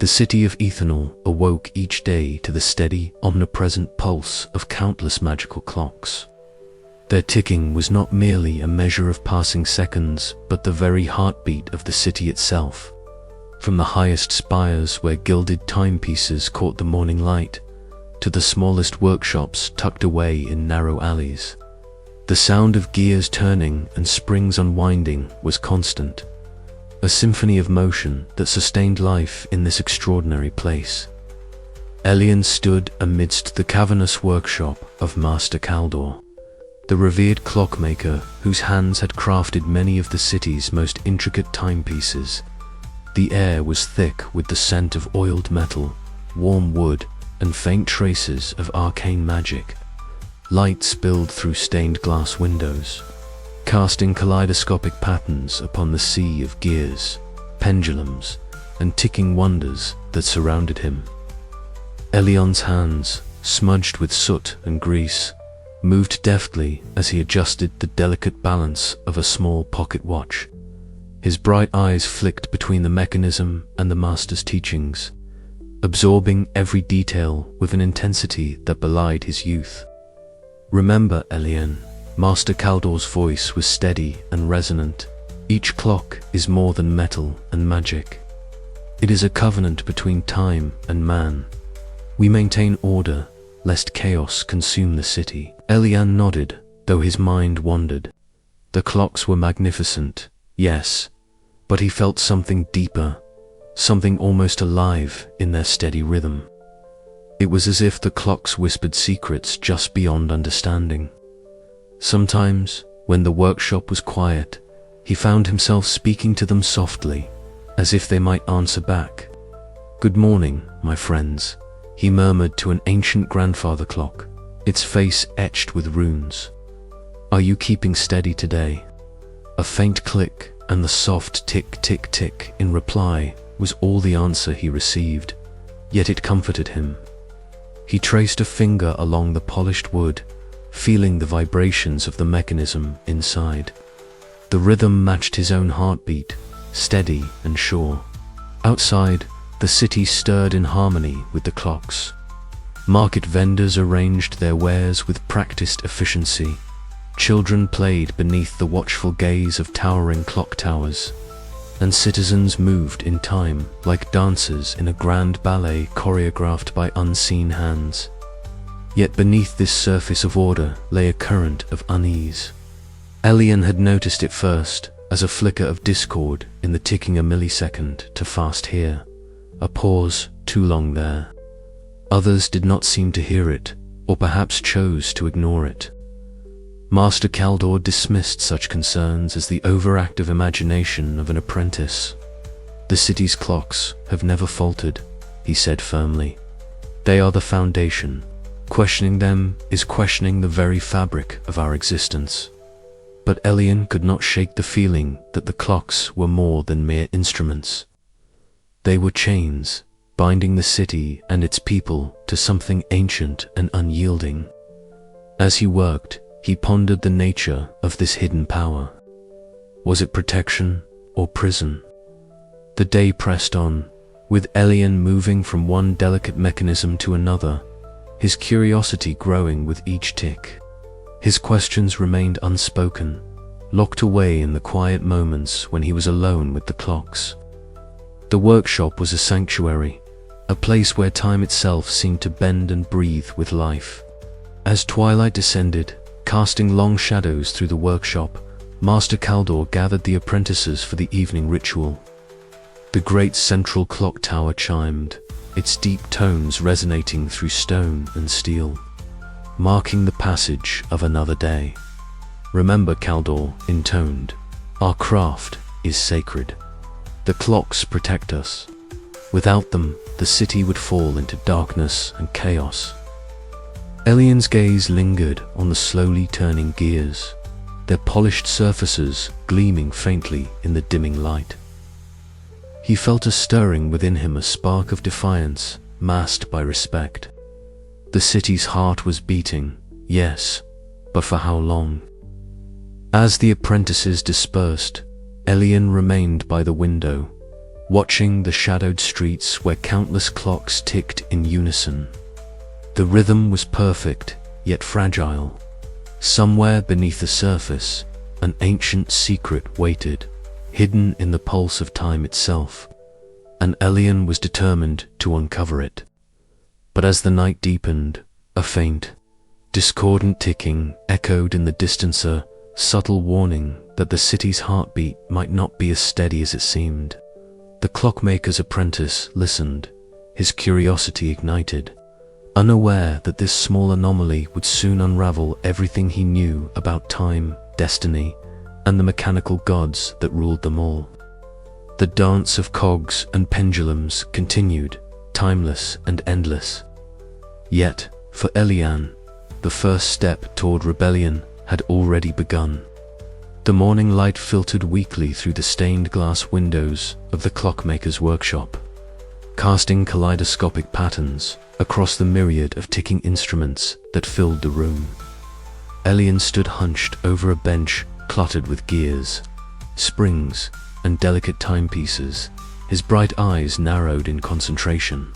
The city of Ethanol awoke each day to the steady, omnipresent pulse of countless magical clocks. Their ticking was not merely a measure of passing seconds, but the very heartbeat of the city itself. From the highest spires where gilded timepieces caught the morning light, to the smallest workshops tucked away in narrow alleys, the sound of gears turning and springs unwinding was constant, a symphony of motion that sustained life in this extraordinary place. Elian stood amidst the cavernous workshop of Master Caldor, the revered clockmaker whose hands had crafted many of the city's most intricate timepieces. The air was thick with the scent of oiled metal, warm wood, and faint traces of arcane magic. Light spilled through stained glass windows, casting kaleidoscopic patterns upon the sea of gears, pendulums, and ticking wonders that surrounded him. Elian's hands, smudged with soot and grease, moved deftly as he adjusted the delicate balance of a small pocket watch. His bright eyes flicked between the mechanism and the master's teachings, absorbing every detail with an intensity that belied his youth. "Remember, Elian," Master Caldor's voice was steady and resonant. "Each clock is more than metal and magic. It is a covenant between time and man. We maintain order, lest chaos consume the city." Elian nodded, though his mind wandered. The clocks were magnificent, yes, but he felt something deeper, something almost alive in their steady rhythm. It was as if the clocks whispered secrets just beyond understanding. Sometimes, when the workshop was quiet, he found himself speaking to them softly, as if they might answer back. "Good morning, my friends," he murmured to an ancient grandfather clock, its face etched with runes. "Are you keeping steady today?" A faint click and the soft tick-tick-tick in reply was all the answer he received, yet it comforted him. He traced a finger along the polished wood, feeling the vibrations of the mechanism inside. The rhythm matched his own heartbeat, steady and sure. Outside, the city stirred in harmony with the clocks. Market vendors arranged their wares with practiced efficiency. Children played beneath the watchful gaze of towering clock towers, and citizens moved in time like dancers in a grand ballet choreographed by unseen hands. Yet beneath this surface of order lay a current of unease. Elian had noticed it first as a flicker of discord in the ticking a millisecond to fast here, a pause too long there. Others did not seem to hear it, or perhaps chose to ignore it. Master Caldor dismissed such concerns as the overactive imagination of an apprentice. "The city's clocks have never faltered," he said firmly. "They are the foundation. Questioning them is questioning the very fabric of our existence." But Elian could not shake the feeling that the clocks were more than mere instruments. They were chains, binding the city and its people to something ancient and unyielding. As he worked, he pondered the nature of this hidden power. Was it protection or prison? The day pressed on, with Elian moving from one delicate mechanism to another, his curiosity growing with each tick. His questions remained unspoken, locked away in the quiet moments when he was alone with the clocks. The workshop was a sanctuary, a place where time itself seemed to bend and breathe with life. As twilight descended, casting long shadows through the workshop, Master Caldor gathered the apprentices for the evening ritual. The great central clock tower chimed, its deep tones resonating through stone and steel, marking the passage of another day. "Remember," Caldor intoned, "our craft is sacred. The clocks protect us. Without them, the city would fall into darkness and chaos." Elian's gaze lingered on the slowly turning gears, their polished surfaces gleaming faintly in the dimming light. He felt a stirring within him, a spark of defiance, masked by respect. The city's heart was beating, yes, but for how long? As the apprentices dispersed, Elian remained by the window, watching the shadowed streets where countless clocks ticked in unison. The rhythm was perfect, yet fragile. Somewhere beneath the surface, an ancient secret waited, hidden in the pulse of time itself, and Elian was determined to uncover it. But as the night deepened, a faint, discordant ticking echoed in the distance, a subtle warning that the city's heartbeat might not be as steady as it seemed. The clockmaker's apprentice listened, his curiosity ignited, unaware that this small anomaly would soon unravel everything he knew about time, destiny, and the mechanical gods that ruled them all. The dance of cogs and pendulums continued, timeless and endless. Yet, for Elian, the first step toward rebellion had already begun. The morning light filtered weakly through the stained glass windows of the clockmaker's workshop, casting kaleidoscopic patterns across the myriad of ticking instruments that filled the room. Elian stood hunched over a bench cluttered with gears, springs, and delicate timepieces, his bright eyes narrowed in concentration.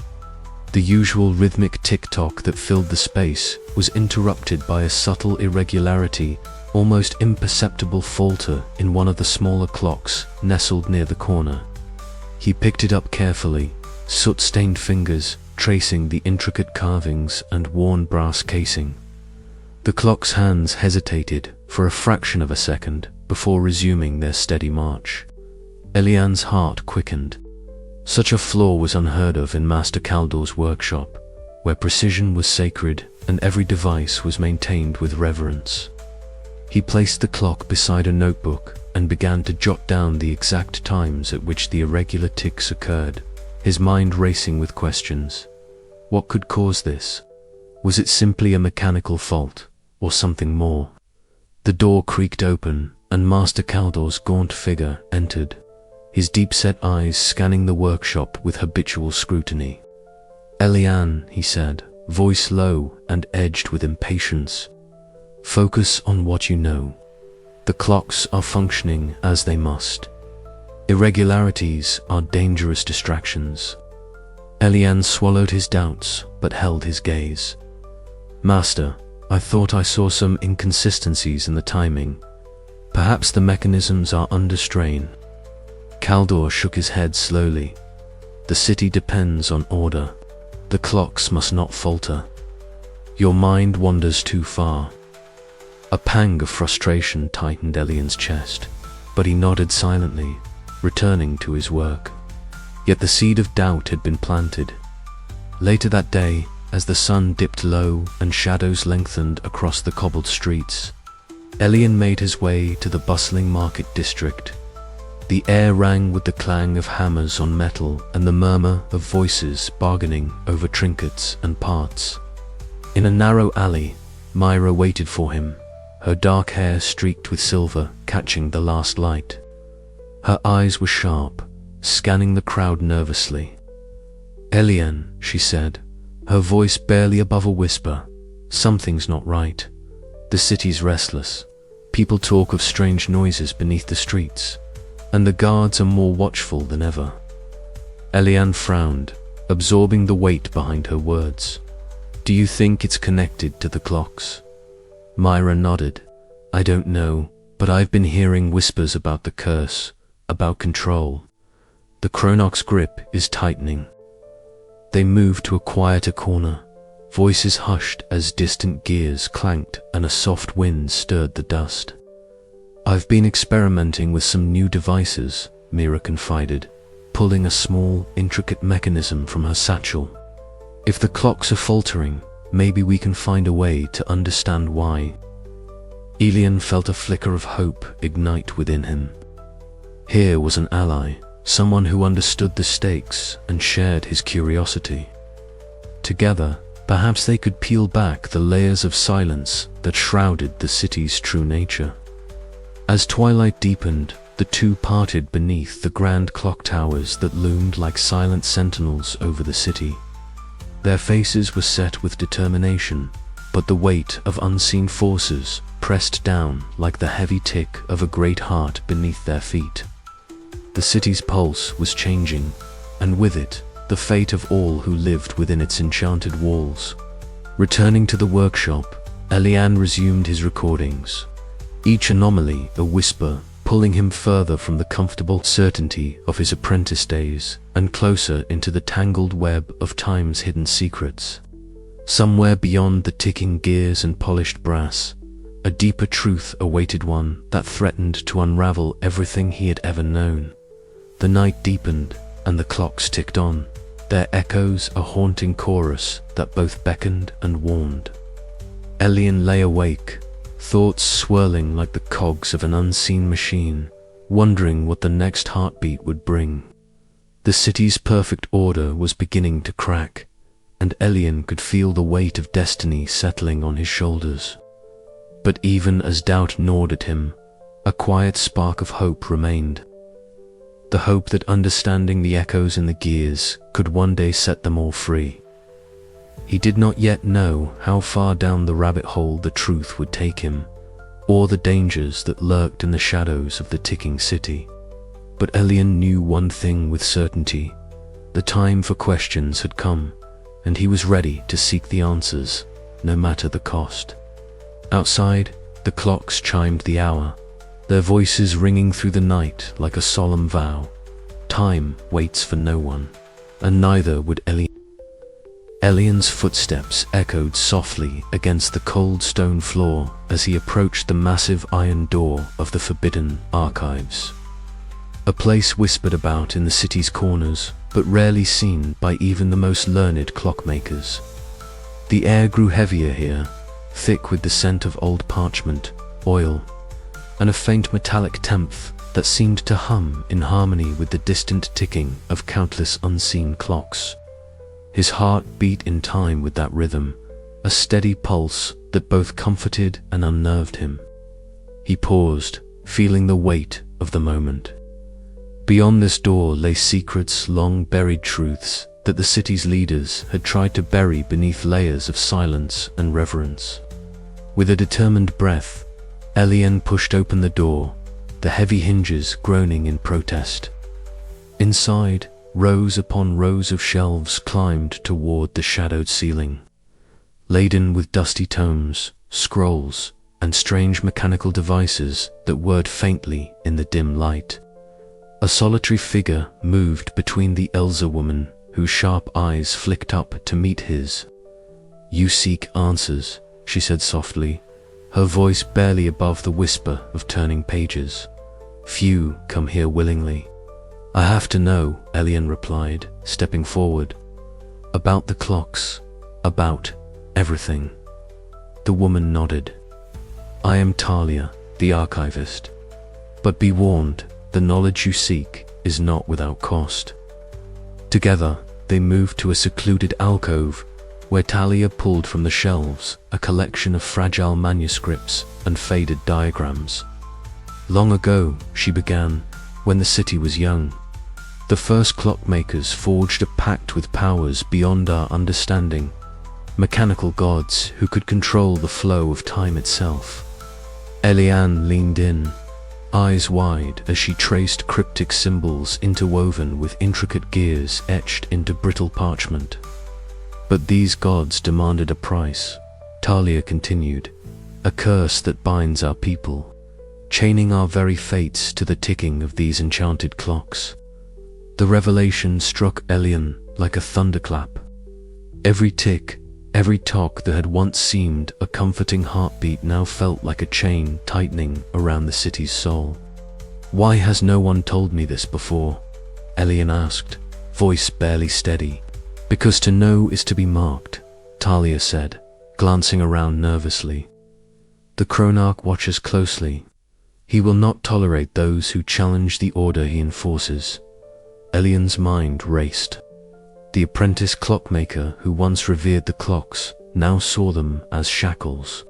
The usual rhythmic tick-tock that filled the space was interrupted by a subtle irregularity, almost imperceptible falter in one of the smaller clocks nestled near the corner. He picked it up carefully, soot-stained fingers tracing the intricate carvings and worn brass casing. The clock's hands hesitated for a fraction of a second before resuming their steady march. Elian's heart quickened. Such a flaw was unheard of in Master Kaldor's workshop, where precision was sacred and every device was maintained with reverence. He placed the clock beside a notebook and began to jot down the exact times at which the irregular ticks occurred, his mind racing with questions. What could cause this? Was it simply a mechanical fault, or something more? The door creaked open, and Master Kaldor's gaunt figure entered, his deep-set eyes scanning the workshop with habitual scrutiny. "Elian," he said, voice low and edged with impatience. "Focus on what you know. The clocks are functioning as they must. Irregularities are dangerous distractions." Elian swallowed his doubts, but held his gaze. "Master, I thought I saw some inconsistencies in the timing. Perhaps the mechanisms are under strain." Kaldor shook his head slowly. "The city depends on order. The clocks must not falter. Your mind wanders too far." A pang of frustration tightened Elian's chest, but he nodded silently, returning to his work. Yet the seed of doubt had been planted. Later that day, as the sun dipped low and shadows lengthened across the cobbled streets, Elian made his way to the bustling market district. The air rang with the clang of hammers on metal and the murmur of voices bargaining over trinkets and parts. In a narrow alley, Myra waited for him, her dark hair streaked with silver catching the last light. Her eyes were sharp, scanning the crowd nervously. "Elian," she said, her voice barely above a whisper, "something's not right. The city's restless. People talk of strange noises beneath the streets, and the guards are more watchful than ever." Elian frowned, absorbing the weight behind her words. "Do you think it's connected to the clocks?" Myra nodded. "I don't know, but I've been hearing whispers about the curse, about control. The Chronok's grip is tightening." They moved to a quieter corner, voices hushed as distant gears clanked and a soft wind stirred the dust. "I've been experimenting with some new devices," Myra confided, pulling a small, intricate mechanism from her satchel. "If the clocks are faltering, maybe we can find a way to understand why." Elian felt a flicker of hope ignite within him. Here was an ally, someone who understood the stakes and shared his curiosity. Together, perhaps they could peel back the layers of silence that shrouded the city's true nature. As twilight deepened, the two parted beneath the grand clock towers that loomed like silent sentinels over the city. Their faces were set with determination, but the weight of unseen forces pressed down like the heavy tick of a great heart beneath their feet. The city's pulse was changing, and with it, the fate of all who lived within its enchanted walls. Returning to the workshop, Elian resumed his recordings, each anomaly a whisper, pulling him further from the comfortable certainty of his apprentice days and closer into the tangled web of time's hidden secrets. Somewhere beyond the ticking gears and polished brass, a deeper truth awaited, one that threatened to unravel everything he had ever known. The night deepened, and the clocks ticked on, their echoes a haunting chorus that both beckoned and warned. Elian lay awake, thoughts swirling like the cogs of an unseen machine, wondering what the next heartbeat would bring. The city's perfect order was beginning to crack, and Elian could feel the weight of destiny settling on his shoulders. But even as doubt gnawed at him, a quiet spark of hope remained. The hope that understanding the echoes in the gears could one day set them all free. He did not yet know how far down the rabbit hole the truth would take him, or the dangers that lurked in the shadows of the ticking city. But Elian knew one thing with certainty: the time for questions had come, and he was ready to seek the answers, no matter the cost. Outside, the clocks chimed the hour, their voices ringing through the night like a solemn vow. Time waits for no one, and neither would Elian. Elian's footsteps echoed softly against the cold stone floor as he approached the massive iron door of the forbidden archives. A place whispered about in the city's corners, but rarely seen by even the most learned clockmakers. The air grew heavier here, thick with the scent of old parchment, oil, and a faint metallic temph that seemed to hum in harmony with the distant ticking of countless unseen clocks. His heart beat in time with that rhythm, a steady pulse that both comforted and unnerved him. He paused, feeling the weight of the moment. Beyond this door lay secrets, long-buried truths that the city's leaders had tried to bury beneath layers of silence and reverence. With a determined breath, Elian pushed open the door, the heavy hinges groaning in protest. Inside, rows upon rows of shelves climbed toward the shadowed ceiling, laden with dusty tomes, scrolls, and strange mechanical devices that whirred faintly in the dim light. A solitary figure moved between the Elsa woman, whose sharp eyes flicked up to meet his. "You seek answers," she said softly, her voice barely above the whisper of turning pages. "Few come here willingly." "I have to know," Elian replied, stepping forward. "About the clocks, about everything." The woman nodded. "I am Talia, the archivist. But be warned, the knowledge you seek is not without cost." Together, they moved to a secluded alcove, where Talia pulled from the shelves a collection of fragile manuscripts and faded diagrams. "Long ago," she began, "when the city was young, the first clockmakers forged a pact with powers beyond our understanding, mechanical gods who could control the flow of time itself." Elian leaned in, eyes wide as she traced cryptic symbols interwoven with intricate gears etched into brittle parchment. "But these gods demanded a price," Talia continued, "a curse that binds our people, chaining our very fates to the ticking of these enchanted clocks." The revelation struck Elian like a thunderclap. Every tick, every tock that had once seemed a comforting heartbeat now felt like a chain tightening around the city's soul. "Why has no one told me this before?" Elian asked, voice barely steady. "Because to know is to be marked," Talia said, glancing around nervously. "The Chronarch watches closely. He will not tolerate those who challenge the order he enforces." Elian's mind raced. The apprentice clockmaker who once revered the clocks now saw them as shackles.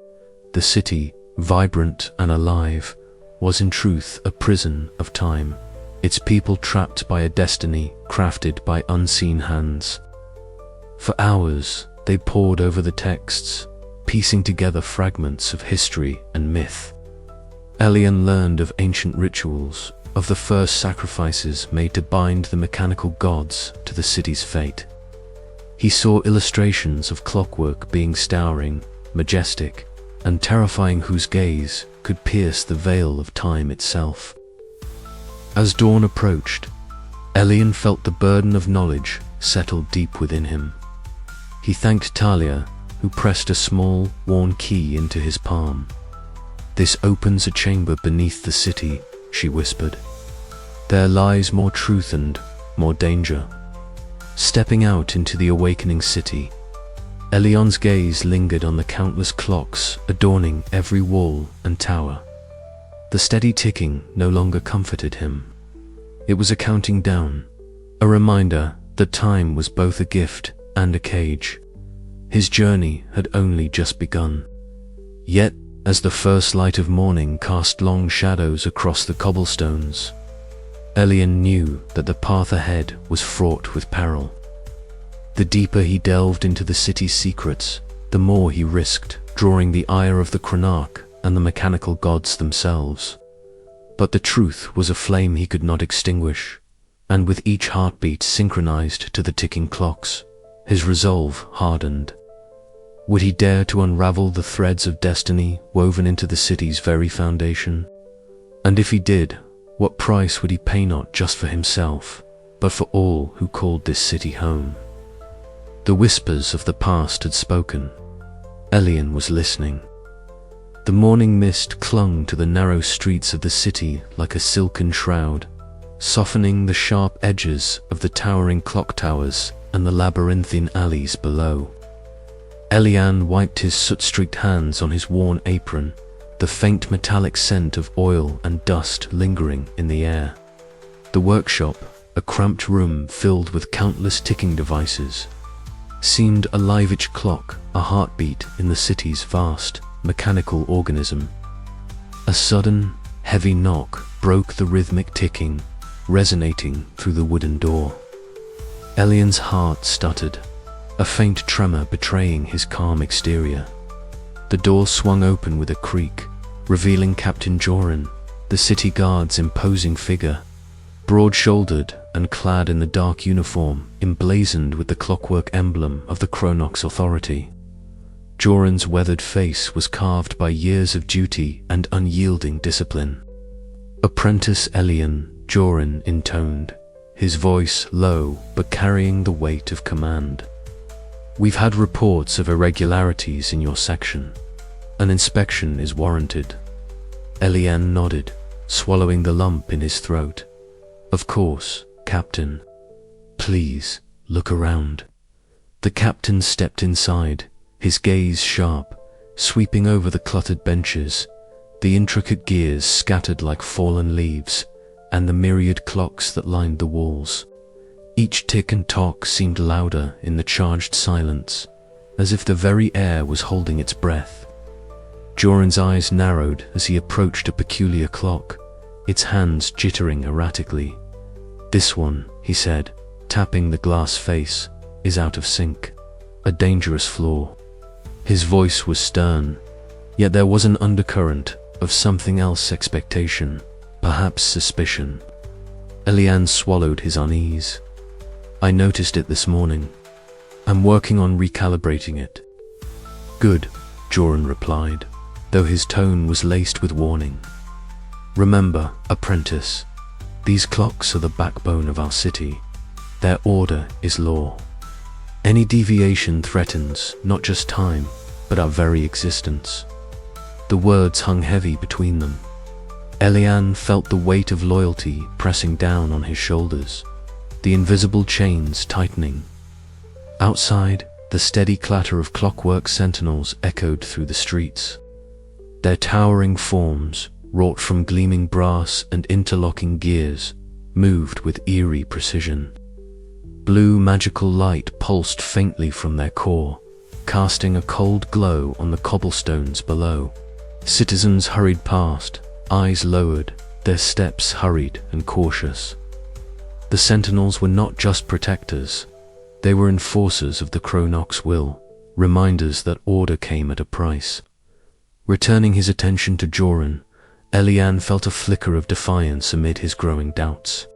The city, vibrant and alive, was in truth a prison of time, its people trapped by a destiny crafted by unseen hands. For hours, they pored over the texts, piecing together fragments of history and myth. Elian learned of ancient rituals, of the first sacrifices made to bind the mechanical gods to the city's fate. He saw illustrations of clockwork beings towering, majestic, and terrifying, whose gaze could pierce the veil of time itself. As dawn approached, Elian felt the burden of knowledge settle deep within him. He thanked Talia, who pressed a small, worn key into his palm. "This opens a chamber beneath the city," she whispered. "There lies more truth and more danger." Stepping out into the awakening city, Elian's gaze lingered on the countless clocks adorning every wall and tower. The steady ticking no longer comforted him. It was a counting down, a reminder that time was both a gift and a cage. His journey had only just begun. Yet, as the first light of morning cast long shadows across the cobblestones, Elian knew that the path ahead was fraught with peril. The deeper he delved into the city's secrets, the more he risked drawing the ire of the Chronarch and the mechanical gods themselves. But the truth was a flame he could not extinguish, and with each heartbeat synchronized to the ticking clocks, his resolve hardened. Would he dare to unravel the threads of destiny woven into the city's very foundation? And if he did, what price would he pay, not just for himself, but for all who called this city home? The whispers of the past had spoken. Elian was listening. The morning mist clung to the narrow streets of the city like a silken shroud, softening the sharp edges of the towering clock towers and the labyrinthine alleys below. Elian wiped his soot-streaked hands on his worn apron, the faint metallic scent of oil and dust lingering in the air. The workshop, a cramped room filled with countless ticking devices, seemed alive, each clock a heartbeat in the city's vast, mechanical organism. A sudden, heavy knock broke the rhythmic ticking, resonating through the wooden door. Elian's heart stuttered, a faint tremor betraying his calm exterior. The door swung open with a creak, revealing Captain Joran, the city guard's imposing figure, broad-shouldered and clad in the dark uniform emblazoned with the clockwork emblem of the Chronox authority. Joran's weathered face was carved by years of duty and unyielding discipline. "Apprentice Elian," Joran intoned, his voice low but carrying the weight of command. "We've had reports of irregularities in your section. An inspection is warranted." Elian nodded, swallowing the lump in his throat. "Of course, Captain. Please, look around." The captain stepped inside, his gaze sharp, sweeping over the cluttered benches, the intricate gears scattered like fallen leaves, and the myriad clocks that lined the walls. Each tick and tock seemed louder in the charged silence, as if the very air was holding its breath. Joran's eyes narrowed as he approached a peculiar clock, its hands jittering erratically. "This one," he said, tapping the glass face, "is out of sync. A dangerous flaw." His voice was stern, yet there was an undercurrent of something else: expectation, perhaps suspicion. Elian swallowed his unease. "I noticed it this morning. I'm working on recalibrating it." "Good," Joran replied, though his tone was laced with warning. "Remember, apprentice, these clocks are the backbone of our city. Their order is law. Any deviation threatens not just time, but our very existence." The words hung heavy between them. Elian felt the weight of loyalty pressing down on his shoulders, the invisible chains tightening. Outside, the steady clatter of clockwork sentinels echoed through the streets. Their towering forms, wrought from gleaming brass and interlocking gears, moved with eerie precision. Blue magical light pulsed faintly from their core, casting a cold glow on the cobblestones below. Citizens hurried past, eyes lowered, their steps hurried and cautious. The sentinels were not just protectors, they were enforcers of the Chronox will, reminders that order came at a price. Returning his attention to Joran, Eliane felt a flicker of defiance amid his growing doubts.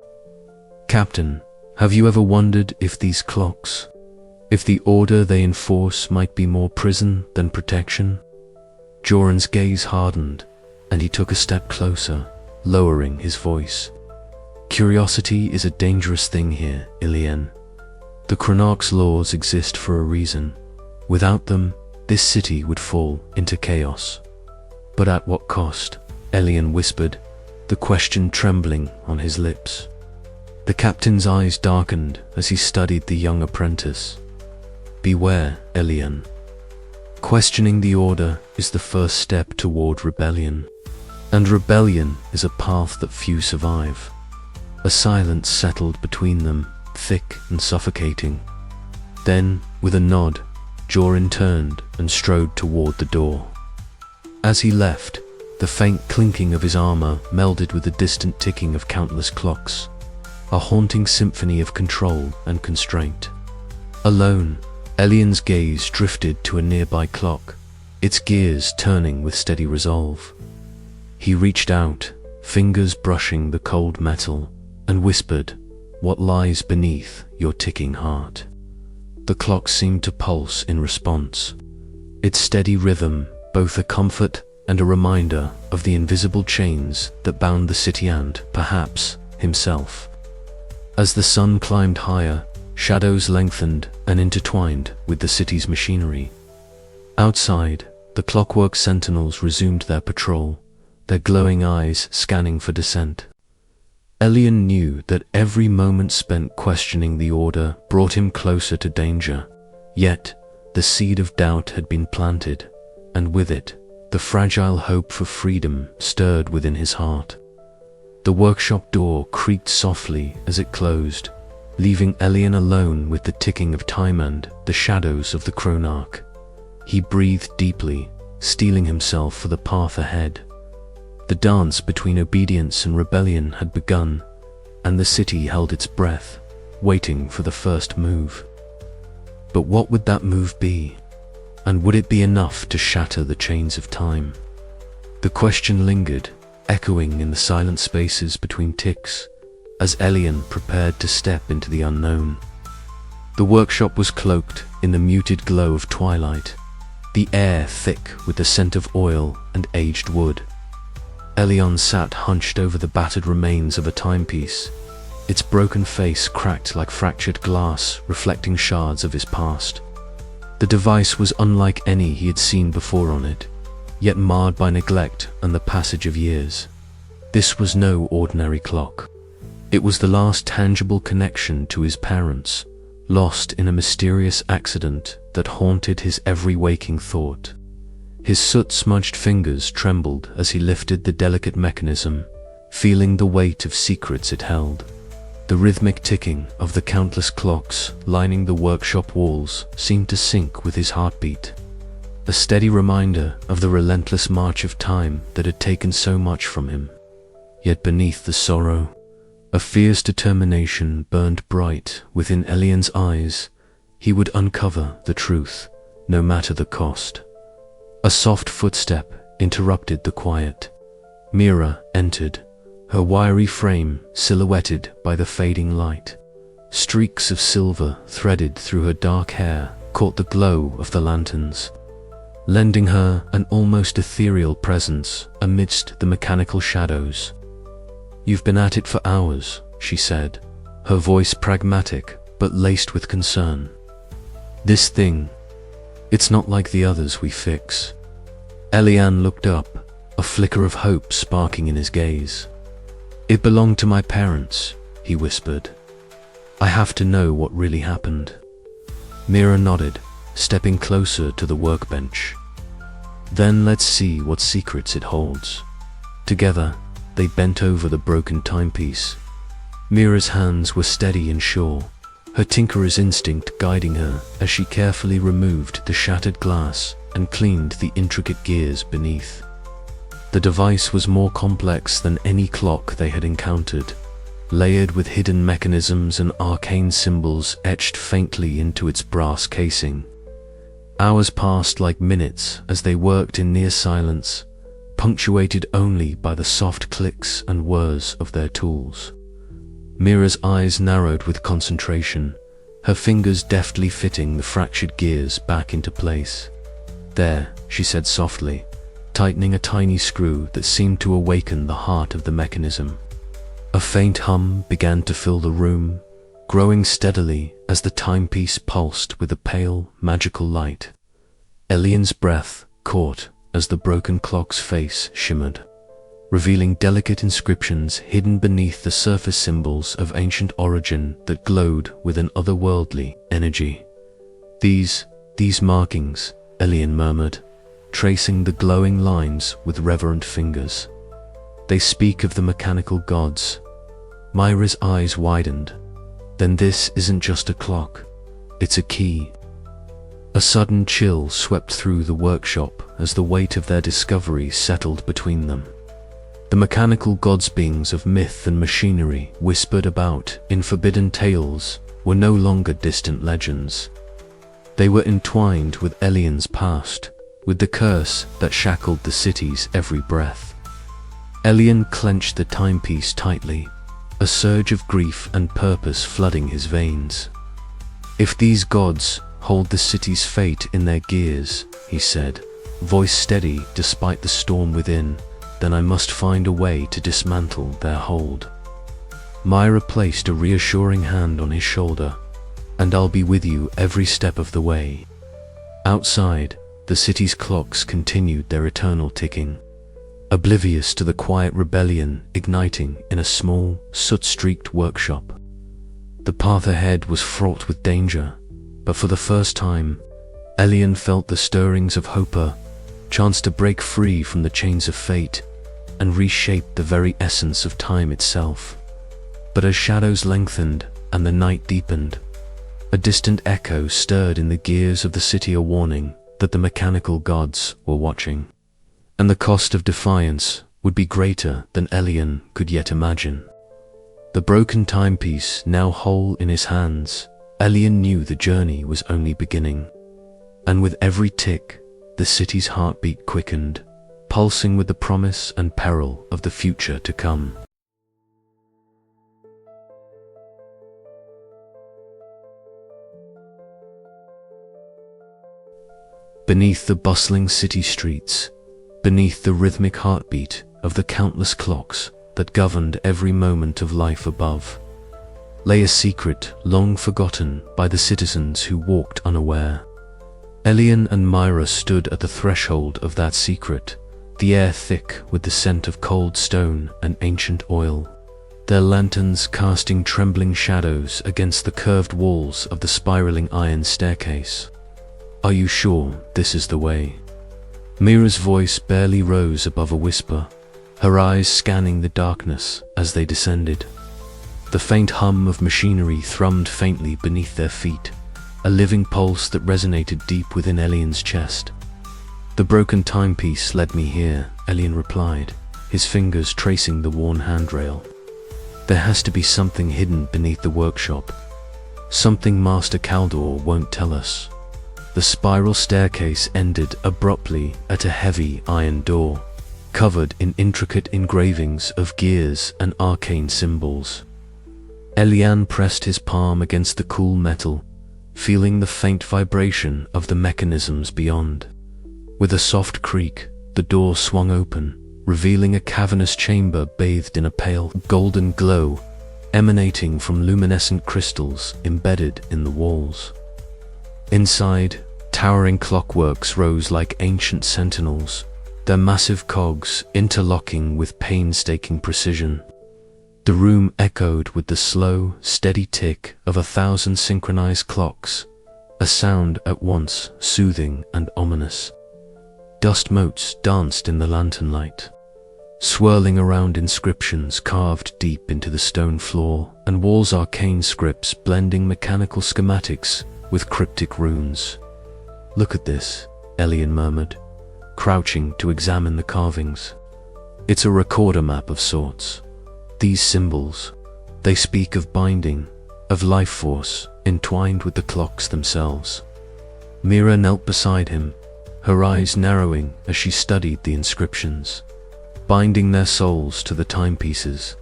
"Captain, have you ever wondered if these clocks, if the order they enforce might be more prison than protection?" Joran's gaze hardened, and he took a step closer, lowering his voice. "Curiosity is a dangerous thing here, Eliane. The Chronarch's laws exist for a reason. Without them, this city would fall into chaos." "But at what cost?" Eliane whispered, the question trembling on his lips. The captain's eyes darkened as he studied the young apprentice. "Beware, Eliane. Questioning the order is the first step toward rebellion. And rebellion is a path that few survive." A silence settled between them, thick and suffocating. Then, with a nod, Joran turned and strode toward the door. As he left, the faint clinking of his armor melded with the distant ticking of countless clocks, a haunting symphony of control and constraint. Alone, Eliane's gaze drifted to a nearby clock, its gears turning with steady resolve. He reached out, fingers brushing the cold metal, and whispered, "What lies beneath your ticking heart?" The clock seemed to pulse in response, its steady rhythm both a comfort and a reminder of the invisible chains that bound the city and, perhaps, himself. As the sun climbed higher, shadows lengthened and intertwined with the city's machinery. Outside, the clockwork sentinels resumed their patrol, their glowing eyes scanning for dissent. Eliane knew that every moment spent questioning the order brought him closer to danger, yet the seed of doubt had been planted, and with it, the fragile hope for freedom stirred within his heart. The workshop door creaked softly as it closed, leaving Eliane alone with the ticking of time and the shadows of the Chronarch. He breathed deeply, steeling himself for the path ahead. The dance between obedience and rebellion had begun, and the city held its breath, waiting for the first move. But what would that move be? And would it be enough to shatter the chains of time? The question lingered, echoing in the silent spaces between ticks, as Eliane prepared to step into the unknown. The workshop was cloaked in the muted glow of twilight, the air thick with the scent of oil and aged wood. Eliane sat hunched over the battered remains of a timepiece, its broken face cracked like fractured glass, reflecting shards of his past. The device was unlike any he had seen before on it, yet marred by neglect and the passage of years. This was no ordinary clock. It was the last tangible connection to his parents, lost in a mysterious accident that haunted his every waking thought. His soot-smudged fingers trembled as he lifted the delicate mechanism, feeling the weight of secrets it held. The rhythmic ticking of the countless clocks lining the workshop walls seemed to sync with his heartbeat, a steady reminder of the relentless march of time that had taken so much from him. Yet beneath the sorrow, a fierce determination burned bright within Eliane's eyes. He would uncover the truth, no matter the cost. A soft footstep interrupted the quiet. Mira entered, her wiry frame silhouetted by the fading light. Streaks of silver threaded through her dark hair caught the glow of the lanterns, lending her an almost ethereal presence amidst the mechanical shadows. "You've been at it for hours," she said, her voice pragmatic but laced with concern. "This thing, it's not like the others we fix." Eliane looked up, a flicker of hope sparking in his gaze. "It belonged to my parents," he whispered. "I have to know what really happened." Mira nodded, stepping closer to the workbench. "Then let's see what secrets it holds." Together, they bent over the broken timepiece. Mira's hands were steady and sure, her tinkerer's instinct guiding her as she carefully removed the shattered glass and cleaned the intricate gears beneath. The device was more complex than any clock they had encountered, layered with hidden mechanisms and arcane symbols etched faintly into its brass casing. Hours passed like minutes as they worked in near silence, punctuated only by the soft clicks and whirs of their tools. Mira's eyes narrowed with concentration, her fingers deftly fitting the fractured gears back into place. "There," she said softly, tightening a tiny screw that seemed to awaken the heart of the mechanism. A faint hum began to fill the room, growing steadily as the timepiece pulsed with a pale, magical light. Elian's breath caught as the broken clock's face shimmered, revealing delicate inscriptions hidden beneath the surface symbols of ancient origin that glowed with an otherworldly energy. These markings," Elian murmured, tracing the glowing lines with reverent fingers. "They speak of the mechanical gods." Myra's eyes widened. "Then this isn't just a clock, it's a key." A sudden chill swept through the workshop as the weight of their discovery settled between them. The mechanical gods, beings of myth and machinery whispered about in forbidden tales, were no longer distant legends. They were entwined with Elian's past, with the curse that shackled the city's every breath. Elian clenched the timepiece tightly, a surge of grief and purpose flooding his veins. "If these gods hold the city's fate in their gears," he said, voice steady despite the storm within, "then I must find a way to dismantle their hold." Myra placed a reassuring hand on his shoulder. "And I'll be with you every step of the way." Outside, the city's clocks continued their eternal ticking, oblivious to the quiet rebellion igniting in a small, soot-streaked workshop. The path ahead was fraught with danger, but for the first time, Elian felt the stirrings of hope, a chance to break free from the chains of fate and reshape the very essence of time itself. But as shadows lengthened and the night deepened, a distant echo stirred in the gears of the city, a warning that the mechanical gods were watching, and the cost of defiance would be greater than Elian could yet imagine. The broken timepiece now whole in his hands, Elian knew the journey was only beginning, and with every tick, the city's heartbeat quickened, pulsing with the promise and peril of the future to come. Beneath the bustling city streets, beneath the rhythmic heartbeat of the countless clocks that governed every moment of life above, lay a secret long forgotten by the citizens who walked unaware. Elian and Myra stood at the threshold of that secret, the air thick with the scent of cold stone and ancient oil, their lanterns casting trembling shadows against the curved walls of the spiraling iron staircase. "Are you sure this is the way?" Mira's voice barely rose above a whisper, her eyes scanning the darkness as they descended. The faint hum of machinery thrummed faintly beneath their feet, a living pulse that resonated deep within Elian's chest. "The broken timepiece led me here," Elian replied, his fingers tracing the worn handrail. "There has to be something hidden beneath the workshop, something Master Kaldor won't tell us." The spiral staircase ended abruptly at a heavy iron door, covered in intricate engravings of gears and arcane symbols. Elian pressed his palm against the cool metal, feeling the faint vibration of the mechanisms beyond. With a soft creak, the door swung open, revealing a cavernous chamber bathed in a pale, golden glow, emanating from luminescent crystals embedded in the walls. Inside, towering clockworks rose like ancient sentinels, their massive cogs interlocking with painstaking precision. The room echoed with the slow, steady tick of 1,000 synchronized clocks, a sound at once soothing and ominous. Dust motes danced in the lantern light, swirling around inscriptions carved deep into the stone floor and walls, arcane scripts blending mechanical schematics with cryptic runes. "Look at this," Elian murmured, crouching to examine the carvings. "It's a recorder map of sorts. These symbols, they speak of binding, of life force entwined with the clocks themselves." Mira knelt beside him, her eyes narrowing as she studied the inscriptions, binding their souls to the timepieces.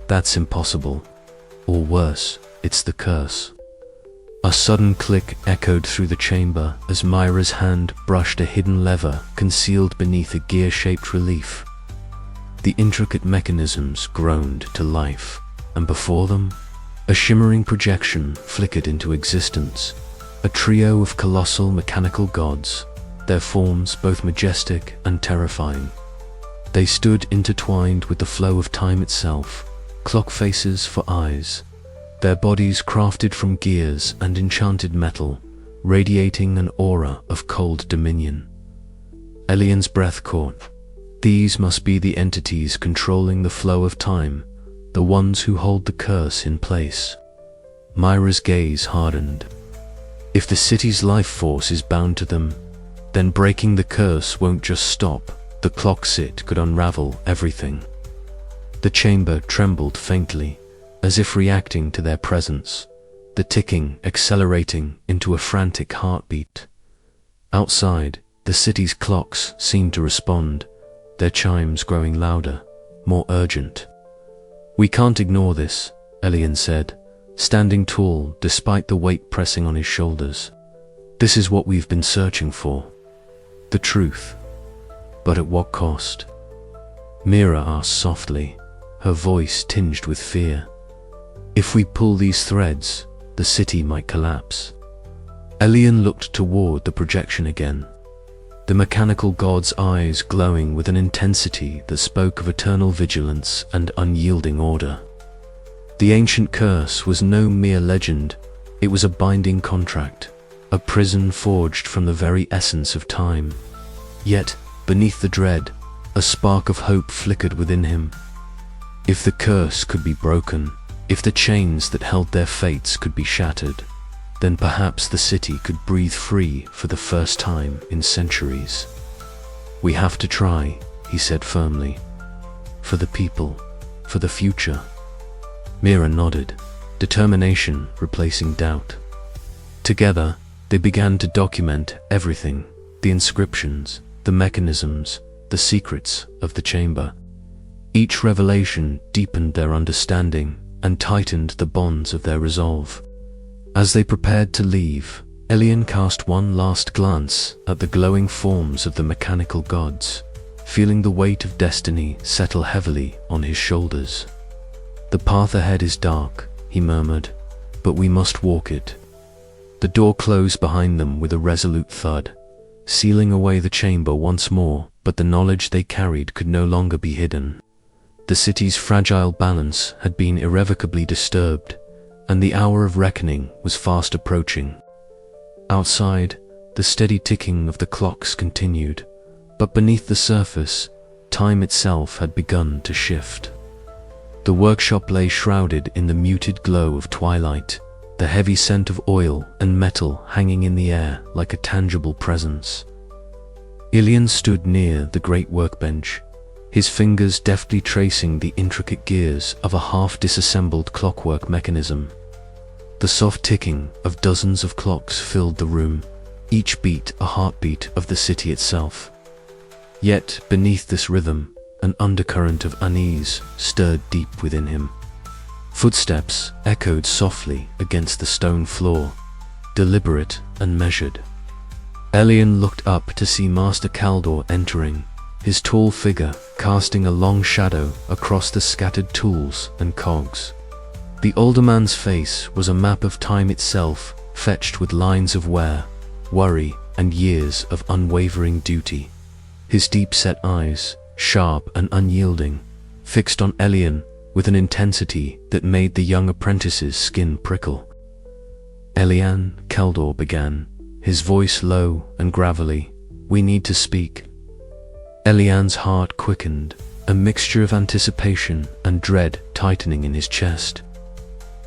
That's impossible. Or worse, it's the curse. A sudden click echoed through the chamber as Myra's hand brushed a hidden lever concealed beneath a gear-shaped relief. The intricate mechanisms groaned to life, and before them, a shimmering projection flickered into existence, a trio of colossal mechanical gods, their forms both majestic and terrifying. They stood intertwined with the flow of time itself, clock faces for eyes, their bodies crafted from gears and enchanted metal, radiating an aura of cold dominion. Elian's breath caught. These must be the entities controlling the flow of time, the ones who hold the curse in place. Myra's gaze hardened. If the city's life force is bound to them, then breaking the curse won't just stop the clocks, it could unravel everything. The chamber trembled faintly, as if reacting to their presence, the ticking accelerating into a frantic heartbeat. Outside, the city's clocks seemed to respond, their chimes growing louder, more urgent. "We can't ignore this," Elian said, standing tall despite the weight pressing on his shoulders. "This is what we've been searching for. The truth. But at what cost?" Mira asked softly, her voice tinged with fear. "If we pull these threads, the city might collapse." Elian looked toward the projection again, the mechanical god's eyes glowing with an intensity that spoke of eternal vigilance and unyielding order. The ancient curse was no mere legend, it was a binding contract, a prison forged from the very essence of time. Yet, beneath the dread, a spark of hope flickered within him. If the curse could be broken, if the chains that held their fates could be shattered, then perhaps the city could breathe free for the first time in centuries. "We have to try," he said firmly. "For the people, for the future." Mira nodded, determination replacing doubt. Together, they began to document everything, the inscriptions, the mechanisms, the secrets of the chamber. Each revelation deepened their understanding and tightened the bonds of their resolve. As they prepared to leave, Elian cast one last glance at the glowing forms of the mechanical gods, feeling the weight of destiny settle heavily on his shoulders. "The path ahead is dark," he murmured, "but we must walk it." The door closed behind them with a resolute thud, sealing away the chamber once more, but the knowledge they carried could no longer be hidden. The city's fragile balance had been irrevocably disturbed, and the hour of reckoning was fast approaching. Outside, the steady ticking of the clocks continued, but beneath the surface, time itself had begun to shift. The workshop lay shrouded in the muted glow of twilight, the heavy scent of oil and metal hanging in the air like a tangible presence. Elian stood near the great workbench, his fingers deftly tracing the intricate gears of a half-disassembled clockwork mechanism. The soft ticking of dozens of clocks filled the room, each beat a heartbeat of the city itself. Yet, beneath this rhythm, an undercurrent of unease stirred deep within him. Footsteps echoed softly against the stone floor, deliberate and measured. Elian looked up to see Master Kaldor entering, his tall figure casting a long shadow across the scattered tools and cogs. The older man's face was a map of time itself, fetched with lines of wear, worry, and years of unwavering duty. His deep-set eyes, sharp and unyielding, fixed on Elian with an intensity that made the young apprentice's skin prickle. "Elian," Kaldor began, his voice low and gravelly, "we need to speak." Elian's heart quickened, a mixture of anticipation and dread tightening in his chest.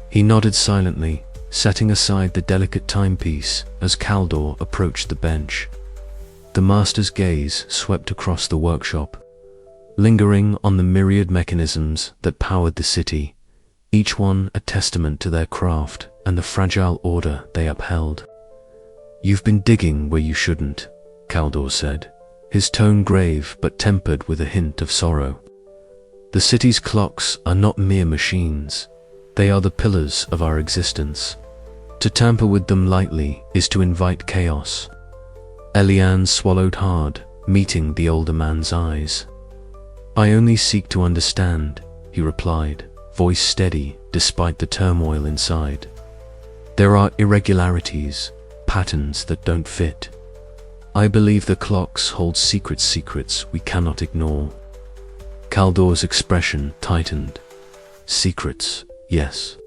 He nodded silently, setting aside the delicate timepiece as Kaldor approached the bench. The master's gaze swept across the workshop, lingering on the myriad mechanisms that powered the city, each one a testament to their craft and the fragile order they upheld. "You've been digging where you shouldn't," Caldor said, his tone grave but tempered with a hint of sorrow. The city's clocks are not mere machines. They are the pillars of our existence. To tamper with them lightly is to invite chaos. Elian swallowed hard, meeting the older man's eyes. I only seek to understand, he replied, voice steady despite the turmoil inside. There are irregularities, patterns that don't fit. I believe the clocks hold secrets we cannot ignore. Caldor's expression tightened. Secrets, yes.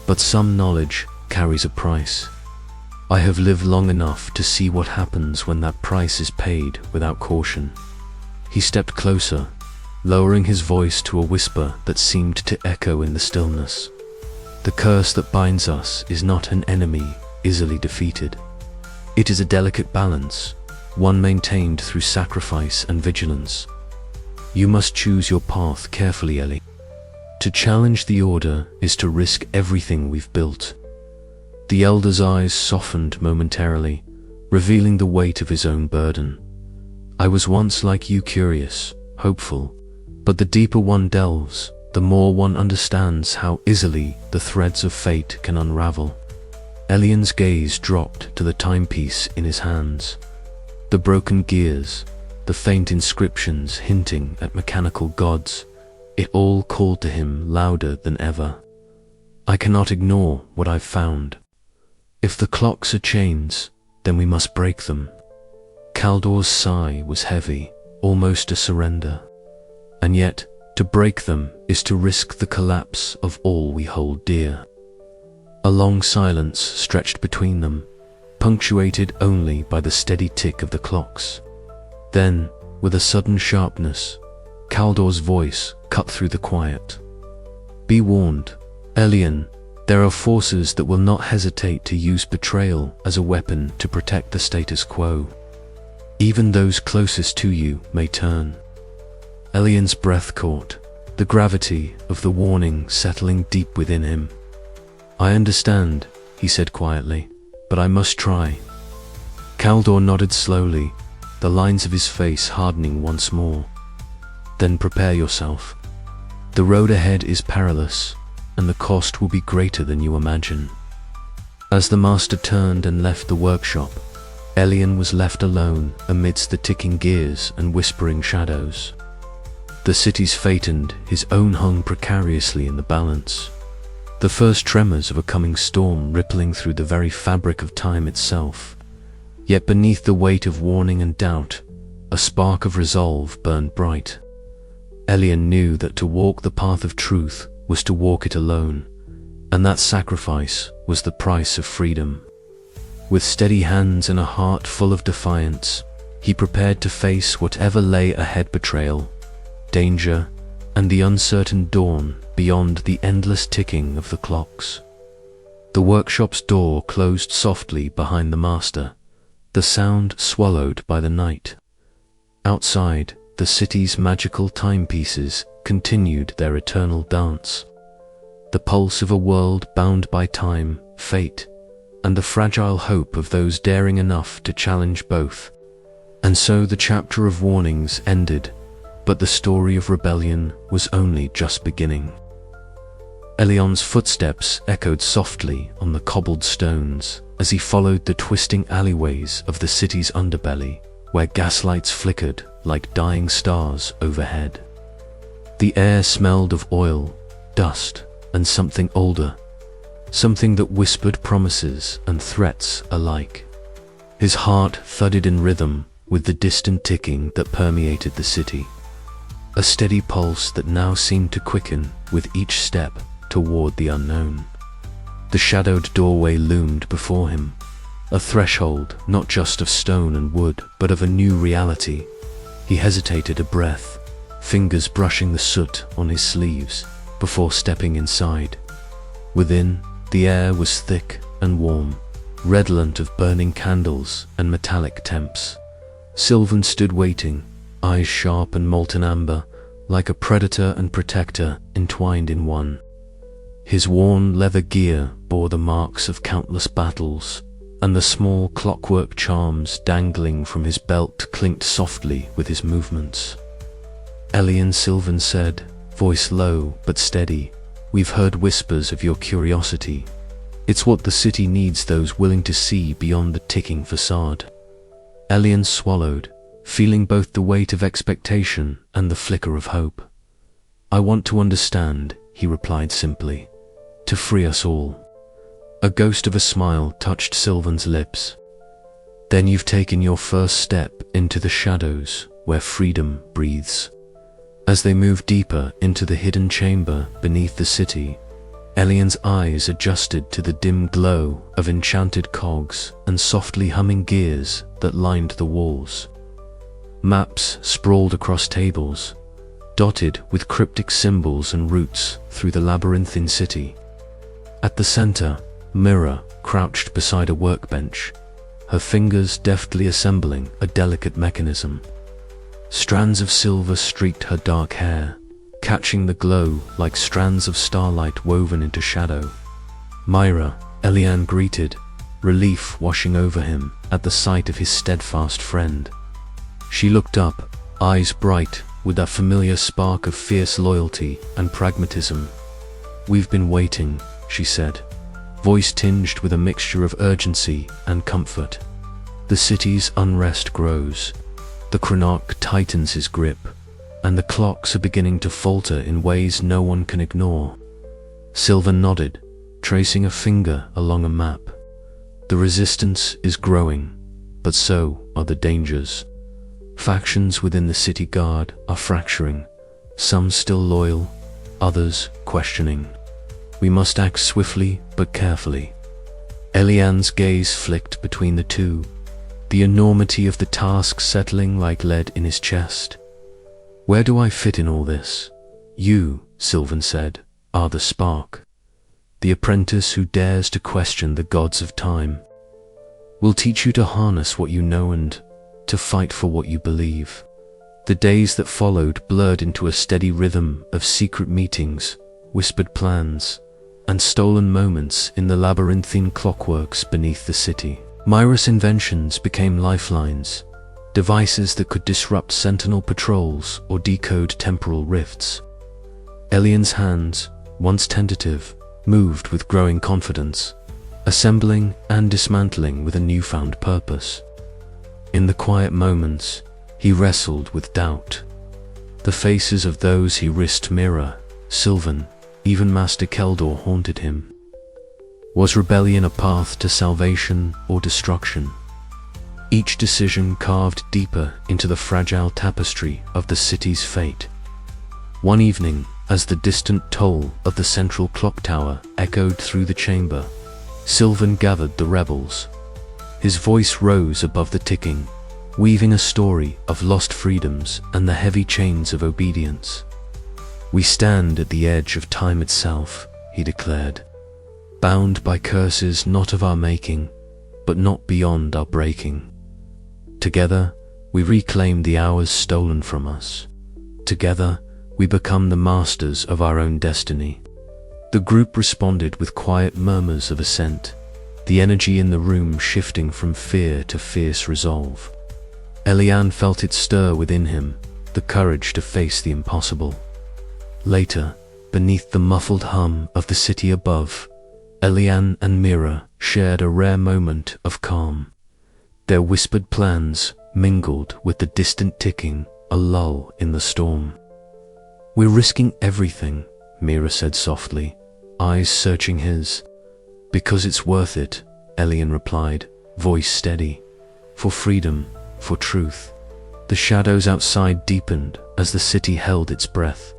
But some knowledge carries a price. I have lived long enough to see what happens when that price is paid without caution. He stepped closer, lowering his voice to a whisper that seemed to echo in the stillness. The curse that binds us is not an enemy easily defeated. It is a delicate balance, one maintained through sacrifice and vigilance. You must choose your path carefully, Ellie. To challenge the order is to risk everything we've built. The elder's eyes softened momentarily, revealing the weight of his own burden. I was once like you, curious, hopeful, but the deeper one delves, the more one understands how easily the threads of fate can unravel. Elian's gaze dropped to the timepiece in his hands. The broken gears, the faint inscriptions hinting at mechanical gods, it all called to him louder than ever. I cannot ignore what I've found. If the clocks are chains, then we must break them. Caldor's sigh was heavy, almost a surrender. And yet, to break them is to risk the collapse of all we hold dear. A long silence stretched between them, punctuated only by the steady tick of the clocks. Then, with a sudden sharpness, Caldor's voice cut through the quiet. Be warned, Elian, there are forces that will not hesitate to use betrayal as a weapon to protect the status quo. Even those closest to you may turn. Elian's breath caught, the gravity of the warning settling deep within him. I understand, he said quietly, but I must try. Caldor nodded slowly, the lines of his face hardening once more. Then prepare yourself. The road ahead is perilous, and the cost will be greater than you imagine. As the master turned and left the workshop, Elian was left alone amidst the ticking gears and whispering shadows. The city's fate and his own hung precariously in the balance. The first tremors of a coming storm rippling through the very fabric of time itself. Yet beneath the weight of warning and doubt, a spark of resolve burned bright. Elian knew that to walk the path of truth was to walk it alone, and that sacrifice was the price of freedom. With steady hands and a heart full of defiance, he prepared to face whatever lay ahead: betrayal, danger, and the uncertain dawn beyond the endless ticking of the clocks. The workshop's door closed softly behind the master, the sound swallowed by the night. Outside, the city's magical timepieces continued their eternal dance. The pulse of a world bound by time, fate, and the fragile hope of those daring enough to challenge both. And so the chapter of warnings ended, but the story of rebellion was only just beginning. Elian's footsteps echoed softly on the cobbled stones as he followed the twisting alleyways of the city's underbelly, where gaslights flickered like dying stars overhead. The air smelled of oil, dust, and something older, something that whispered promises and threats alike. His heart thudded in rhythm with the distant ticking that permeated the city, a steady pulse that now seemed to quicken with each step toward the unknown. The shadowed doorway loomed before him, a threshold not just of stone and wood, but of a new reality. He hesitated a breath, fingers brushing the soot on his sleeves, before stepping inside. Within, the air was thick and warm, redolent of burning candles and metallic temps. Sylvan stood waiting, eyes sharp and molten amber, like a predator and protector entwined in one. His worn leather gear bore the marks of countless battles, and the small clockwork charms dangling from his belt clinked softly with his movements. Elian, Sylvan said, voice low but steady, "We've heard whispers of your curiosity. It's what the city needs, those willing to see beyond the ticking facade." Elian swallowed, feeling both the weight of expectation and the flicker of hope. "I want to understand," he replied simply, "to free us all." A ghost of a smile touched Sylvan's lips. "Then you've taken your first step into the shadows where freedom breathes." As they moved deeper into the hidden chamber beneath the city, Elian's eyes adjusted to the dim glow of enchanted cogs and softly humming gears that lined the walls. Maps sprawled across tables, dotted with cryptic symbols and routes through the labyrinthine city. At the center, Mira crouched beside a workbench, her fingers deftly assembling a delicate mechanism. Strands of silver streaked her dark hair, catching the glow like strands of starlight woven into shadow. "Myra," Elian greeted, relief washing over him at the sight of his steadfast friend. She looked up, eyes bright with that familiar spark of fierce loyalty and pragmatism. "We've been waiting," she said, voice tinged with a mixture of urgency and comfort. "The city's unrest grows. The chronarch tightens his grip, and the clocks are beginning to falter in ways no one can ignore." Sylvan nodded, tracing a finger along a map. "The resistance is growing, but so are the dangers. Factions within the city guard are fracturing, some still loyal, others questioning. We must act swiftly but carefully." Elian's gaze flicked between the two, the enormity of the task settling like lead in his chest. "Where do I fit in all this?" "You," Sylvan said, "are the spark. The apprentice who dares to question the gods of time. We'll teach you to harness what you know and to fight for what you believe." The days that followed blurred into a steady rhythm of secret meetings, whispered plans, and stolen moments in the labyrinthine clockworks beneath the city. Myra's inventions became lifelines, devices that could disrupt sentinel patrols or decode temporal rifts. Elian's hands, once tentative, moved with growing confidence, assembling and dismantling with a newfound purpose. In the quiet moments, he wrestled with doubt. The faces of those he risked, Mira, Sylvan, even Master Keldor, haunted him. Was rebellion a path to salvation or destruction? Each decision carved deeper into the fragile tapestry of the city's fate. One evening, as the distant toll of the central clock tower echoed through the chamber, Sylvan gathered the rebels. His voice rose above the ticking, weaving a story of lost freedoms and the heavy chains of obedience. "We stand at the edge of time itself," he declared, "bound by curses not of our making, but not beyond our breaking. Together, we reclaim the hours stolen from us. Together, we become the masters of our own destiny." The group responded with quiet murmurs of assent, the energy in the room shifting from fear to fierce resolve. Elian felt it stir within him, the courage to face the impossible. Later, beneath the muffled hum of the city above, Elian and Mira shared a rare moment of calm. Their whispered plans mingled with the distant ticking, a lull in the storm. "We're risking everything," Mira said softly, eyes searching his. "Because it's worth it," Elian replied, voice steady. "For freedom, for truth." The shadows outside deepened as the city held its breath.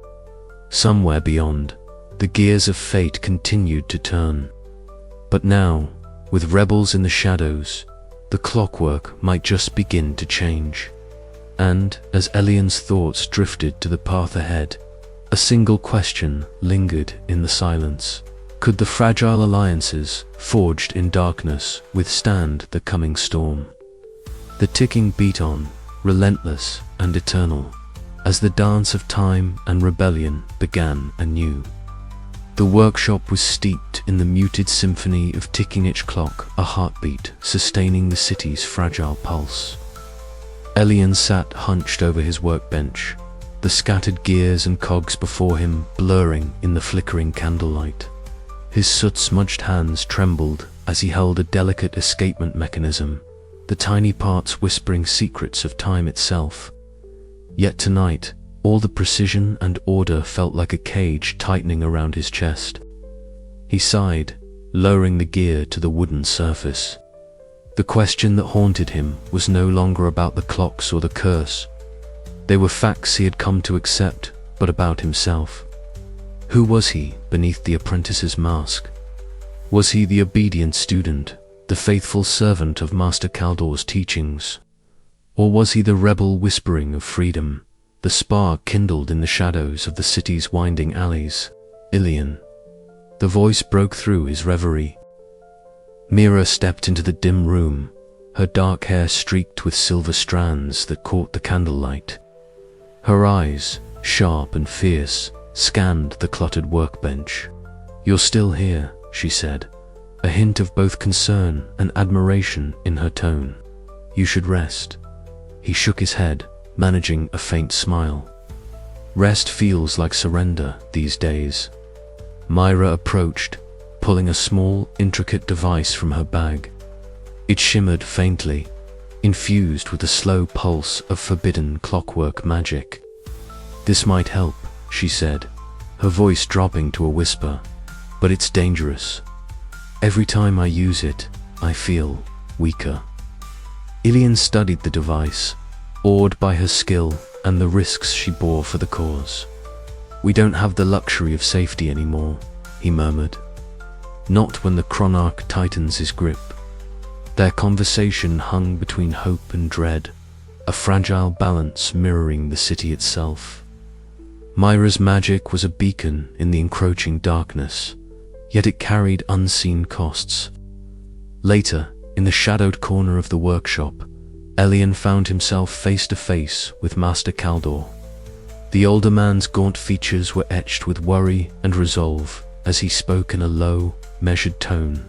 Somewhere beyond, the gears of fate continued to turn. But now, with rebels in the shadows, the clockwork might just begin to change. And as Elian's thoughts drifted to the path ahead, a single question lingered in the silence. Could the fragile alliances, forged in darkness, withstand the coming storm? The ticking beat on, relentless and eternal, as the dance of time and rebellion began anew. The workshop was steeped in the muted symphony of ticking each clock, a heartbeat sustaining the city's fragile pulse. Elian sat hunched over his workbench, the scattered gears and cogs before him blurring in the flickering candlelight. His soot-smudged hands trembled as he held a delicate escapement mechanism, the tiny parts whispering secrets of time itself. Yet tonight, all the precision and order felt like a cage tightening around his chest. He sighed, lowering the gear to the wooden surface. The question that haunted him was no longer about the clocks or the curse. They were facts he had come to accept, but about himself. Who was he beneath the apprentice's mask? Was he the obedient student, the faithful servant of Master Kaldor's teachings? Or was he the rebel whispering of freedom, the spark kindled in the shadows of the city's winding alleys? Elian. The voice broke through his reverie. Mira stepped into the dim room, her dark hair streaked with silver strands that caught the candlelight. Her eyes, sharp and fierce, scanned the cluttered workbench. "You're still here," she said, a hint of both concern and admiration in her tone. "You should rest." He shook his head, managing a faint smile. "Rest feels like surrender these days." Myra approached, pulling a small, intricate device from her bag. It shimmered faintly, infused with the slow pulse of forbidden clockwork magic. "This might help," she said, her voice dropping to a whisper, "but it's dangerous. Every time I use it, I feel weaker." Elian studied the device, awed by her skill and the risks she bore for the cause. "We don't have the luxury of safety anymore," he murmured. "Not when the chronarch tightens his grip." Their conversation hung between hope and dread, a fragile balance mirroring the city itself. Myra's magic was a beacon in the encroaching darkness, yet it carried unseen costs. Later, in the shadowed corner of the workshop, Elian found himself face to face with Master Kaldor. The older man's gaunt features were etched with worry and resolve as he spoke in a low, measured tone.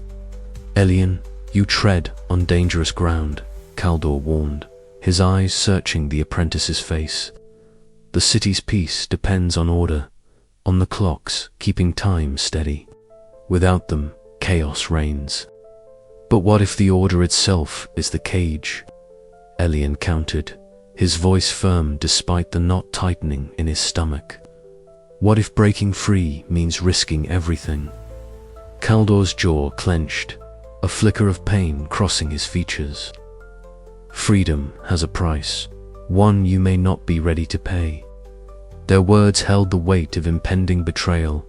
"Elian, you tread on dangerous ground," Kaldor warned, his eyes searching the apprentice's face. "The city's peace depends on order, on the clocks keeping time steady. Without them, chaos reigns." "But what if the order itself is the cage?" Elian countered, his voice firm despite the knot tightening in his stomach. "What if breaking free means risking everything?" Kaldor's jaw clenched, a flicker of pain crossing his features. "Freedom has a price, one you may not be ready to pay." Their words held the weight of impending betrayal,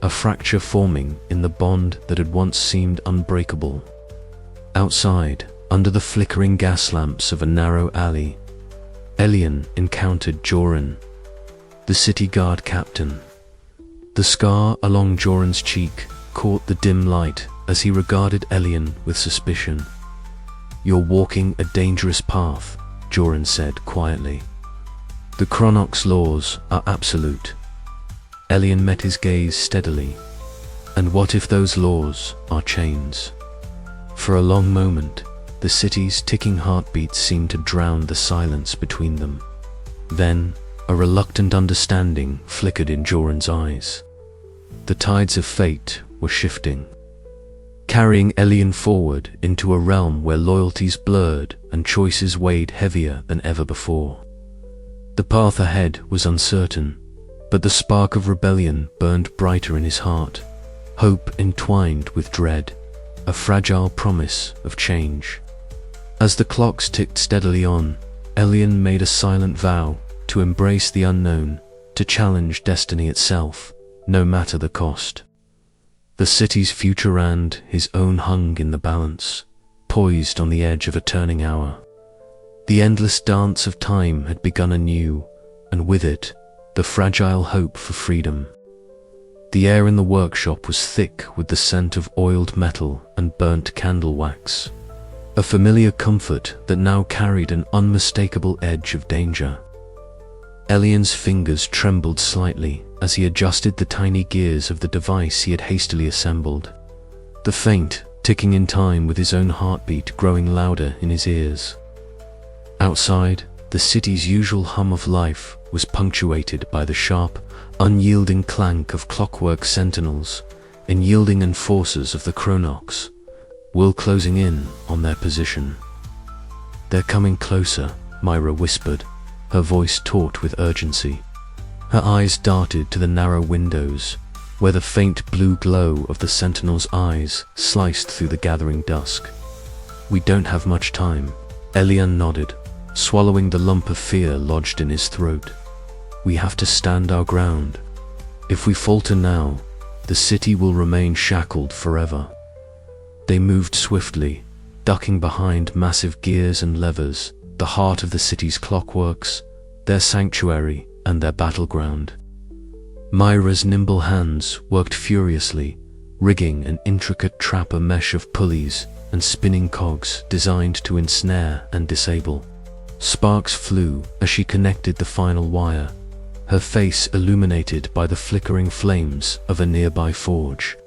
a fracture forming in the bond that had once seemed unbreakable. Outside, under the flickering gas lamps of a narrow alley, Elian encountered Joran, the city guard captain. The scar along Joran's cheek caught the dim light as he regarded Elian with suspicion. "You're walking a dangerous path," Joran said quietly. "The Chronarch's laws are absolute." Elian met his gaze steadily. "And what if those laws are chains?" For a long moment, the city's ticking heartbeat seemed to drown the silence between them. Then, a reluctant understanding flickered in Joran's eyes. The tides of fate were shifting, carrying Elian forward into a realm where loyalties blurred and choices weighed heavier than ever before. The path ahead was uncertain, but the spark of rebellion burned brighter in his heart, hope entwined with dread, a fragile promise of change. As the clocks ticked steadily on, Elian made a silent vow to embrace the unknown, to challenge destiny itself, no matter the cost. The city's future and his own hung in the balance, poised on the edge of a turning hour. The endless dance of time had begun anew, and with it, the fragile hope for freedom. The air in the workshop was thick with the scent of oiled metal and burnt candle wax, a familiar comfort that now carried an unmistakable edge of danger. Elian's fingers trembled slightly as he adjusted the tiny gears of the device he had hastily assembled, the faint, ticking in time with his own heartbeat growing louder in his ears. Outside, the city's usual hum of life was punctuated by the sharp, unyielding clank of clockwork sentinels, unyielding enforcers of the chronox, will closing in on their position. "They're coming closer," Myra whispered, her voice taut with urgency. Her eyes darted to the narrow windows, where the faint blue glow of the sentinel's eyes sliced through the gathering dusk. "We don't have much time," Elian nodded, swallowing the lump of fear lodged in his throat. "We have to stand our ground. If we falter now, the city will remain shackled forever." They moved swiftly, ducking behind massive gears and levers, the heart of the city's clockworks, their sanctuary and their battleground. Myra's nimble hands worked furiously, rigging an intricate trapper mesh of pulleys and spinning cogs designed to ensnare and disable. Sparks flew as she connected the final wire, her face illuminated by the flickering flames of a nearby forge.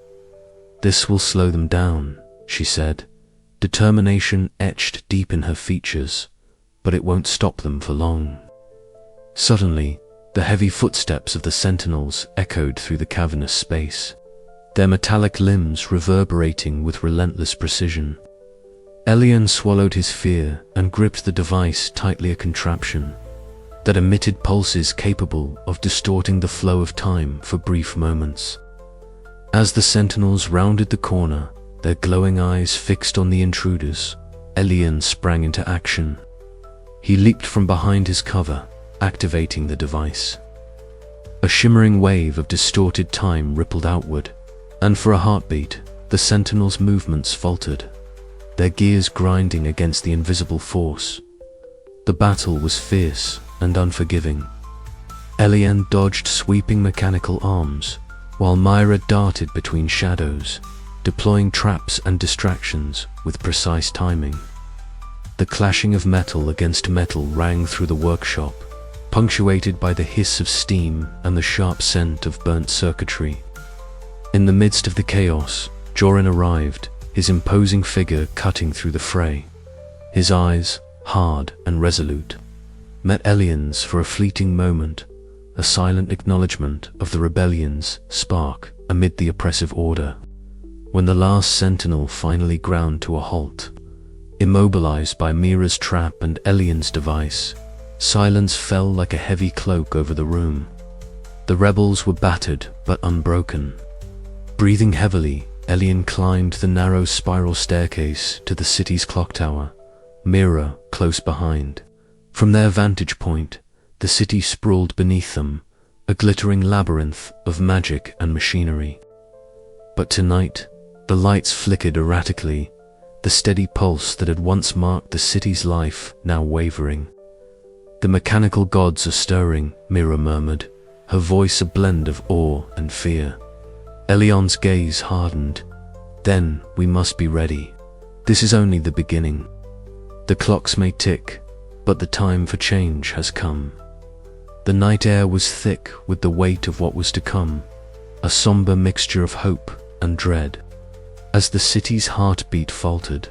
"This will slow them down," she said, determination etched deep in her features, "but it won't stop them for long." Suddenly, the heavy footsteps of the sentinels echoed through the cavernous space, their metallic limbs reverberating with relentless precision. Elian swallowed his fear and gripped the device tightly, a contraption that emitted pulses capable of distorting the flow of time for brief moments. As the sentinels rounded the corner, their glowing eyes fixed on the intruders, Elian sprang into action. He leaped from behind his cover, activating the device. A shimmering wave of distorted time rippled outward, and for a heartbeat, the sentinels' movements faltered, their gears grinding against the invisible force. The battle was fierce and unforgiving. Elian dodged sweeping mechanical arms, while Myra darted between shadows, deploying traps and distractions with precise timing. The clashing of metal against metal rang through the workshop, punctuated by the hiss of steam and the sharp scent of burnt circuitry. In the midst of the chaos, Jorin arrived, his imposing figure cutting through the fray. His eyes, hard and resolute, met Elian's for a fleeting moment, a silent acknowledgement of the rebellion's spark amid the oppressive order. When the last sentinel finally ground to a halt, immobilized by Mira's trap and Elian's device, silence fell like a heavy cloak over the room. The rebels were battered but unbroken. Breathing heavily, Elian climbed the narrow spiral staircase to the city's clock tower, Mira close behind. From their vantage point, the city sprawled beneath them, a glittering labyrinth of magic and machinery. But tonight, the lights flickered erratically, the steady pulse that had once marked the city's life now wavering. "The mechanical gods are stirring," Mira murmured, her voice a blend of awe and fear. Elian's gaze hardened. "Then we must be ready. This is only the beginning. The clocks may tick, but the time for change has come." The night air was thick with the weight of what was to come, a somber mixture of hope and dread. As the city's heartbeat faltered,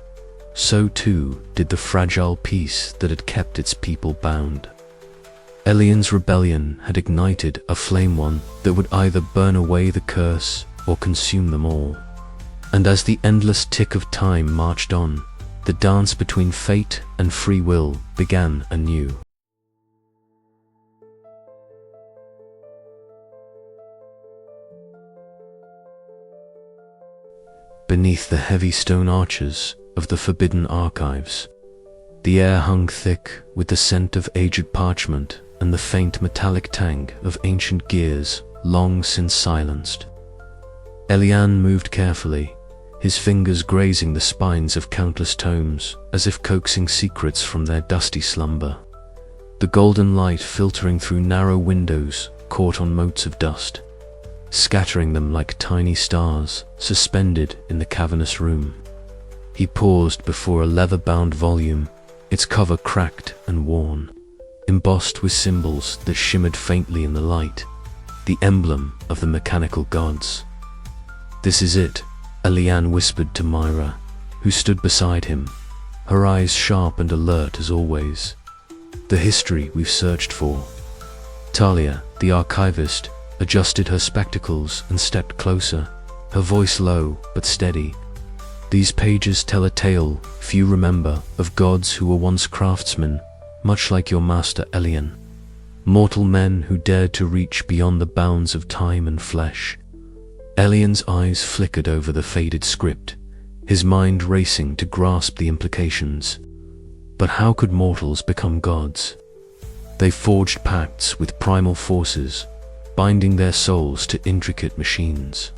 so too did the fragile peace that had kept its people bound. Elian's rebellion had ignited a flame, one that would either burn away the curse or consume them all. And as the endless tick of time marched on, the dance between fate and free will began anew. Beneath the heavy stone arches of the forbidden archives, the air hung thick with the scent of aged parchment and the faint metallic tang of ancient gears long since silenced. Elian moved carefully, his fingers grazing the spines of countless tomes as if coaxing secrets from their dusty slumber. The golden light filtering through narrow windows caught on motes of dust, scattering them like tiny stars suspended in the cavernous room. He paused before a leather-bound volume, its cover cracked and worn, embossed with symbols that shimmered faintly in the light. the emblem of the mechanical gods. "This is it," Eliane whispered to Myra, who stood beside him, her eyes sharp and alert as always. "The history we've searched for." Talia, the archivist, adjusted her spectacles and stepped closer, her voice low but steady. "These pages tell a tale few remember of gods who were once craftsmen, much like your master Eliane. Mortal men who dared to reach beyond the bounds of time and flesh." Eliane's eyes flickered over the faded script, his mind racing to grasp the implications. But how could mortals become gods? They forged pacts with primal forces, binding their souls to intricate machines.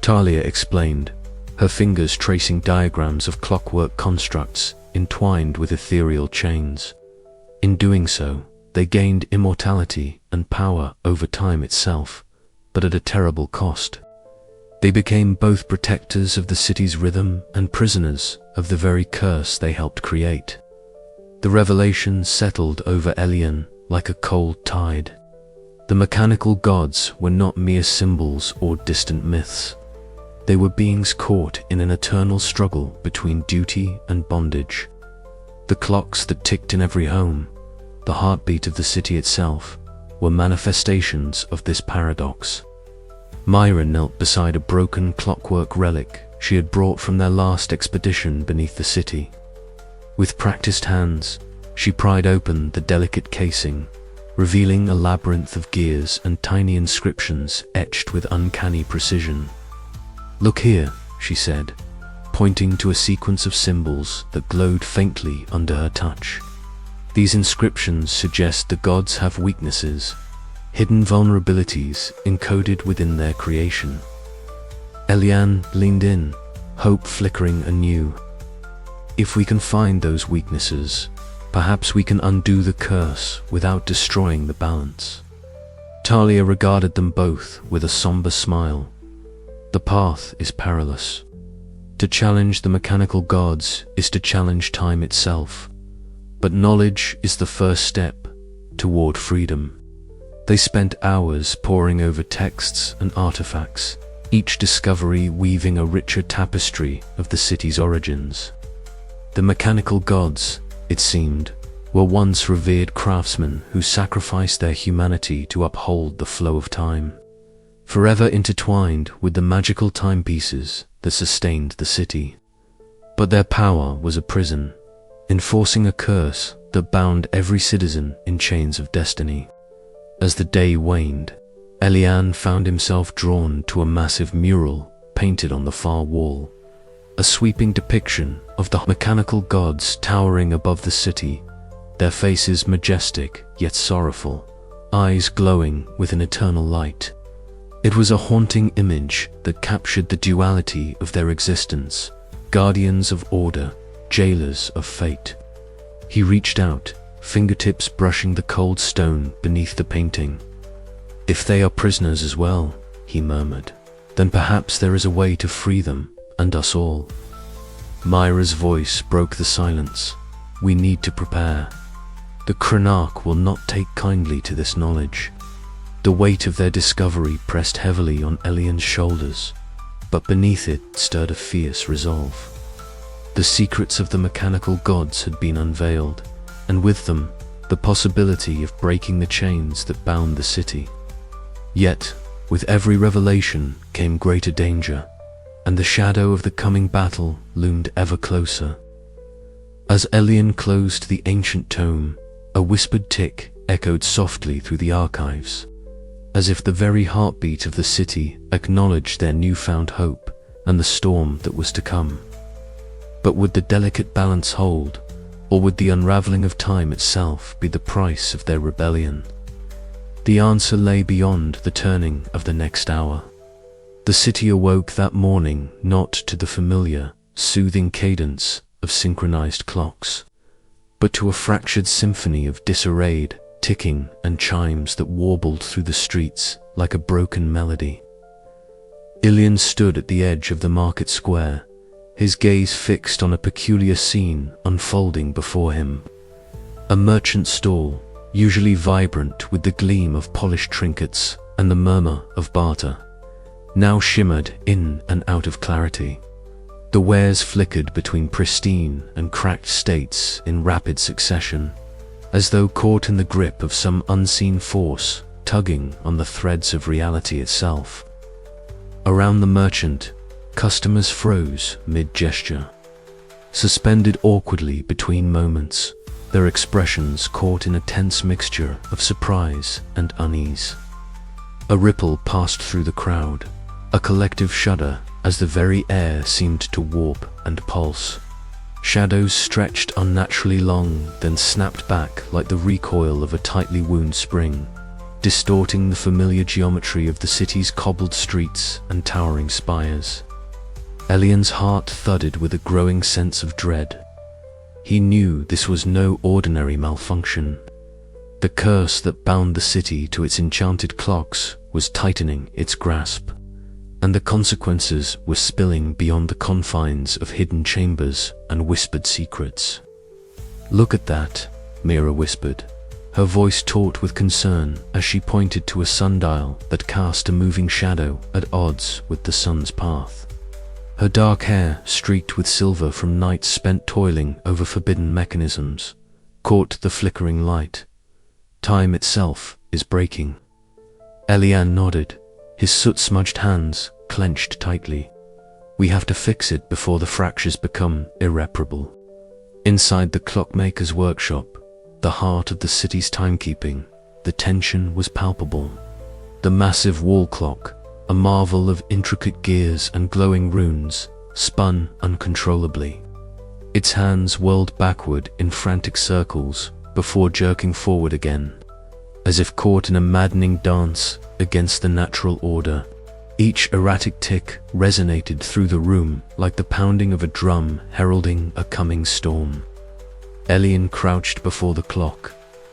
Talia explained, her fingers tracing diagrams of clockwork constructs entwined with ethereal chains. In doing so, they gained immortality and power over time itself, but at a terrible cost. They became both protectors of the city's rhythm and prisoners of the very curse they helped create. The revelation settled over Eliane like a cold tide. The mechanical gods were not mere symbols or distant myths. They were beings caught in an eternal struggle between duty and bondage. The clocks that ticked in every home, the heartbeat of the city itself, were manifestations of this paradox. Myra knelt beside a broken clockwork relic she had brought from their last expedition beneath the city. With practiced hands, she pried open the delicate casing, revealing a labyrinth of gears and tiny inscriptions etched with uncanny precision. "Look here," she said, pointing to a sequence of symbols that glowed faintly under her touch. "These inscriptions suggest the gods have weaknesses, hidden vulnerabilities encoded within their creation." Eliane leaned in, hope flickering anew. "If we can find those weaknesses, perhaps we can undo the curse without destroying the balance." Talia regarded them both with a somber smile. "The path is perilous. To challenge the mechanical gods is to challenge time itself, but knowledge is the first step toward freedom." They spent hours poring over texts and artifacts, each discovery weaving a richer tapestry of the city's origins. The mechanical gods, it seemed, were once revered craftsmen who sacrificed their humanity to uphold the flow of time, forever intertwined with the magical timepieces that sustained the city. But their power was a prison, enforcing a curse that bound every citizen in chains of destiny. As the day waned, Eliane found himself drawn to a massive mural painted on the far wall, a sweeping depiction of the mechanical gods towering above the city, their faces majestic yet sorrowful, eyes glowing with an eternal light. It was a haunting image that captured the duality of their existence, guardians of order, jailers of fate. He reached out, fingertips brushing the cold stone beneath the painting. "If they are prisoners as well," he murmured, "then perhaps there is a way to free them, and us all." Myra's voice broke the silence. "We need to prepare. The Chronarch will not take kindly to this knowledge." The weight of their discovery pressed heavily on Eliane's shoulders, but beneath it stirred a fierce resolve. The secrets of the mechanical gods had been unveiled, and with them, the possibility of breaking the chains that bound the city. Yet, with every revelation came greater danger, and the shadow of the coming battle loomed ever closer. As Eliane closed the ancient tome, a whispered tick echoed softly through the archives, as if the very heartbeat of the city acknowledged their newfound hope and the storm that was to come. But would the delicate balance hold, or would the unraveling of time itself be the price of their rebellion? The answer lay beyond the turning of the next hour. The city awoke that morning not to the familiar, soothing cadence of synchronized clocks, but to a fractured symphony of disarrayed, ticking and chimes that warbled through the streets like a broken melody. Eliane stood at the edge of the market square, his gaze fixed on a peculiar scene unfolding before him. A merchant stall, usually vibrant with the gleam of polished trinkets and the murmur of barter now shimmered in and out of clarity. The wares flickered between pristine and cracked states in rapid succession, as though caught in the grip of some unseen force tugging on the threads of reality itself. Around the merchant, customers froze mid-gesture, suspended awkwardly between moments, their expressions caught in a tense mixture of surprise and unease. A ripple passed through the crowd, a collective shudder as the very air seemed to warp and pulse. Shadows stretched unnaturally long, then snapped back like the recoil of a tightly wound spring, distorting the familiar geometry of the city's cobbled streets and towering spires. Elian's heart thudded with a growing sense of dread. He knew this was no ordinary malfunction. The curse that bound the city to its enchanted clocks was tightening its grasp, and the consequences were spilling beyond the confines of hidden chambers and whispered secrets. "Look at that," Mira whispered, her voice taut with concern as she pointed to a sundial that cast a moving shadow at odds with the sun's path. Her dark hair, streaked with silver from nights spent toiling over forbidden mechanisms, caught the flickering light. "Time itself is breaking." Elian nodded, his soot-smudged hands clenched tightly. "We have to fix it before the fractures become irreparable." Inside the clockmaker's workshop, the heart of the city's timekeeping, the tension was palpable. The massive wall clock, a marvel of intricate gears and glowing runes, spun uncontrollably. Its hands whirled backward in frantic circles before jerking forward again, as if caught in a maddening dance against the natural order. Each erratic tick resonated through the room like the pounding of a drum heralding a coming storm. Elian crouched before the clock,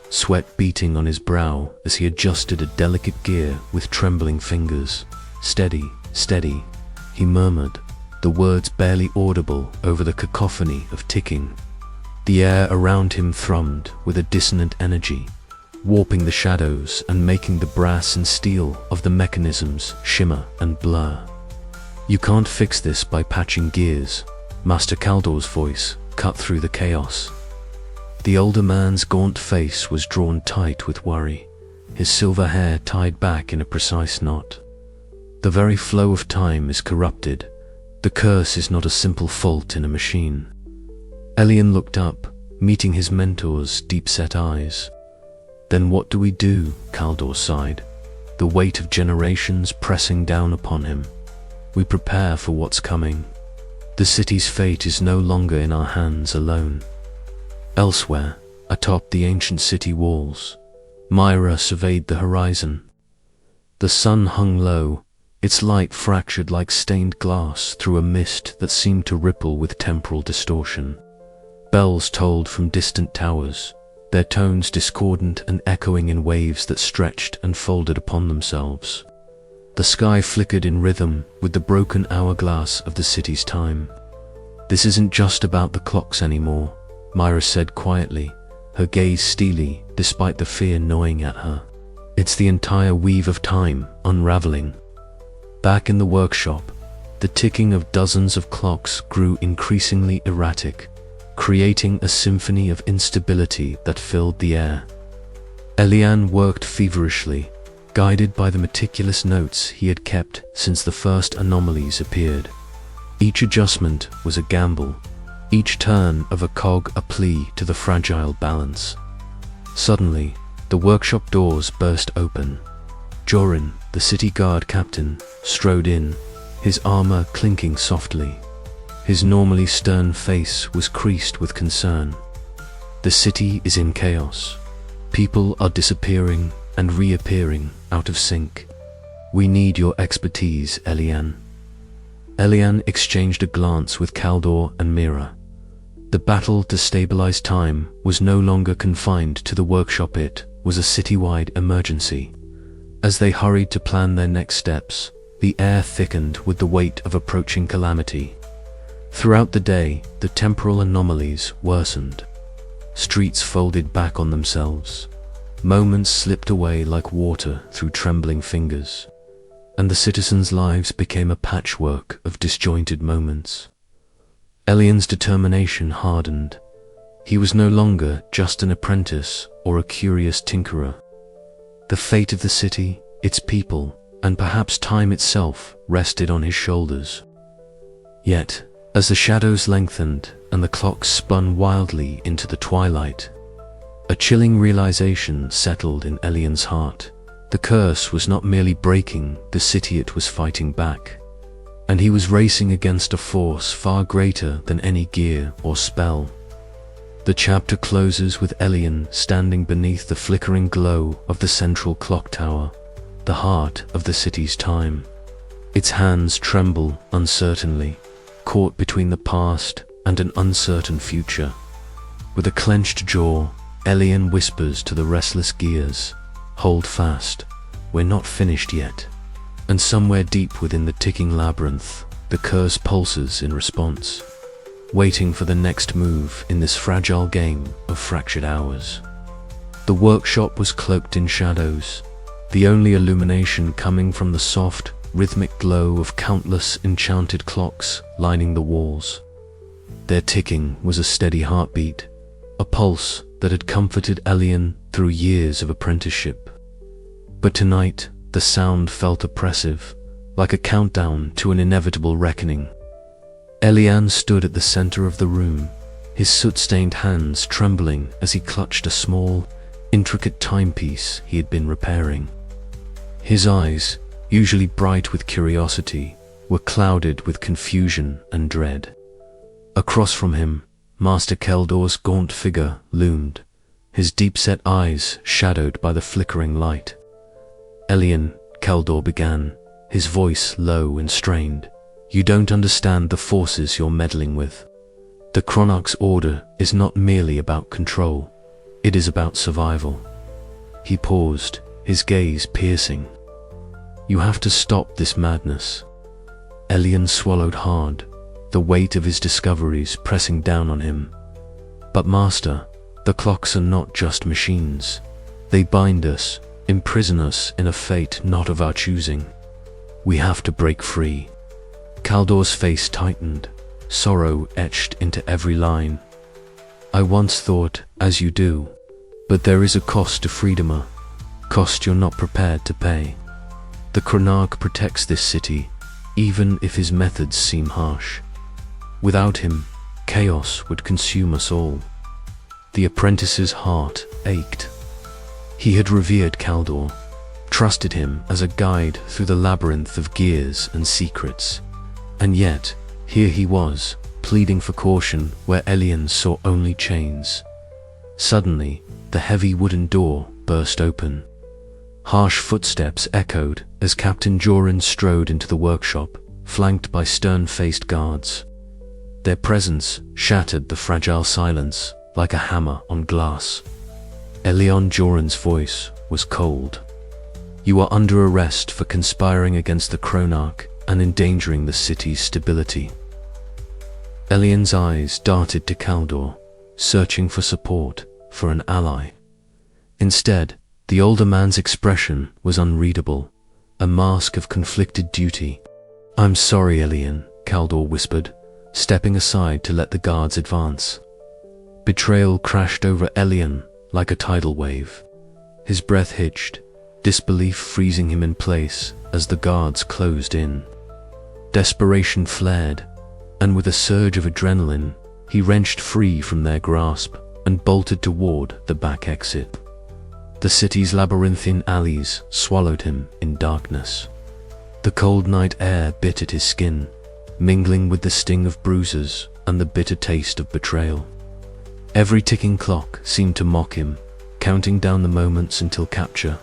sweat beating on his brow as he adjusted a delicate gear with trembling fingers. "Steady, steady," he murmured, the words barely audible over the cacophony of ticking. The air around him thrummed with a dissonant energy, warping the shadows and making the brass and steel of the mechanisms shimmer and blur. "You can't fix this by patching gears," Master Kaldor's voice cut through the chaos. The older man's gaunt face was drawn tight with worry, his silver hair tied back in a precise knot. "The very flow of time is corrupted. The curse is not a simple fault in a machine." Elian looked up, meeting his mentor's deep-set eyes. "Then what do we do?" Kaldor sighed, the weight of generations pressing down upon him. "We prepare for what's coming. The city's fate is no longer in our hands alone." Elsewhere, atop the ancient city walls, Myra surveyed the horizon. The sun hung low, its light fractured like stained glass through a mist that seemed to ripple with temporal distortion. Bells tolled from distant towers, their tones discordant and echoing in waves that stretched and folded upon themselves. The sky flickered in rhythm with the broken hourglass of the city's time. "This isn't just about the clocks anymore," Myra said quietly, her gaze steely despite the fear gnawing at her. "It's the entire weave of time unraveling." Back in the workshop, the ticking of dozens of clocks grew increasingly erratic, creating a symphony of instability that filled the air. Elian worked feverishly, guided by the meticulous notes he had kept since the first anomalies appeared. Each adjustment was a gamble, each turn of a cog a plea to the fragile balance. Suddenly, the workshop doors burst open. Jorin, the city guard captain, strode in, his armor clinking softly. His normally stern face was creased with concern. "The city is in chaos. People are disappearing and reappearing out of sync. We need your expertise, Elian." Elian exchanged a glance with Kaldor and Mira. The battle to stabilize time was no longer confined to the workshop, it was a citywide emergency. As they hurried to plan their next steps, the air thickened with the weight of approaching calamity. Throughout the day, the temporal anomalies worsened. Streets folded back on themselves. Moments slipped away like water through trembling fingers, and the citizens' lives became a patchwork of disjointed moments. Elian's determination hardened. He was no longer just an apprentice or a curious tinkerer. The fate of the city, its people, and perhaps time itself rested on his shoulders. Yet, as the shadows lengthened and the clocks spun wildly into the twilight, a chilling realization settled in Elian's heart. The curse was not merely breaking the city, it was fighting back, and he was racing against a force far greater than any gear or spell. The chapter closes with Elian standing beneath the flickering glow of the central clock tower, the heart of the city's time. Its hands tremble uncertainly, caught between the past and an uncertain future. With a clenched jaw, Elian whispers to the restless gears, "Hold fast, we're not finished yet." And somewhere deep within the ticking labyrinth, the curse pulses in response, waiting for the next move in this fragile game of fractured hours. The workshop was cloaked in shadows, the only illumination coming from the soft, rhythmic glow of countless enchanted clocks lining the walls. Their ticking was a steady heartbeat, a pulse that had comforted Elian through years of apprenticeship. But tonight, the sound felt oppressive, like a countdown to an inevitable reckoning. Elian stood at the center of the room, his soot-stained hands trembling as he clutched a small, intricate timepiece he had been repairing. His eyes, usually bright with curiosity, were clouded with confusion and dread. Across from him, Master Keldor's gaunt figure loomed, his deep-set eyes shadowed by the flickering light. "Elian," Keldor began, his voice low and strained, "you don't understand the forces you're meddling with. The Chronarch's order is not merely about control, it is about survival." He paused, his gaze piercing. "You have to stop this madness." Elian swallowed hard, the weight of his discoveries pressing down on him. "But Master, the clocks are not just machines. They bind us, imprison us in a fate not of our choosing. We have to break free." Keldor's face tightened, sorrow etched into every line. "I once thought, as you do, but there is a cost to freedom, a cost you're not prepared to pay. The Chronarch protects this city, even if his methods seem harsh. Without him, chaos would consume us all." The apprentice's heart ached. He had revered Keldor, trusted him as a guide through the labyrinth of gears and secrets. And yet, here he was, pleading for caution where Elian saw only chains. Suddenly, the heavy wooden door burst open. Harsh footsteps echoed as Captain Joran strode into the workshop, flanked by stern-faced guards. Their presence shattered the fragile silence like a hammer on glass. Elian Joran's voice was cold. "You are under arrest for conspiring against the Chronarch and endangering the city's stability." Elian's eyes darted to Keldor, searching for support, for an ally. Instead, the older man's expression was unreadable, a mask of conflicted duty. "I'm sorry, Elian," Keldor whispered, stepping aside to let the guards advance. Betrayal crashed over Elian like a tidal wave. His breath hitched, disbelief freezing him in place as the guards closed in. Desperation flared, and with a surge of adrenaline, he wrenched free from their grasp and bolted toward the back exit. The city's labyrinthine alleys swallowed him in darkness. The cold night air bit at his skin, mingling with the sting of bruises and the bitter taste of betrayal. Every ticking clock seemed to mock him, counting down the moments until capture.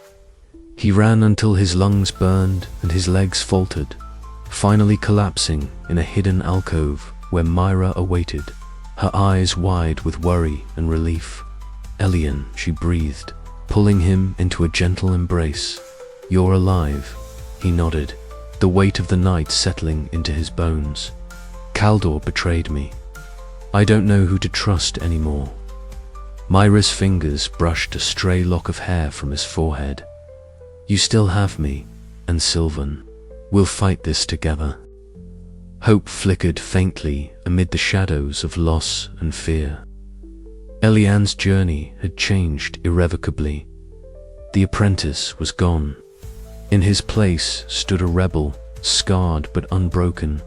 He ran until his lungs burned and his legs faltered, finally collapsing in a hidden alcove where Myra awaited, her eyes wide with worry and relief. "Elian," she breathed, pulling him into a gentle embrace. "You're alive." He nodded, the weight of the night settling into his bones. "Keldor betrayed me. I don't know who to trust anymore." Myra's fingers brushed a stray lock of hair from his forehead. "You still have me, and Sylvan. We'll fight this together." Hope flickered faintly amid the shadows of loss and fear. Eliane's journey had changed irrevocably. The apprentice was gone. In his place stood a rebel, scarred but unbroken,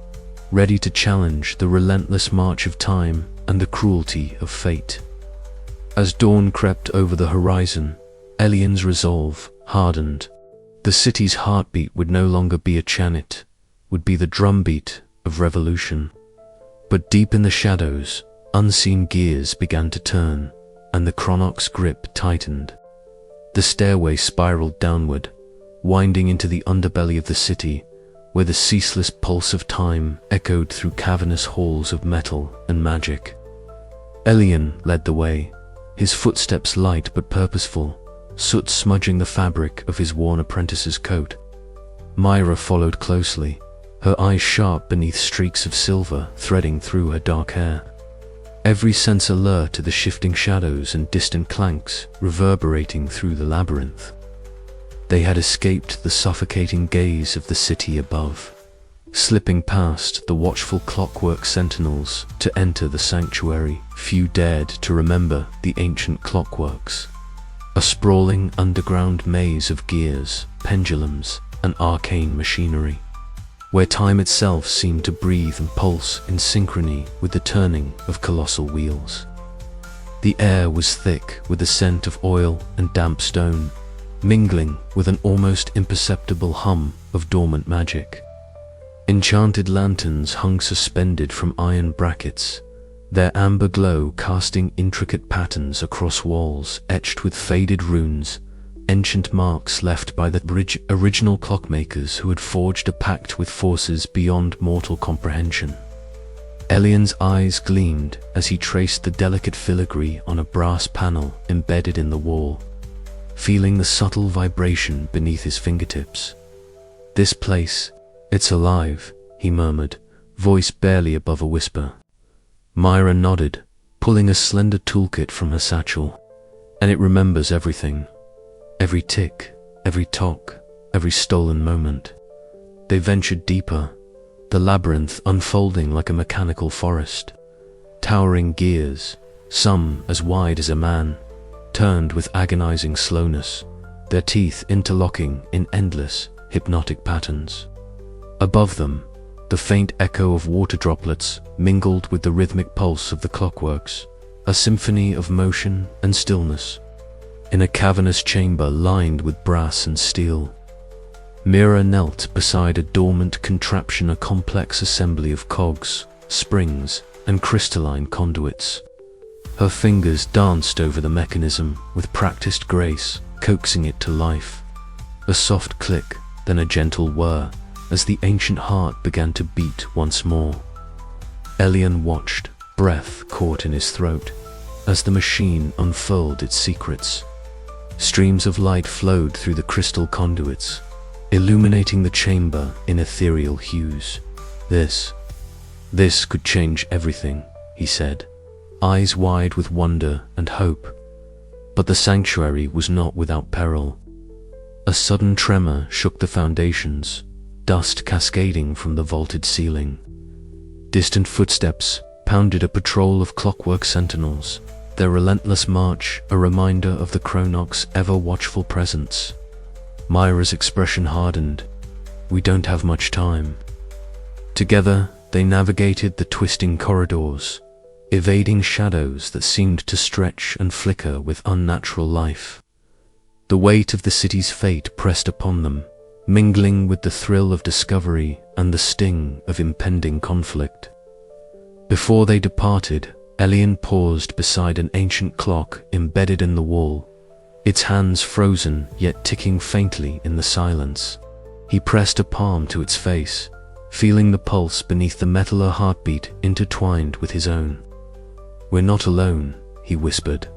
ready to challenge the relentless march of time and the cruelty of fate. As dawn crept over the horizon, Eliane's resolve hardened. The city's heartbeat would no longer be a chant, would be the drumbeat of revolution. But deep in the shadows, unseen gears began to turn, and the chronoc's grip tightened. The stairway spiraled downward, winding into the underbelly of the city, where the ceaseless pulse of time echoed through cavernous halls of metal and magic. Elian led the way, his footsteps light but purposeful, soot smudging the fabric of his worn apprentice's coat. Myra followed closely, her eyes sharp beneath streaks of silver threading through her dark hair. Every sense alert to the shifting shadows and distant clanks reverberating through the labyrinth. They had escaped the suffocating gaze of the city above, slipping past the watchful clockwork sentinels to enter the sanctuary. Few dared to remember the ancient clockworks, a sprawling underground maze of gears, pendulums, and arcane machinery, where time itself seemed to breathe and pulse in synchrony with the turning of colossal wheels. The air was thick with the scent of oil and damp stone, mingling with an almost imperceptible hum of dormant magic. Enchanted lanterns hung suspended from iron brackets, their amber glow casting intricate patterns across walls etched with faded runes, ancient marks left by the original clockmakers who had forged a pact with forces beyond mortal comprehension. Elian's eyes gleamed as he traced the delicate filigree on a brass panel embedded in the wall, feeling the subtle vibration beneath his fingertips. "This place, it's alive," he murmured, voice barely above a whisper. Myra nodded, pulling a slender toolkit from her satchel. "And it remembers everything. Every tick, every tock, every stolen moment." They ventured deeper, the labyrinth unfolding like a mechanical forest. Towering gears, some as wide as a man, turned with agonizing slowness, their teeth interlocking in endless, hypnotic patterns. Above them, the faint echo of water droplets mingled with the rhythmic pulse of the clockworks, a symphony of motion and stillness. In a cavernous chamber lined with brass and steel, Mira knelt beside a dormant contraption, a complex assembly of cogs, springs, and crystalline conduits. Her fingers danced over the mechanism with practiced grace, coaxing it to life. A soft click, then a gentle whir, as the ancient heart began to beat once more. Elian watched, breath caught in his throat, as the machine unfurled its secrets. Streams of light flowed through the crystal conduits, illuminating the chamber in ethereal hues. This could change everything," he said, eyes wide with wonder and hope. But the sanctuary was not without peril. A sudden tremor shook the foundations, dust cascading from the vaulted ceiling. Distant footsteps pounded a patrol of clockwork sentinels, their relentless march a reminder of the chronoc's ever-watchful presence. Myra's expression hardened. "We don't have much time." Together, they navigated the twisting corridors, evading shadows that seemed to stretch and flicker with unnatural life. The weight of the city's fate pressed upon them, mingling with the thrill of discovery and the sting of impending conflict. Before they departed, Elian paused beside an ancient clock embedded in the wall, its hands frozen yet ticking faintly in the silence. He pressed a palm to its face, feeling the pulse beneath the metal heartbeat intertwined with his own. "We're not alone," he whispered.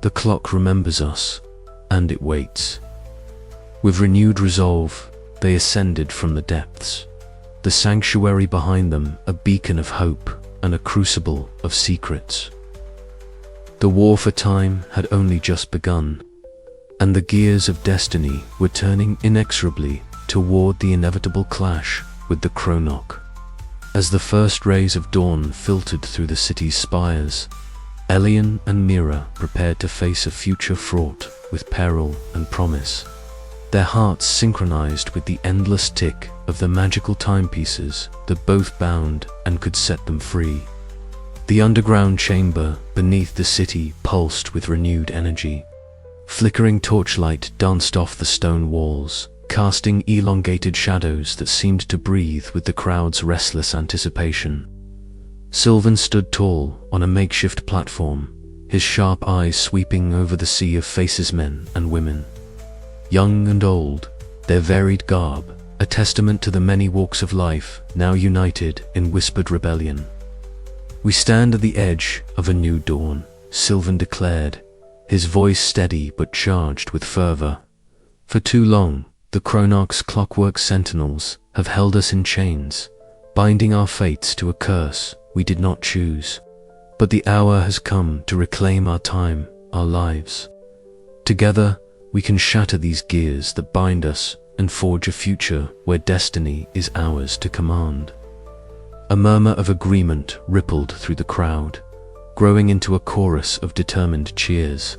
"The clock remembers us, and it waits." With renewed resolve, they ascended from the depths, the sanctuary behind them a beacon of hope and a crucible of secrets. The war for time had only just begun, and the gears of destiny were turning inexorably toward the inevitable clash with the Chronok. As the first rays of dawn filtered through the city's spires, Elian and Mira prepared to face a future fraught with peril and promise, their hearts synchronized with the endless tick of the magical timepieces that both bound and could set them free. The underground chamber beneath the city pulsed with renewed energy. Flickering torchlight danced off the stone walls, casting elongated shadows that seemed to breathe with the crowd's restless anticipation. Sylvan stood tall on a makeshift platform, his sharp eyes sweeping over the sea of faces, men and women. Young and old, their varied garb, a testament to the many walks of life now united in whispered rebellion. "We stand at the edge of a new dawn," Sylvan declared, his voice steady but charged with fervor. "For too long, the Chronok's clockwork sentinels have held us in chains, binding our fates to a curse we did not choose. But the hour has come to reclaim our time, our lives. Together, we can shatter these gears that bind us and forge a future where destiny is ours to command." A murmur of agreement rippled through the crowd, growing into a chorus of determined cheers.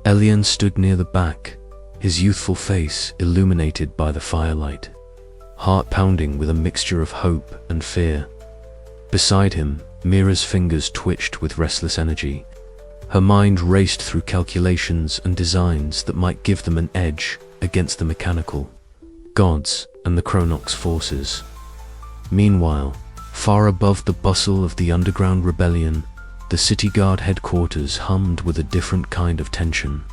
Elian stood near the back, his youthful face illuminated by the firelight, heart pounding with a mixture of hope and fear. Beside him, Mira's fingers twitched with restless energy. Her mind raced through calculations and designs that might give them an edge against the mechanical gods and the Chronok's forces. Meanwhile, far above the bustle of the underground rebellion, the city guard headquarters hummed with a different kind of tension.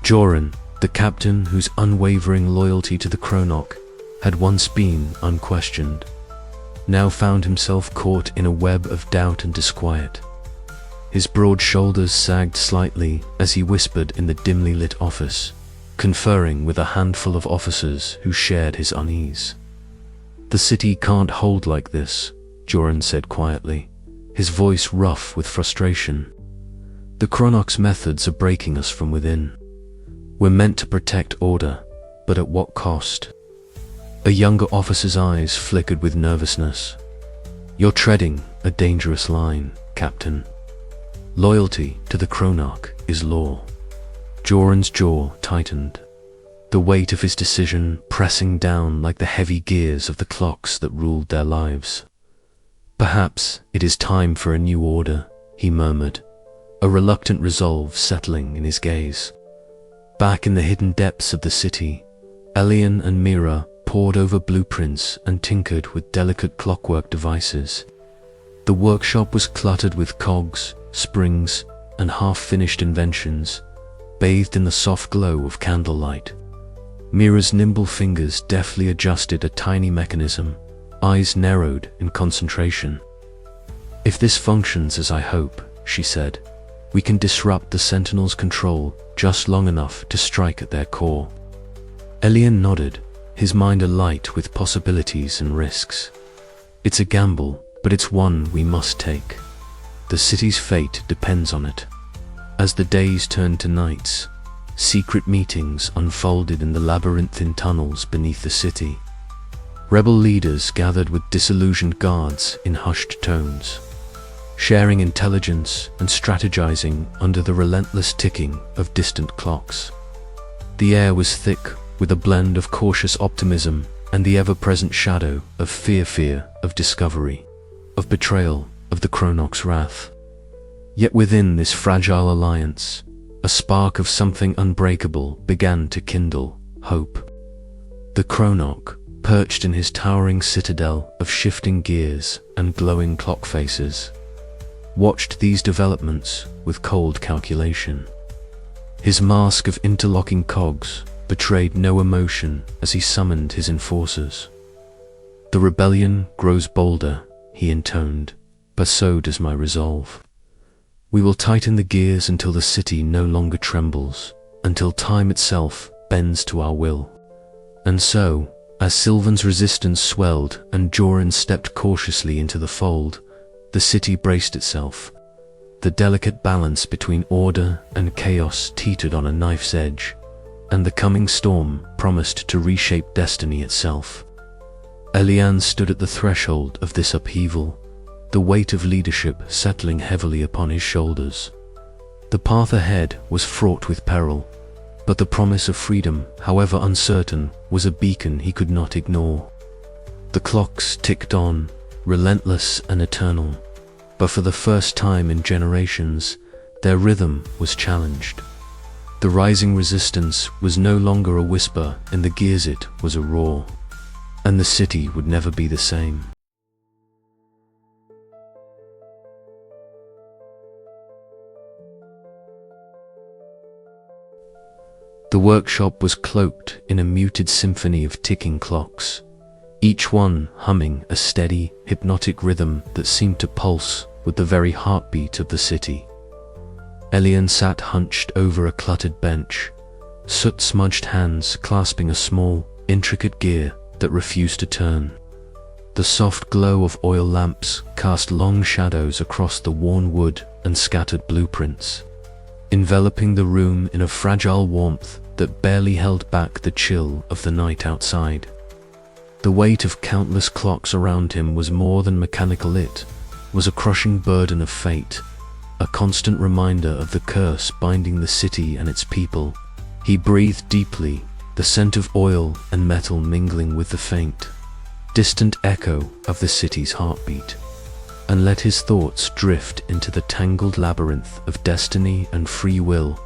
Joran, the captain whose unwavering loyalty to the Chronok had once been unquestioned, now found himself caught in a web of doubt and disquiet. His broad shoulders sagged slightly as he whispered in the dimly lit office, conferring with a handful of officers who shared his unease. "The city can't hold like this," Joran said quietly, his voice rough with frustration. "The Chronok's methods are breaking us from within. We're meant to protect order, but at what cost?" A younger officer's eyes flickered with nervousness. "You're treading a dangerous line, Captain. Loyalty to the Chronok is law." Joran's jaw tightened, the weight of his decision pressing down like the heavy gears of the clocks that ruled their lives. "Perhaps it is time for a new order," he murmured, a reluctant resolve settling in his gaze. Back in the hidden depths of the city, Elian and Mira pored over blueprints and tinkered with delicate clockwork devices. The workshop was cluttered with cogs, springs, and half-finished inventions, bathed in the soft glow of candlelight. Mira's nimble fingers deftly adjusted a tiny mechanism, eyes narrowed in concentration. "If this functions as I hope," she said, "we can disrupt the Sentinel's control just long enough to strike at their core." Elian nodded, his mind alight with possibilities and risks. "It's a gamble, but it's one we must take. The city's fate depends on it." As the days turned to nights, secret meetings unfolded in the labyrinthine tunnels beneath the city. Rebel leaders gathered with disillusioned guards in hushed tones, sharing intelligence and strategizing under the relentless ticking of distant clocks. The air was thick with a blend of cautious optimism and the ever-present shadow of fear of discovery, of betrayal, of the Chronok's wrath. Yet within this fragile alliance, a spark of something unbreakable began to kindle: hope. The Chronok, perched in his towering citadel of shifting gears and glowing clock faces, watched these developments with cold calculation. His mask of interlocking cogs betrayed no emotion as he summoned his enforcers. "The rebellion grows bolder," he intoned, "but so does my resolve. We will tighten the gears until the city no longer trembles, until time itself bends to our will." And so, as Sylvan's resistance swelled and Joran stepped cautiously into the fold, the city braced itself. The delicate balance between order and chaos teetered on a knife's edge, and the coming storm promised to reshape destiny itself. Elian stood at the threshold of this upheaval, the weight of leadership settling heavily upon his shoulders. The path ahead was fraught with peril, but the promise of freedom, however uncertain, was a beacon he could not ignore. The clocks ticked on, relentless and eternal, but for the first time in generations, their rhythm was challenged. The rising resistance was no longer a whisper in the gears, it was a roar, and the city would never be the same. The workshop was cloaked in a muted symphony of ticking clocks, each one humming a steady, hypnotic rhythm that seemed to pulse with the very heartbeat of the city. Elian sat hunched over a cluttered bench, soot-smudged hands clasping a small, intricate gear that refused to turn. The soft glow of oil lamps cast long shadows across the worn wood and scattered blueprints, enveloping the room in a fragile warmth that barely held back the chill of the night outside. The weight of countless clocks around him was more than mechanical, it was a crushing burden of fate, a constant reminder of the curse binding the city and its people. He breathed deeply, the scent of oil and metal mingling with the faint, distant echo of the city's heartbeat, and let his thoughts drift into the tangled labyrinth of destiny and free will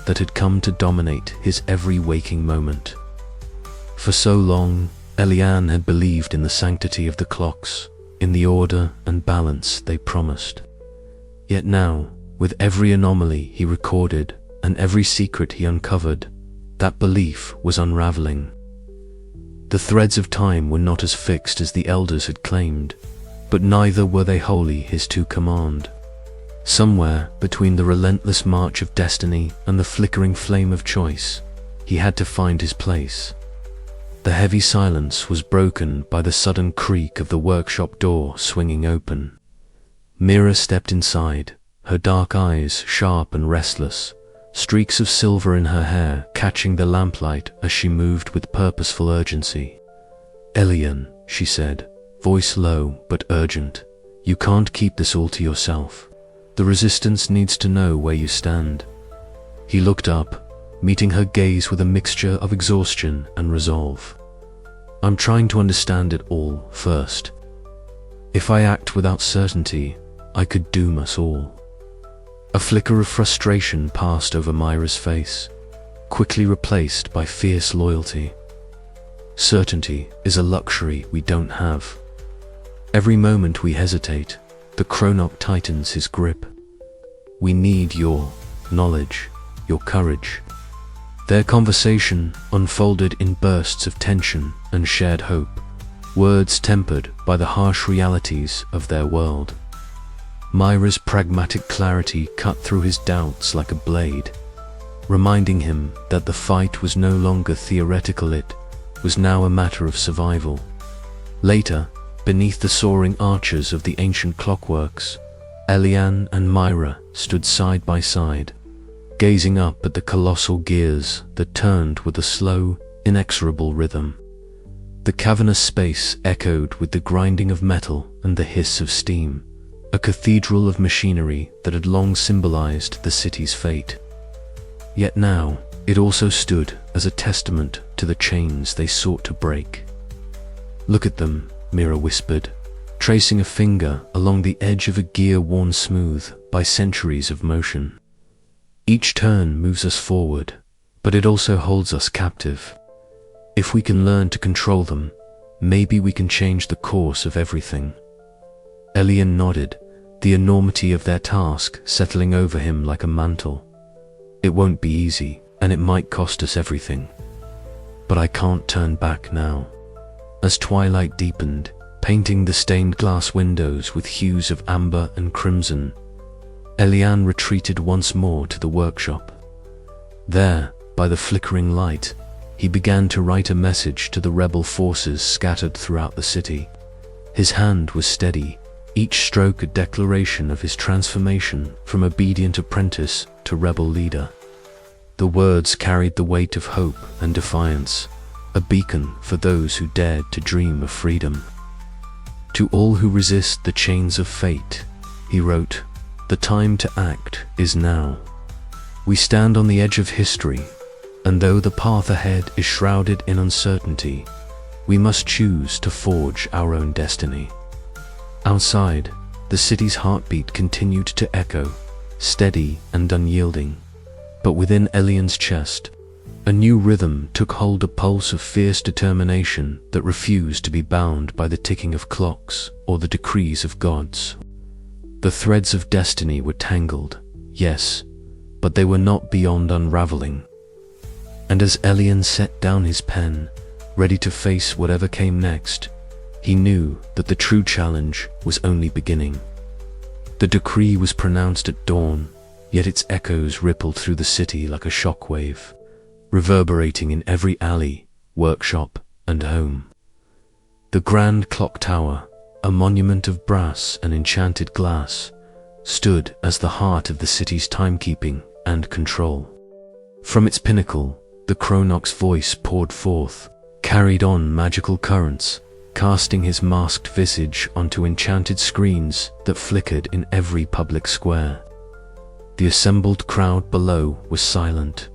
that had come to dominate his every waking moment. For so long, Elian had believed in the sanctity of the clocks, in the order and balance they promised. Yet now, with every anomaly he recorded and every secret he uncovered, that belief was unraveling. The threads of time were not as fixed as the elders had claimed, but neither were they wholly his to command. Somewhere between the relentless march of destiny and the flickering flame of choice, he had to find his place. The heavy silence was broken by the sudden creak of the workshop door swinging open. Mira stepped inside, her dark eyes sharp and restless, streaks of silver in her hair catching the lamplight as she moved with purposeful urgency. "Elian," she said, voice low but urgent, "you can't keep this all to yourself. The resistance needs to know where you stand." He looked up, meeting her gaze with a mixture of exhaustion and resolve. "I'm trying to understand it all first. If I act without certainty, I could doom us all." A flicker of frustration passed over Myra's face, quickly replaced by fierce loyalty. "Certainty is a luxury we don't have. Every moment we hesitate, the chronok tightens his grip. We need your knowledge, your courage." Their conversation unfolded in bursts of tension and shared hope, words tempered by the harsh realities of their world. Myra's pragmatic clarity cut through his doubts like a blade, reminding him that the fight was no longer theoretical, it was now a matter of survival. Later, beneath the soaring arches of the ancient clockworks, Elian and Myra stood side by side, gazing up at the colossal gears that turned with a slow, inexorable rhythm. The cavernous space echoed with the grinding of metal and the hiss of steam, a cathedral of machinery that had long symbolized the city's fate. Yet now, it also stood as a testament to the chains they sought to break. "Look at them," Mira whispered, tracing a finger along the edge of a gear worn smooth by centuries of motion. "Each turn moves us forward, but it also holds us captive. If we can learn to control them, maybe we can change the course of everything." Elian nodded, the enormity of their task settling over him like a mantle. "It won't be easy, and it might cost us everything. But I can't turn back now." As twilight deepened, painting the stained glass windows with hues of amber and crimson, Elian retreated once more to the workshop. There, by the flickering light, he began to write a message to the rebel forces scattered throughout the city. His hand was steady, each stroke a declaration of his transformation from obedient apprentice to rebel leader. The words carried the weight of hope and defiance, a beacon for those who dared to dream of freedom. To all who resist the chains of fate, he wrote, "The time to act is now. We stand on the edge of history, and though the path ahead is shrouded in uncertainty, we must choose to forge our own destiny." Outside, the city's heartbeat continued to echo, steady and unyielding. But within Elian's chest, a new rhythm took hold, a pulse of fierce determination that refused to be bound by the ticking of clocks or the decrees of gods. The threads of destiny were tangled, yes, but they were not beyond unraveling. And as Elian set down his pen, ready to face whatever came next, he knew that the true challenge was only beginning. The decree was pronounced at dawn, yet its echoes rippled through the city like a shockwave, reverberating in every alley, workshop, and home. The grand clock tower, a monument of brass and enchanted glass, stood as the heart of the city's timekeeping and control. From its pinnacle, the Chronoc's voice poured forth, carried on magical currents, casting his masked visage onto enchanted screens that flickered in every public square. The assembled crowd below was silent,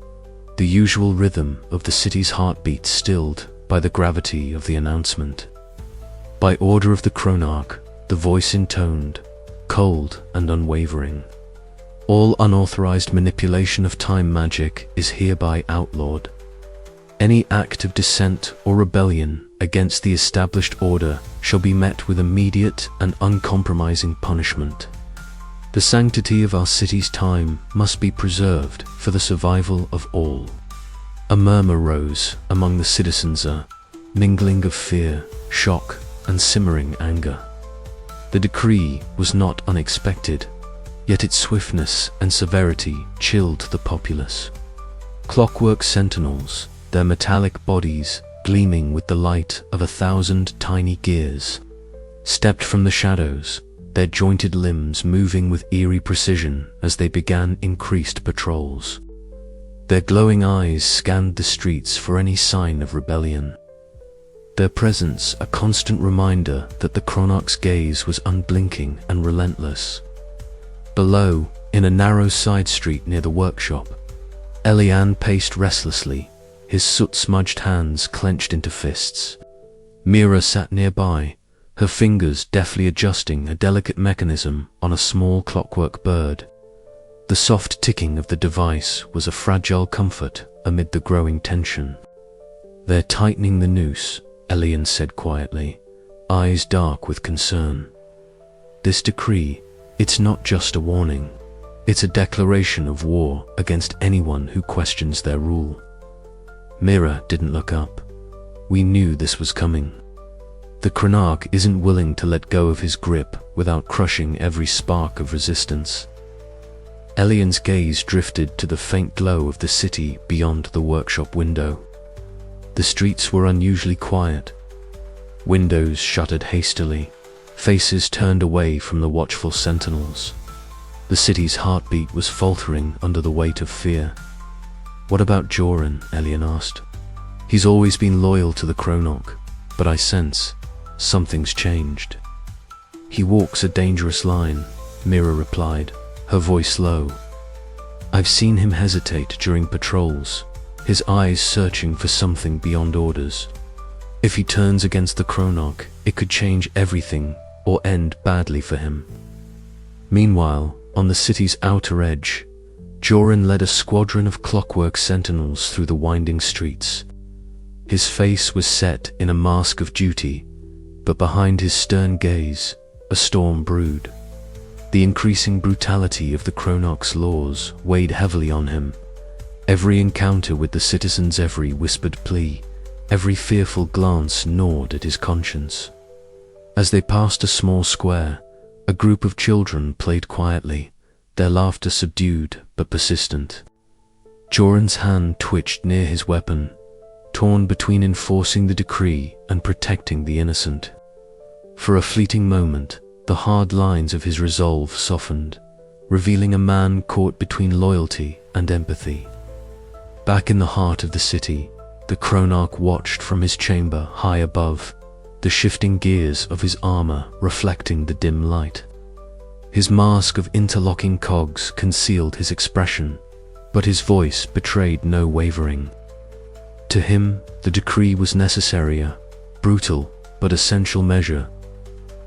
the usual rhythm of the city's heartbeat stilled by the gravity of the announcement. By order of the Chronarch, the voice intoned, cold and unwavering. All unauthorized manipulation of time magic is hereby outlawed. Any act of dissent or rebellion against the established order shall be met with immediate and uncompromising punishment. The sanctity of our city's time must be preserved for the survival of all. A murmur rose among the citizens, a mingling of fear, shock, and simmering anger. The decree was not unexpected, yet its swiftness and severity chilled the populace. Clockwork sentinels, their metallic bodies gleaming with the light of 1,000 tiny gears, stepped from the shadows, their jointed limbs moving with eerie precision as they began increased patrols. Their glowing eyes scanned the streets for any sign of rebellion. Their presence a constant reminder that the Chronarch's gaze was unblinking and relentless. Below, in a narrow side street near the workshop, Elian paced restlessly, his soot-smudged hands clenched into fists. Mira sat nearby, her fingers deftly adjusting a delicate mechanism on a small clockwork bird. The soft ticking of the device was a fragile comfort amid the growing tension. "They're tightening the noose," Elian said quietly, eyes dark with concern. "This decree, it's not just a warning. It's a declaration of war against anyone who questions their rule." Mira didn't look up. "We knew this was coming. The Chronarch isn't willing to let go of his grip without crushing every spark of resistance." Elian's gaze drifted to the faint glow of the city beyond the workshop window. The streets were unusually quiet. Windows shuttered hastily, faces turned away from the watchful sentinels. The city's heartbeat was faltering under the weight of fear. "What about Joran?" Elian asked. "He's always been loyal to the Chronarch, but I sense something's changed." "He walks a dangerous line," Mira replied, her voice low. "I've seen him hesitate during patrols, his eyes searching for something beyond orders. If he turns against the Chronarch, it could change everything or end badly for him." Meanwhile, on the city's outer edge, Joran led a squadron of clockwork sentinels through the winding streets. His face was set in a mask of duty, but behind his stern gaze, a storm brewed. The increasing brutality of the Chronarch's laws weighed heavily on him. Every encounter with the citizens, every whispered plea, every fearful glance gnawed at his conscience. As they passed a small square, a group of children played quietly, their laughter subdued but persistent. Joran's hand twitched near his weapon, torn between enforcing the decree and protecting the innocent. For a fleeting moment, the hard lines of his resolve softened, revealing a man caught between loyalty and empathy. Back in the heart of the city, the chronarch watched from his chamber high above, the shifting gears of his armor reflecting the dim light. His mask of interlocking cogs concealed his expression, but his voice betrayed no wavering. To him, the decree was necessary, a brutal but essential measure,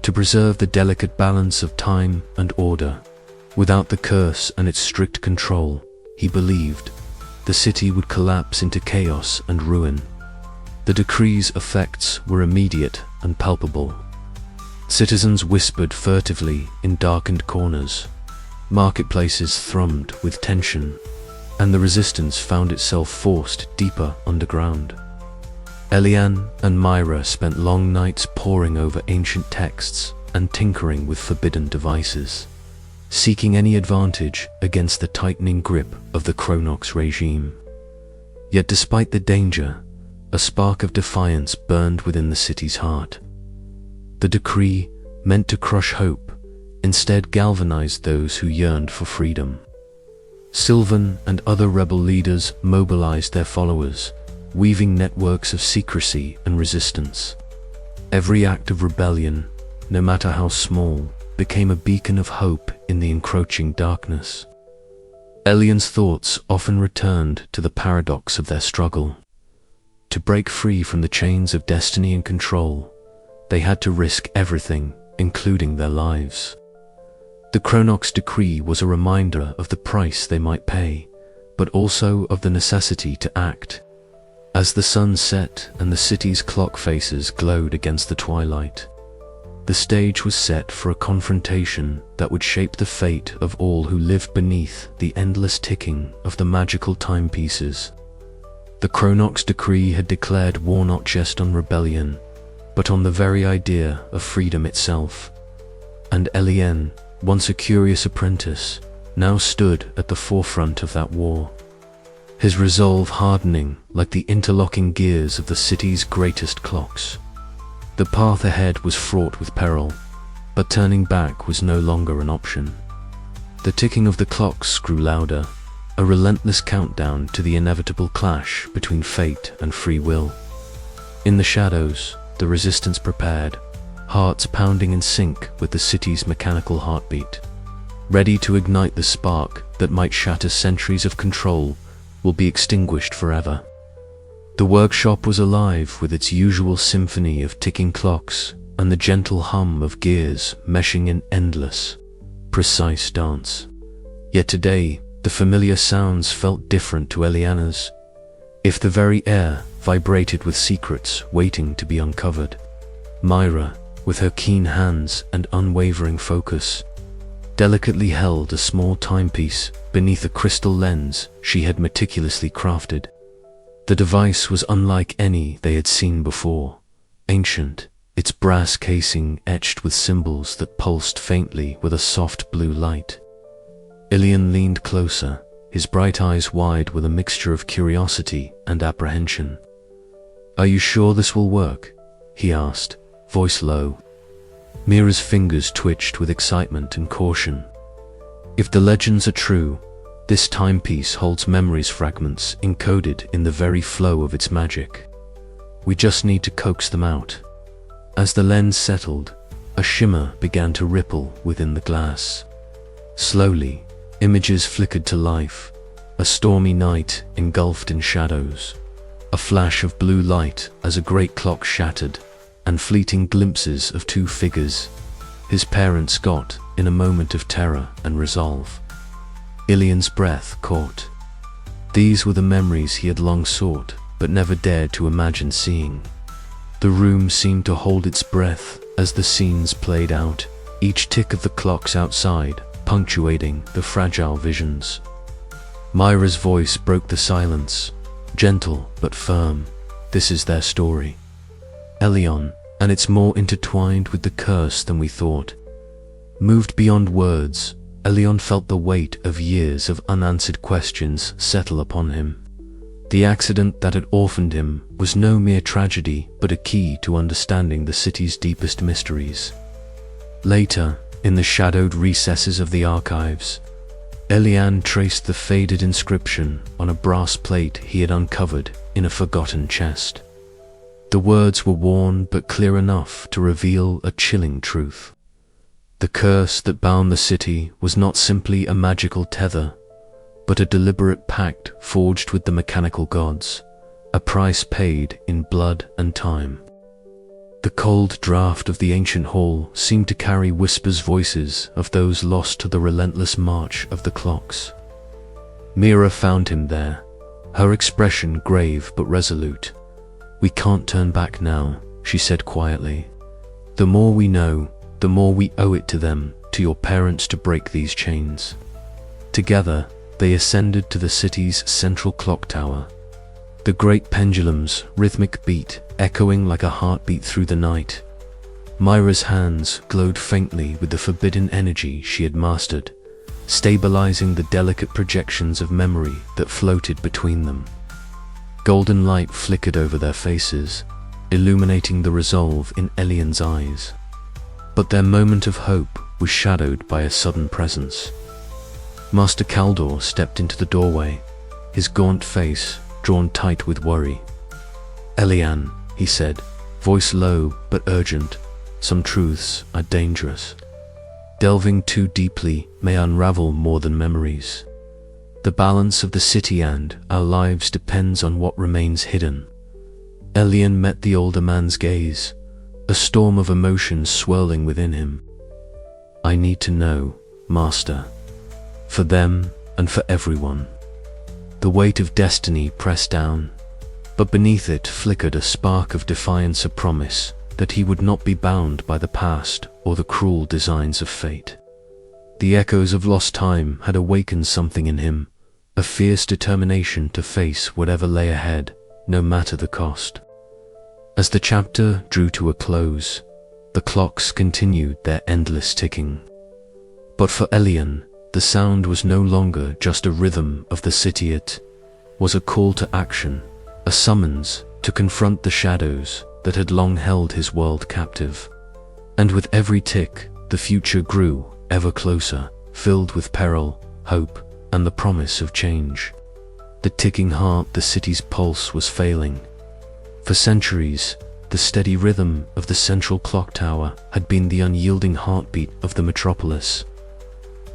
to preserve the delicate balance of time and order. Without the curse and its strict control, he believed, the city would collapse into chaos and ruin. The decree's effects were immediate and palpable. Citizens whispered furtively in darkened corners. Marketplaces thrummed with tension, and the resistance found itself forced deeper underground. Elian and Myra spent long nights poring over ancient texts and tinkering with forbidden devices, seeking any advantage against the tightening grip of the chronarch's regime. Yet despite the danger, a spark of defiance burned within the city's heart. The decree, meant to crush hope, instead galvanized those who yearned for freedom. Sylvan and other rebel leaders mobilized their followers, weaving networks of secrecy and resistance. Every act of rebellion, no matter how small, became a beacon of hope in the encroaching darkness. Elian's thoughts often returned to the paradox of their struggle. To break free from the chains of destiny and control, they had to risk everything, including their lives. The chronarch's decree was a reminder of the price they might pay, but also of the necessity to act. As the sun set and the city's clock faces glowed against the twilight, the stage was set for a confrontation that would shape the fate of all who lived beneath the endless ticking of the magical timepieces. The chronarch's decree had declared war not just on rebellion, but on the very idea of freedom itself. And Elian, once a curious apprentice, now stood at the forefront of that war, his resolve hardening like the interlocking gears of the city's greatest clocks. The path ahead was fraught with peril, but turning back was no longer an option. The ticking of the clocks grew louder, a relentless countdown to the inevitable clash between fate and free will. In the shadows, the resistance prepared, hearts pounding in sync with the city's mechanical heartbeat, ready to ignite the spark that might shatter centuries of control will be extinguished forever. The workshop was alive with its usual symphony of ticking clocks and the gentle hum of gears meshing in endless, precise dance. Yet today, the familiar sounds felt different to Eliana's, if the very air vibrated with secrets waiting to be uncovered. Myra, with her keen hands and unwavering focus, delicately held a small timepiece beneath a crystal lens she had meticulously crafted. The device was unlike any they had seen before, ancient, its brass casing etched with symbols that pulsed faintly with a soft blue light. Ilian leaned closer, his bright eyes wide with a mixture of curiosity and apprehension. "Are you sure this will work?" he asked, voice low. Mira's fingers twitched with excitement and caution. "If the legends are true, this timepiece holds memories fragments encoded in the very flow of its magic. We just need to coax them out." As the lens settled, a shimmer began to ripple within the glass. Slowly, images flickered to life, a stormy night engulfed in shadows, a flash of blue light as a great clock shattered, and fleeting glimpses of two figures, his parent Scott, in a moment of terror and resolve. Ilian's breath caught. These were the memories he had long sought, but never dared to imagine seeing. The room seemed to hold its breath as the scenes played out, each tick of the clocks outside punctuating the fragile visions. Myra's voice broke the silence, gentle but firm. "This is their story, Elion, and it's more intertwined with the curse than we thought." Moved beyond words, Elion felt the weight of years of unanswered questions settle upon him. The accident that had orphaned him was no mere tragedy, but a key to understanding the city's deepest mysteries. Later, in the shadowed recesses of the archives, Elian traced the faded inscription on a brass plate he had uncovered in a forgotten chest. The words were worn but clear enough to reveal a chilling truth. The curse that bound the city was not simply a magical tether, but a deliberate pact forged with the mechanical gods, a price paid in blood and time. The cold draft of the ancient hall seemed to carry whispers voices of those lost to the relentless march of the clocks. Mira found him there, her expression grave but resolute. "We can't turn back now," she said quietly. "The more we know, the more we owe it to them, to your parents, to break these chains." Together, they ascended to the city's central clock tower. The great pendulum's rhythmic beat echoing like a heartbeat through the night. Myra's hands glowed faintly with the forbidden energy she had mastered, stabilizing the delicate projections of memory that floated between them. Golden light flickered over their faces, illuminating the resolve in Elian's eyes. But their moment of hope was shadowed by a sudden presence. Master Kaldor stepped into the doorway, his gaunt face drawn tight with worry. "Elian," he said, voice low but urgent, "some truths are dangerous. Delving too deeply may unravel more than memories. The balance of the city and our lives depends on what remains hidden." Elian met the older man's gaze, a storm of emotions swirling within him. "I need to know, Master. For them and for everyone." The weight of destiny pressed down, but beneath it flickered a spark of defiance, a promise that he would not be bound by the past or the cruel designs of fate. The echoes of lost time had awakened something in him, a fierce determination to face whatever lay ahead, no matter the cost. As the chapter drew to a close, the clocks continued their endless ticking. But for Elian, the sound was no longer just a rhythm of the city, it was a call to action, a summons to confront the shadows that had long held his world captive. And with every tick, the future grew ever closer, filled with peril, hope, and the promise of change. The ticking heart, the city's pulse was failing. For centuries, the steady rhythm of the central clock tower had been the unyielding heartbeat of the metropolis,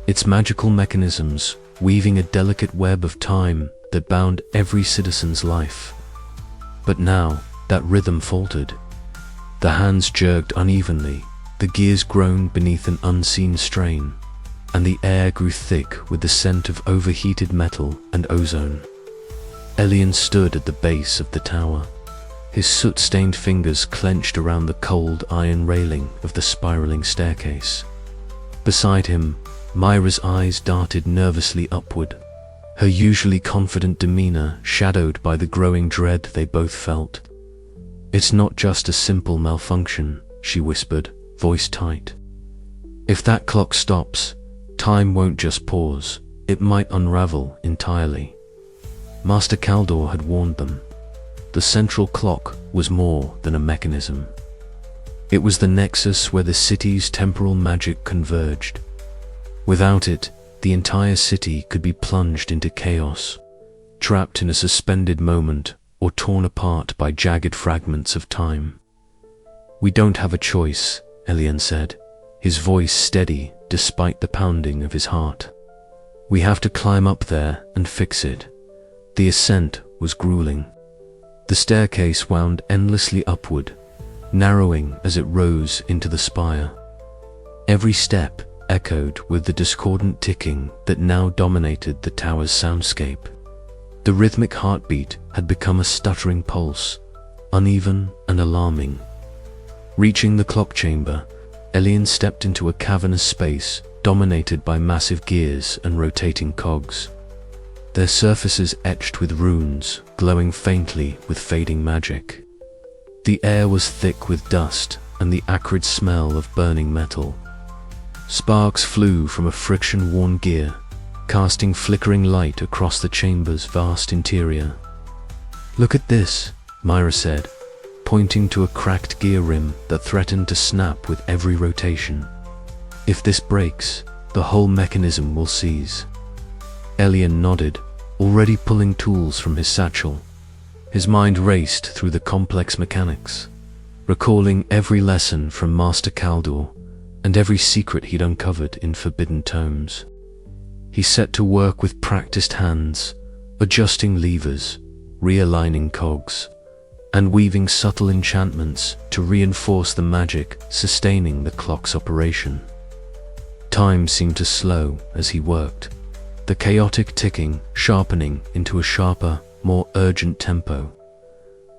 its magical mechanisms weaving a delicate web of time that bound every citizen's life. But now, that rhythm faltered. The hands jerked unevenly, the gears groaned beneath an unseen strain, and the air grew thick with the scent of overheated metal and ozone. Elian stood at the base of the tower, his soot-stained fingers clenched around the cold iron railing of the spiraling staircase. Beside him, Myra's eyes darted nervously upward, her usually confident demeanor shadowed by the growing dread they both felt. "It's not just a simple malfunction," she whispered, voice tight. "If that clock stops, time won't just pause, it might unravel entirely." Master Kaldor had warned them. The central clock was more than a mechanism. It was the nexus where the city's temporal magic converged. Without it, the entire city could be plunged into chaos, trapped in a suspended moment or torn apart by jagged fragments of time. "We don't have a choice," Elian said, his voice steady despite the pounding of his heart. "We have to climb up there and fix it." The ascent was grueling. The staircase wound endlessly upward, narrowing as it rose into the spire. Every step echoed with the discordant ticking that now dominated the tower's soundscape. The rhythmic heartbeat had become a stuttering pulse, uneven and alarming. Reaching the clock chamber, Elian stepped into a cavernous space dominated by massive gears and rotating cogs, their surfaces etched with runes glowing faintly with fading magic. The air was thick with dust and the acrid smell of burning metal. Sparks flew from a friction-worn gear, casting flickering light across the chamber's vast interior. "Look at this," Myra said, pointing to a cracked gear rim that threatened to snap with every rotation. If this breaks, the whole mechanism will seize. Elian nodded, already pulling tools from his satchel. His mind raced through the complex mechanics, recalling every lesson from Master Kaldor and every secret he'd uncovered in forbidden tomes. He set to work with practiced hands, adjusting levers, realigning cogs, and weaving subtle enchantments to reinforce the magic sustaining the clock's operation. Time seemed to slow as he worked, the chaotic ticking sharpening into a sharper, more urgent tempo.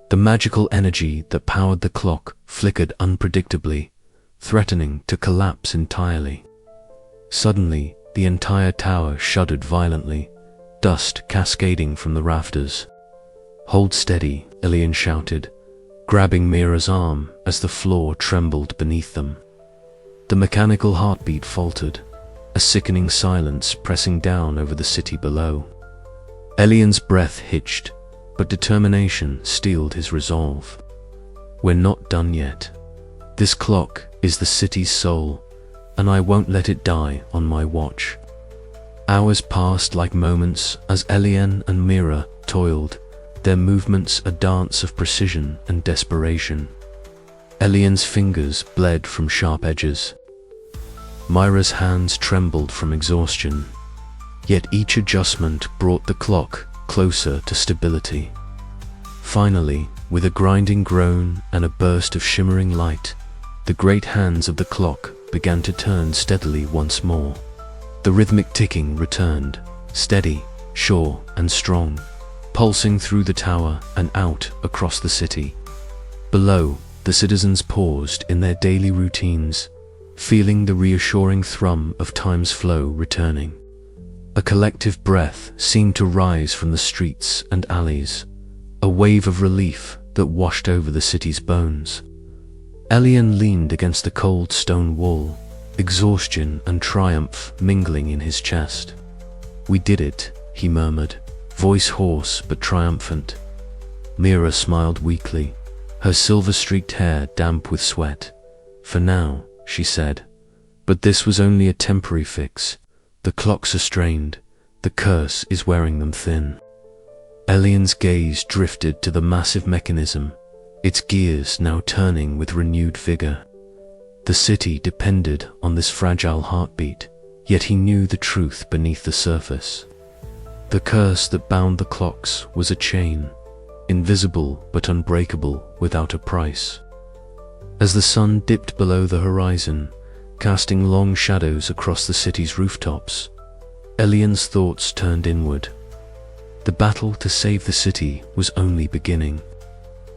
The magical energy that powered the clock flickered unpredictably, threatening to collapse entirely. Suddenly, the entire tower shuddered violently, dust cascading from the rafters. "Hold steady," Elian shouted, grabbing Mira's arm as the floor trembled beneath them. The mechanical heartbeat faltered, a sickening silence pressing down over the city below. Elian's breath hitched, but determination steeled his resolve. "We're not done yet. This clock is the city's soul, and I won't let it die on my watch." Hours passed like moments as Elian and Mira toiled, their movements a dance of precision and desperation. Elian's fingers bled from sharp edges. Mira's hands trembled from exhaustion, yet each adjustment brought the clock closer to stability. Finally, with a grinding groan and a burst of shimmering light, the great hands of the clock began to turn steadily once more. The rhythmic ticking returned, steady, sure, and strong, pulsing through the tower and out across the city. Below, the citizens paused in their daily routines, feeling the reassuring thrum of time's flow returning. A collective breath seemed to rise from the streets and alleys, a wave of relief that washed over the city's bones. Elian leaned against the cold stone wall, exhaustion and triumph mingling in his chest. "We did it," he murmured, voice hoarse but triumphant. Mira smiled weakly, her silver-streaked hair damp with sweat. "For now," she said. "But this was only a temporary fix. The clocks are strained. The curse is wearing them thin." Elian's gaze drifted to the massive mechanism, its gears now turning with renewed vigor. The city depended on this fragile heartbeat, yet he knew the truth beneath the surface. The curse that bound the clocks was a chain, invisible but unbreakable without a price. As the sun dipped below the horizon, casting long shadows across the city's rooftops, Elian's thoughts turned inward. The battle to save the city was only beginning.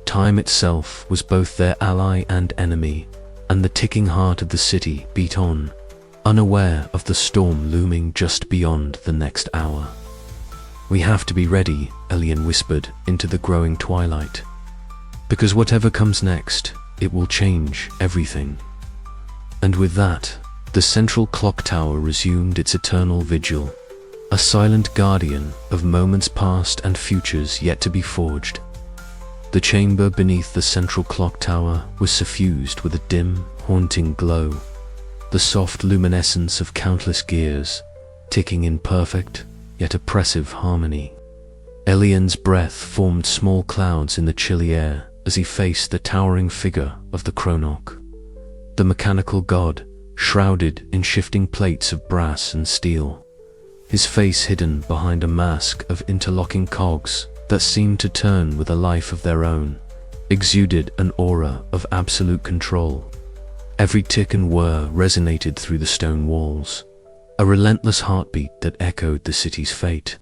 Time itself was both their ally and enemy, and the ticking heart of the city beat on, unaware of the storm looming just beyond the next hour. "We have to be ready," Elian whispered into the growing twilight. "Because whatever comes next, it will change everything." And with that, the central clock tower resumed its eternal vigil, a silent guardian of moments past and futures yet to be forged. The chamber beneath the central clock tower was suffused with a dim, haunting glow, the soft luminescence of countless gears, ticking in perfect, yet oppressive harmony. Elian's breath formed small clouds in the chilly air as he faced the towering figure of the Chronarch, the mechanical god, shrouded in shifting plates of brass and steel, his face hidden behind a mask of interlocking cogs that seemed to turn with a life of their own, exuded an aura of absolute control. Every tick and whir resonated through the stone walls, a relentless heartbeat that echoed the city's fate.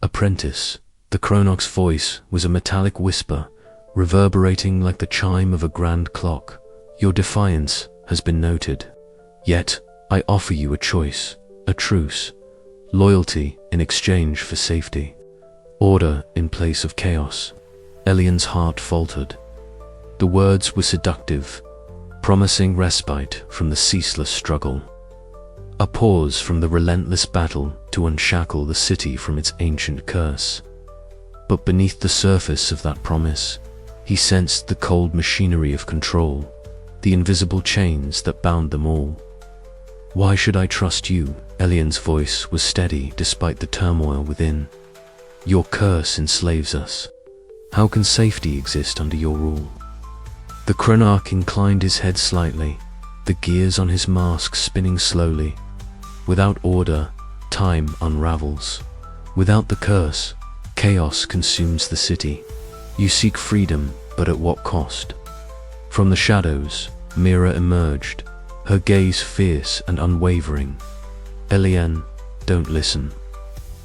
"Apprentice," the Chronarch's voice was a metallic whisper, reverberating like the chime of a grand clock. "Your defiance has been noted. Yet, I offer you a choice, a truce, loyalty in exchange for safety, order in place of chaos." Elian's heart faltered. The words were seductive, promising respite from the ceaseless struggle, a pause from the relentless battle to unshackle the city from its ancient curse. But beneath the surface of that promise, he sensed the cold machinery of control, the invisible chains that bound them all. Why should I trust you? Elian's voice was steady despite the turmoil within. Your curse enslaves us. How can safety exist under your rule? The Chronarch inclined his head slightly, the gears on his mask spinning slowly. Without order, time unravels. Without the curse, chaos consumes the city. You seek freedom, but at what cost? From the shadows, Mira emerged, her gaze fierce and unwavering. Elian, don't listen.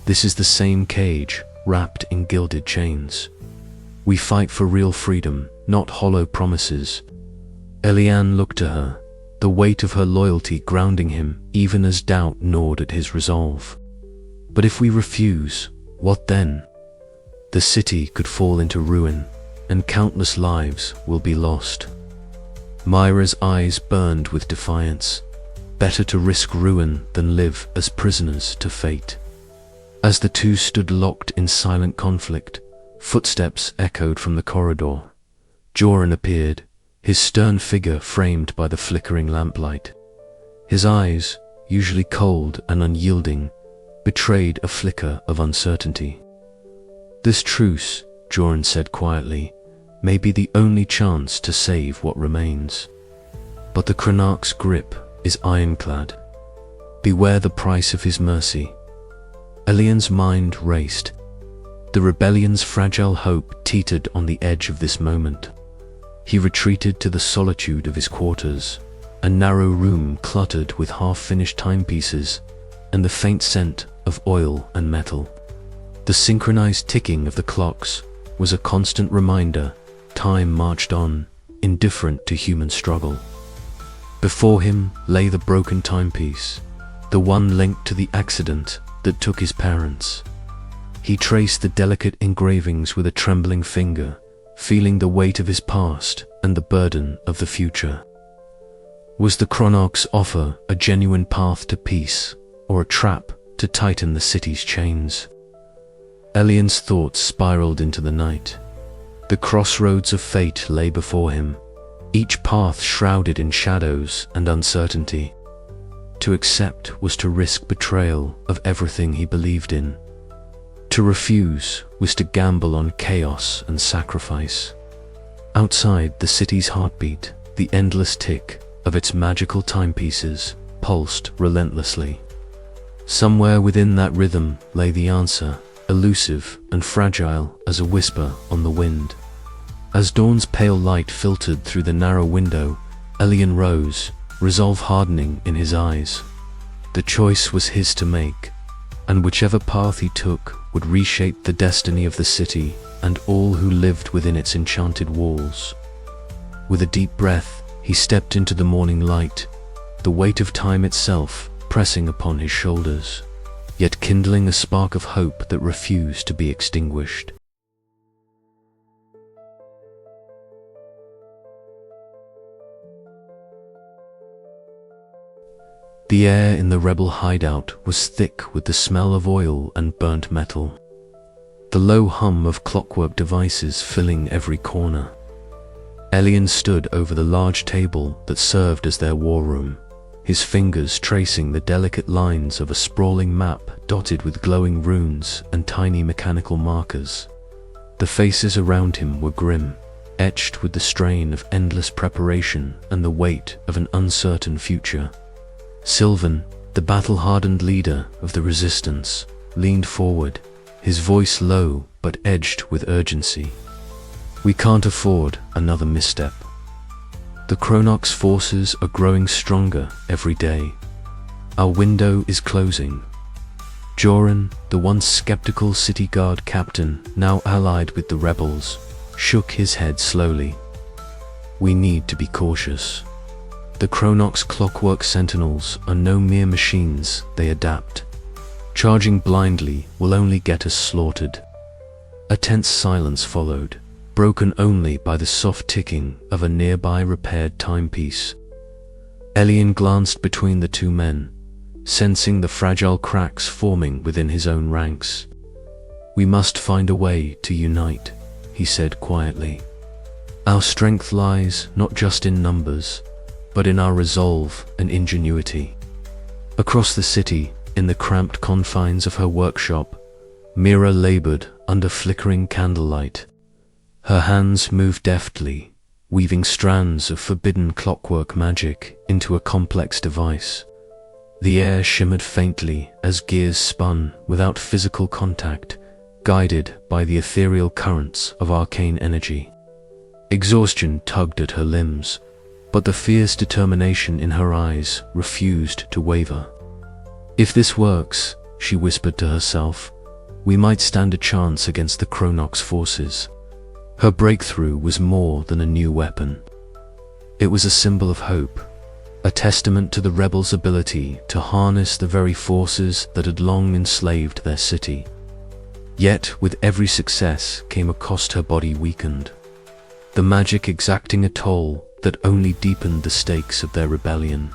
This is the same cage, wrapped in gilded chains. We fight for real freedom, not hollow promises. Elian looked to her, the weight of her loyalty grounding him even as doubt gnawed at his resolve. But if we refuse, what then? The city could fall into ruin, and countless lives will be lost. Myra's eyes burned with defiance. Better to risk ruin than live as prisoners to fate. As the two stood locked in silent conflict, footsteps echoed from the corridor. Joran appeared, his stern figure framed by the flickering lamplight. His eyes, usually cold and unyielding, betrayed a flicker of uncertainty. This truce, Joran said quietly, may be the only chance to save what remains. But the Chronarch's grip is ironclad. Beware the price of his mercy. Elian's mind raced. The rebellion's fragile hope teetered on the edge of this moment. He retreated to the solitude of his quarters, a narrow room cluttered with half-finished timepieces and the faint scent of oil and metal. The synchronized ticking of the clocks was a constant reminder time marched on, indifferent to human struggle. Before him lay the broken timepiece, the one linked to the accident that took his parents. He traced the delicate engravings with a trembling finger, feeling the weight of his past and the burden of the future. Was the Chronarch's offer a genuine path to peace, or a trap to tighten the city's chains? Elian's thoughts spiraled into the night. The crossroads of fate lay before him, each path shrouded in shadows and uncertainty. To accept was to risk betrayal of everything he believed in. To refuse was to gamble on chaos and sacrifice. Outside, the city's heartbeat, the endless tick of its magical timepieces, pulsed relentlessly. Somewhere within that rhythm lay the answer, elusive and fragile as a whisper on the wind. As dawn's pale light filtered through the narrow window, Elian rose, resolve hardening in his eyes. The choice was his to make, and whichever path he took would reshape the destiny of the city and all who lived within its enchanted walls. With a deep breath, he stepped into the morning light, the weight of time itself pressing upon his shoulders, yet kindling a spark of hope that refused to be extinguished. The air in the rebel hideout was thick with the smell of oil and burnt metal, the low hum of clockwork devices filling every corner. Elian stood over the large table that served as their war room, his fingers tracing the delicate lines of a sprawling map dotted with glowing runes and tiny mechanical markers. The faces around him were grim, etched with the strain of endless preparation and the weight of an uncertain future. Sylvan, the battle-hardened leader of the resistance, leaned forward, his voice low but edged with urgency. We can't afford another misstep. The Chronarch's forces are growing stronger every day. Our window is closing. Joran, the once skeptical city guard captain, now allied with the rebels, shook his head slowly. We need to be cautious. The Chronarch's clockwork sentinels are no mere machines, they adapt. Charging blindly will only get us slaughtered. A tense silence followed, broken only by the soft ticking of a nearby repaired timepiece. Elian glanced between the two men, sensing the fragile cracks forming within his own ranks. We must find a way to unite, he said quietly. Our strength lies not just in numbers, but in our resolve and ingenuity. Across the city, in the cramped confines of her workshop, Mira labored under flickering candlelight. Her hands moved deftly, weaving strands of forbidden clockwork magic into a complex device. The air shimmered faintly as gears spun without physical contact, guided by the ethereal currents of arcane energy. Exhaustion tugged at her limbs, but the fierce determination in her eyes refused to waver. "If this works," she whispered to herself, "we might stand a chance against the Chronox forces." Her breakthrough was more than a new weapon. It was a symbol of hope, a testament to the rebels' ability to harness the very forces that had long enslaved their city. Yet, with every success came a cost. Her body weakened, the magic exacting a toll that only deepened the stakes of their rebellion.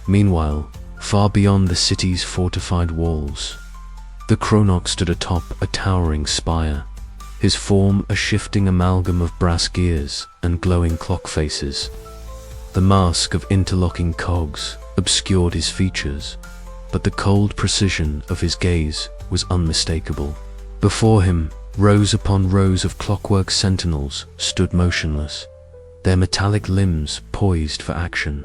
Meanwhile, far beyond the city's fortified walls, the Chronox stood atop a towering spire, his form a shifting amalgam of brass gears and glowing clock faces. The mask of interlocking cogs obscured his features, but the cold precision of his gaze was unmistakable. Before him, rows upon rows of clockwork sentinels stood motionless, their metallic limbs poised for action.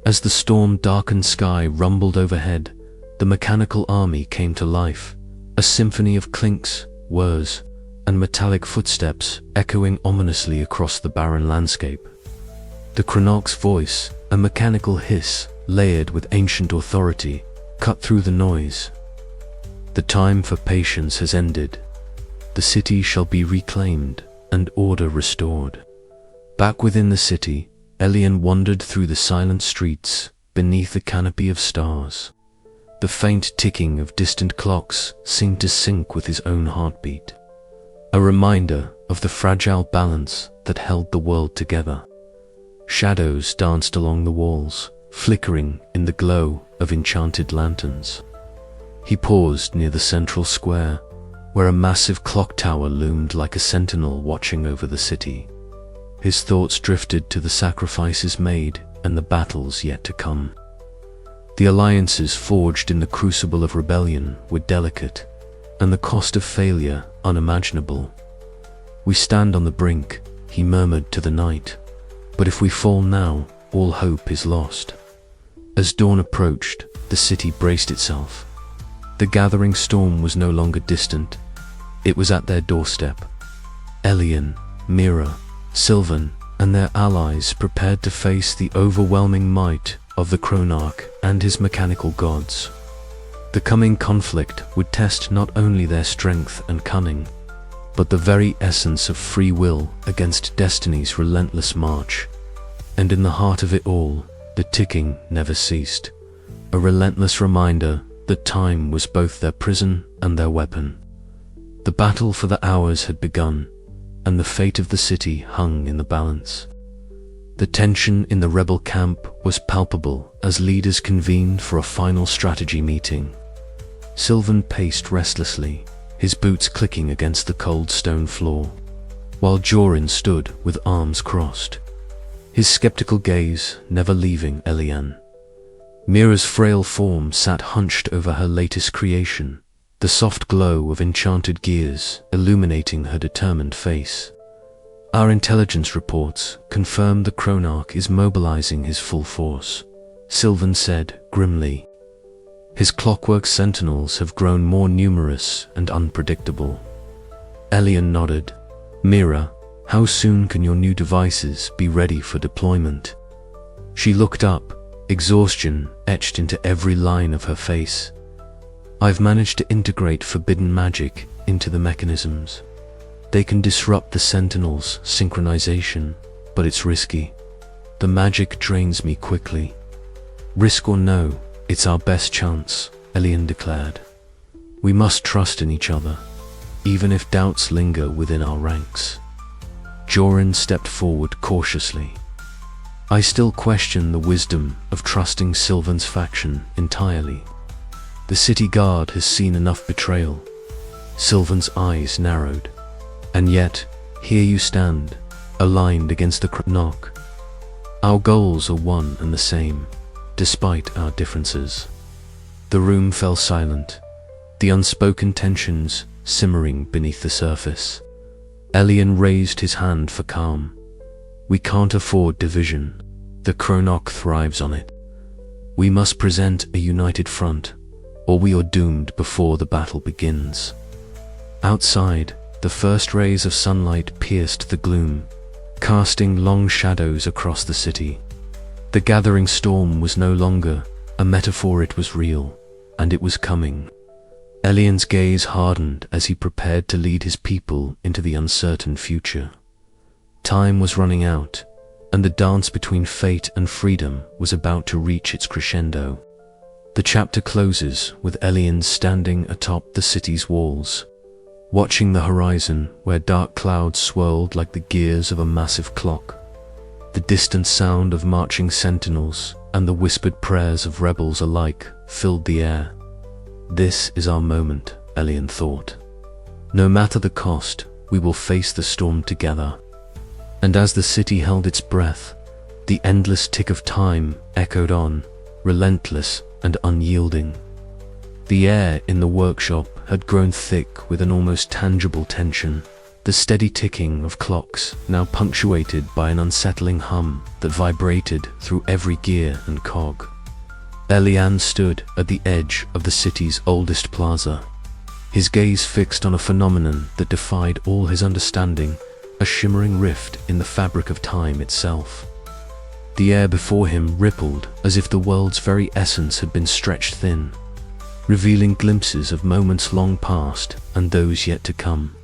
As the storm-darkened sky rumbled overhead, the mechanical army came to life, a symphony of clinks, whirs, and metallic footsteps echoing ominously across the barren landscape. The Chronox voice, a mechanical hiss layered with ancient authority, cut through the noise. "The time for patience has ended. The city shall be reclaimed and order restored." Back within the city, Elian wandered through the silent streets beneath a canopy of stars. The faint ticking of distant clocks seemed to sync with his own heartbeat, a reminder of the fragile balance that held the world together. Shadows danced along the walls, flickering in the glow of enchanted lanterns. He paused near the central square, where a massive clock tower loomed like a sentinel watching over the city. His thoughts drifted to the sacrifices made and the battles yet to come. The alliances forged in the crucible of rebellion were delicate, and the cost of failure unimaginable. "We stand on the brink," he murmured to the night, "but if we fall now, all hope is lost." As dawn approached, the city braced itself. The gathering storm was no longer distant. It was at their doorstep. Elian, Mira, Sylvan, and their allies prepared to face the overwhelming might of the Chronarch and his mechanical gods. The coming conflict would test not only their strength and cunning, but the very essence of free will against destiny's relentless march. And in the heart of it all, the ticking never ceased, a relentless reminder that time was both their prison and their weapon. The battle for the hours had begun, and the fate of the city hung in the balance. The tension in the rebel camp was palpable as leaders convened for a final strategy meeting. Sylvan paced restlessly, his boots clicking against the cold stone floor, while Jorin stood with arms crossed, his skeptical gaze never leaving Elian. Mira's frail form sat hunched over her latest creation, the soft glow of enchanted gears illuminating her determined face. "Our intelligence reports confirm the Chronarch is mobilizing his full force," Sylvan said grimly. "His clockwork sentinels have grown more numerous and unpredictable." Elian nodded. "Mira, how soon can your new devices be ready for deployment?" She looked up, exhaustion etched into every line of her face. "I've managed to integrate forbidden magic into the mechanisms. They can disrupt the Sentinel's synchronization, but it's risky. The magic drains me quickly." "Risk or no, it's our best chance," Elian declared. "We must trust in each other, even if doubts linger within our ranks." Jorin stepped forward cautiously. "I still question the wisdom of trusting Sylvan's faction entirely. The city guard has seen enough betrayal." Sylvan's eyes narrowed. "And yet, here you stand, aligned against the Chronarch. Our goals are one and the same, despite our differences." The room fell silent, the unspoken tensions simmering beneath the surface. Elian raised his hand for calm. We can't afford division. The Cronach thrives on it. We must present a united front, or we are doomed before the battle begins. Outside, the first rays of sunlight pierced the gloom, casting long shadows across the city. The gathering storm was no longer a metaphor, it was real, and it was coming. Elian's gaze hardened as he prepared to lead his people into the uncertain future. Time was running out, and the dance between fate and freedom was about to reach its crescendo. The chapter closes with Elian standing atop the city's walls, watching the horizon where dark clouds swirled like the gears of a massive clock. The distant sound of marching sentinels and the whispered prayers of rebels alike filled the air. This is our moment, Elian thought. No matter the cost, we will face the storm together. And as the city held its breath, the endless tick of time echoed on, relentless and unyielding. The air in the workshop had grown thick with an almost tangible tension, the steady ticking of clocks now punctuated by an unsettling hum that vibrated through every gear and cog. Elian stood at the edge of the city's oldest plaza, his gaze fixed on a phenomenon that defied all his understanding, a shimmering rift in the fabric of time itself. The air before him rippled as if the world's very essence had been stretched thin, revealing glimpses of moments long past and those yet to come.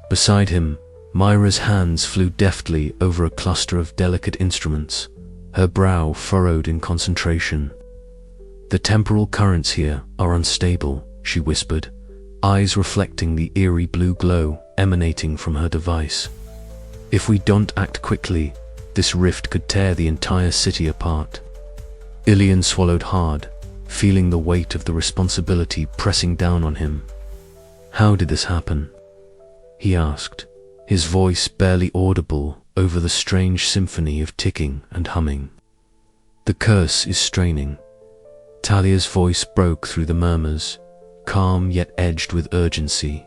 Beside him, Myra's hands flew deftly over a cluster of delicate instruments, her brow furrowed in concentration. The temporal currents here are unstable, she whispered, eyes reflecting the eerie blue glow emanating from her device. If we don't act quickly, this rift could tear the entire city apart. Elian swallowed hard, feeling the weight of the responsibility pressing down on him. How did this happen? He asked, his voice barely audible over the strange symphony of ticking and humming. The curse is straining. Talia's voice broke through the murmurs, calm yet edged with urgency.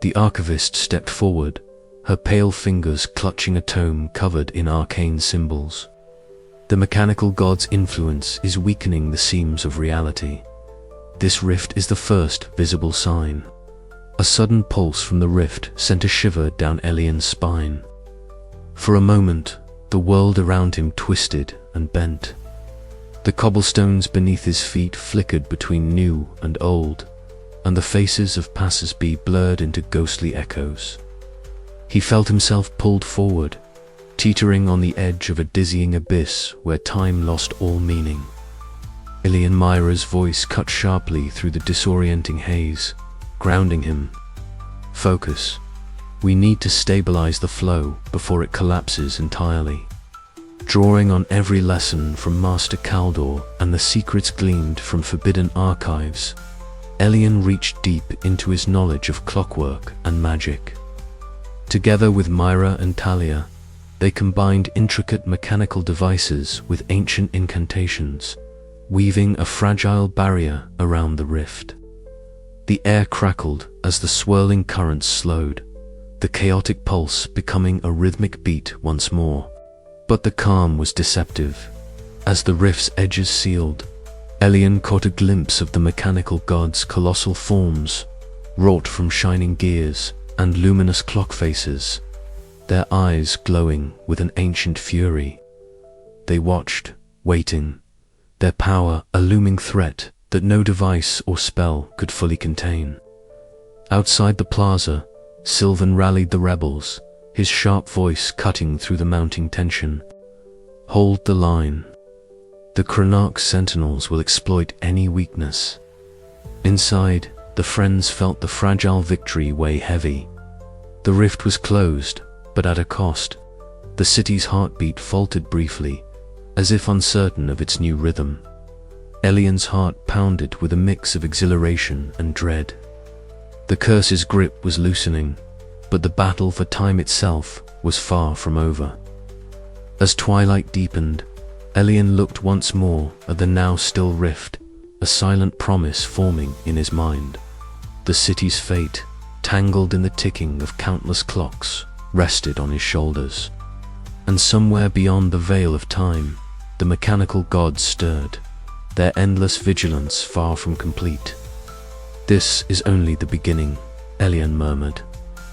The archivist stepped forward, her pale fingers clutching a tome covered in arcane symbols. The mechanical god's influence is weakening the seams of reality. This rift is the first visible sign. A sudden pulse from the rift sent a shiver down Elian's spine. For a moment, the world around him twisted and bent. The cobblestones beneath his feet flickered between new and old, and the faces of passers-by blurred into ghostly echoes. He felt himself pulled forward, teetering on the edge of a dizzying abyss where time lost all meaning. Elian Myra's voice cut sharply through the disorienting haze, grounding him. Focus. We need to stabilize the flow before it collapses entirely. Drawing on every lesson from Master Kaldor and the secrets gleaned from forbidden archives, Elian reached deep into his knowledge of clockwork and magic. Together with Myra and Talia, they combined intricate mechanical devices with ancient incantations, weaving a fragile barrier around the rift. The air crackled as the swirling currents slowed, the chaotic pulse becoming a rhythmic beat once more. But the calm was deceptive. As the rift's edges sealed, Elian caught a glimpse of the mechanical god's colossal forms, wrought from shining gears and luminous clock faces, their eyes glowing with an ancient fury. They watched, waiting, their power a looming threat that no device or spell could fully contain. Outside the plaza, Sylvan rallied the rebels, his sharp voice cutting through the mounting tension. Hold the line. The Cronach sentinels will exploit any weakness. Inside, the friends felt the fragile victory weigh heavy. The rift was closed, but at a cost. The city's heartbeat faltered briefly, as if uncertain of its new rhythm. Elian's heart pounded with a mix of exhilaration and dread. The curse's grip was loosening, but the battle for time itself was far from over. As twilight deepened, Elian looked once more at the now still rift, a silent promise forming in his mind. The city's fate, tangled in the ticking of countless clocks, rested on his shoulders. And somewhere beyond the veil of time, the mechanical gods stirred, their endless vigilance far from complete. "This is only the beginning," Elian murmured,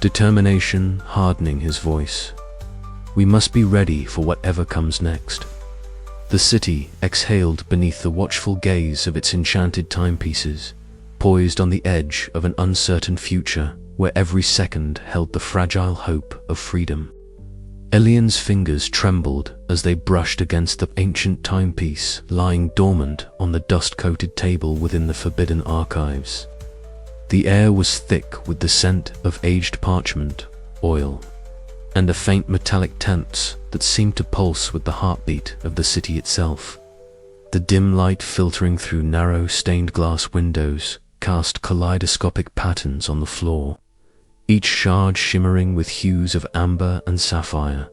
determination hardening his voice. "We must be ready for whatever comes next." The city exhaled beneath the watchful gaze of its enchanted timepieces, poised on the edge of an uncertain future where every second held the fragile hope of freedom. Elian's fingers trembled as they brushed against the ancient timepiece lying dormant on the dust-coated table within the forbidden archives. The air was thick with the scent of aged parchment, oil, and a faint metallic tense that seemed to pulse with the heartbeat of the city itself. The dim light filtering through narrow stained glass windows cast kaleidoscopic patterns on the floor, each shard shimmering with hues of amber and sapphire,